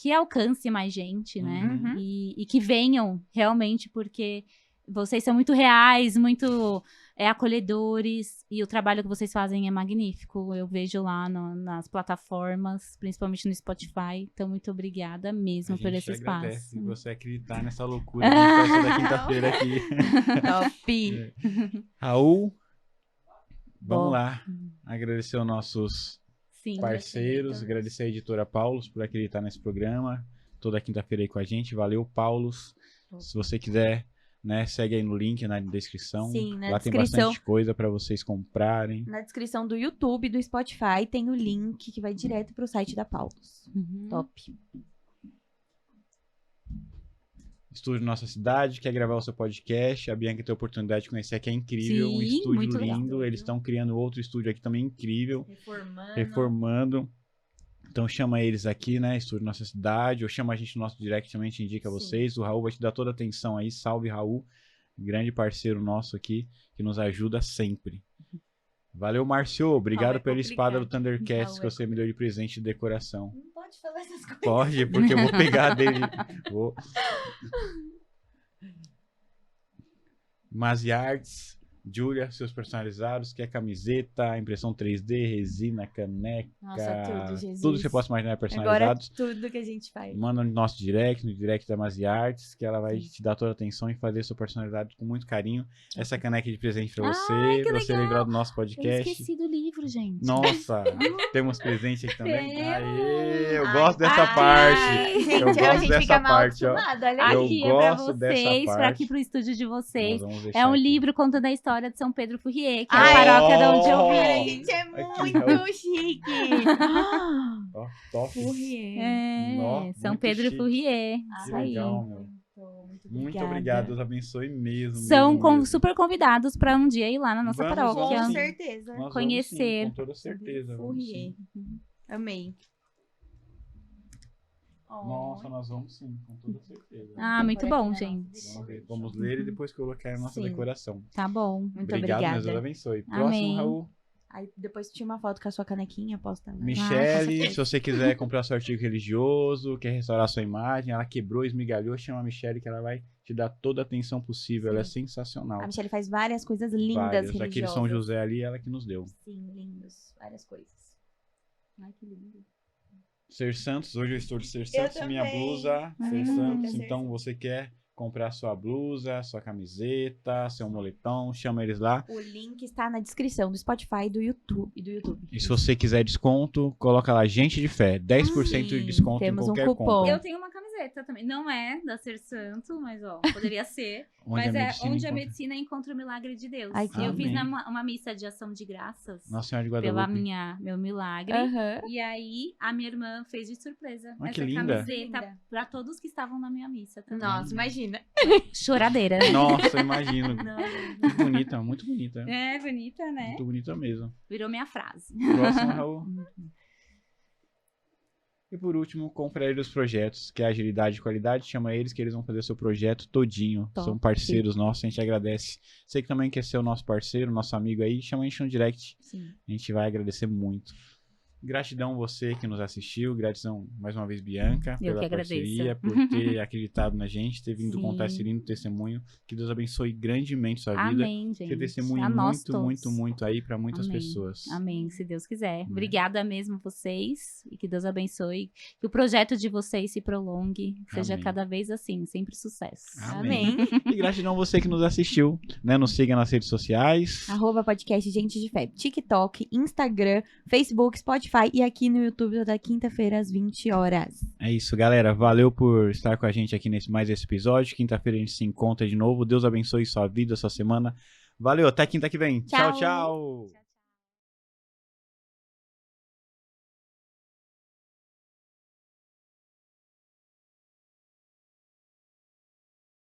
que alcance mais gente, né? Uhum. E que venham realmente, porque vocês são muito reais, muito acolhedores, e o trabalho que vocês fazem é magnífico. Eu vejo lá nas plataformas, principalmente no Spotify. Então, muito obrigada mesmo por esse espaço. Agradece você acreditar nessa loucura que a gente faz toda quinta-feira aqui. Top! Raul, vamos lá. Agradecer aos nossos parceiros, agradecer a editora Paulus por acreditar nesse programa. Toda quinta-feira aí com a gente. Valeu, Paulus. Se você quiser, né, segue aí no link na descrição. Sim, na lá descrição, tem bastante coisa para vocês comprarem. Na descrição do YouTube e do Spotify tem o link que vai direto pro site da Paulus. Top. Estúdio Nossa Cidade, quer gravar o seu podcast, a Bianca tem a oportunidade de conhecer aqui, é incrível, um estúdio lindo, legal. Eles estão criando outro estúdio aqui também incrível, reformando. Então chama eles aqui, né, Estúdio Nossa Cidade, ou chama a gente no nosso direct também, a gente indica vocês, o Raul vai te dar toda a atenção aí, salve Raul, grande parceiro nosso aqui, que nos ajuda sempre. Valeu, Márcio, obrigado pela espada do Thundercats que você me deu de presente de decoração. Pode falar essas coisas. Pode, porque eu vou pegar dele. Vou. Mazi Arts, Júlia, seus personalizados, que é camiseta, impressão 3D, resina, caneca. Nossa, tudo, Jesus. Tudo que você possa imaginar personalizados. Agora tudo que a gente faz. Manda no nosso direct, no direct da Mazi Arts, que ela vai te dar toda a atenção e fazer sua personalidade com muito carinho. Essa caneca de presente pra você, pra você lembrar do nosso podcast. Eu esqueci do livro, gente. Nossa, temos presente aqui também. Aê, eu gosto dessa parte. Gente, eu gosto dessa parte, ó. Aqui é pra vocês, pra aqui pro estúdio de vocês. É um livro contando a história de São Pedro Fourrier, que é a paróquia de onde eu vim. Gente, é muito chique. Top. Fourrier. São Pedro chique. Fourrier. Isso aí. Legal, meu. Muito obrigado, Deus abençoe mesmo. São super convidados para um dia ir lá na nossa paróquia. Com certeza. Conhecer. Sim, com toda certeza. Fourrier. Amei. Nossa, nós vamos sim, com toda certeza. Muito bom, gente. Vamos ler e depois colocar a nossa decoração. Tá bom. Muito obrigada. Deus abençoe. Próximo, Raul. Aí depois tinha uma foto com a sua canequinha, posta lá. Michele, se você quiser comprar seu artigo religioso, quer restaurar sua imagem, ela quebrou, esmigalhou, chama a Michele que ela vai te dar toda a atenção possível. Sim. Ela é sensacional. A Michele faz várias coisas lindas religiosas. Aquele São José ali, ela que nos deu. Sim, lindos. Várias coisas. Ai, que lindo. Ser Santos, hoje eu estou de Ser Santos, minha blusa, Ser Santos. Então você quer comprar sua blusa, sua camiseta, seu moletom, chama eles lá. O link está na descrição do Spotify e do YouTube. E se você quiser desconto, coloca lá Gente de Fé, 10% de desconto em qualquer compra. Eu tenho uma camiseta também, não é da Ser Santo, mas poderia ser. Onde a medicina encontra o milagre de Deus. Ai, eu fiz uma missa de ação de graças. Nossa Senhora de Guadalupe. Pela meu milagre. E aí a minha irmã fez de surpresa essa camiseta para todos que estavam na minha missa também. Nossa, imagina. Choradeira. Nossa, imagino. Muito bonita, muito bonita. É, bonita, né? Muito bonita mesmo. Virou minha frase. Próximo, Raul. E por último, compre os projetos, que é agilidade e qualidade. Chama eles que eles vão fazer seu projeto todinho. Top. São parceiros nossos, a gente agradece. Você que também quer ser o nosso parceiro, nosso amigo aí, chama a gente no direct. Sim. A gente vai agradecer muito. Gratidão você que nos assistiu, gratidão mais uma vez Bianca pela parceria, por ter acreditado na gente, ter vindo contar esse lindo testemunho, que Deus abençoe grandemente sua vida, gente. ter testemunho muito aí para muitas pessoas. Amém, se Deus quiser. Obrigada mesmo vocês e que Deus abençoe, que o projeto de vocês se prolongue, seja cada vez assim, sempre sucesso. Amém. E gratidão você que nos assistiu, né? Nos siga nas redes sociais. @podcast Gente de Fé, TikTok, Instagram, Facebook, Spotify e aqui no YouTube toda quinta-feira às 20 horas. É isso, galera. Valeu por estar com a gente aqui mais esse episódio. Quinta-feira a gente se encontra de novo. Deus abençoe sua vida, sua semana. Valeu, até quinta que vem. Tchau, Tchau. tchau.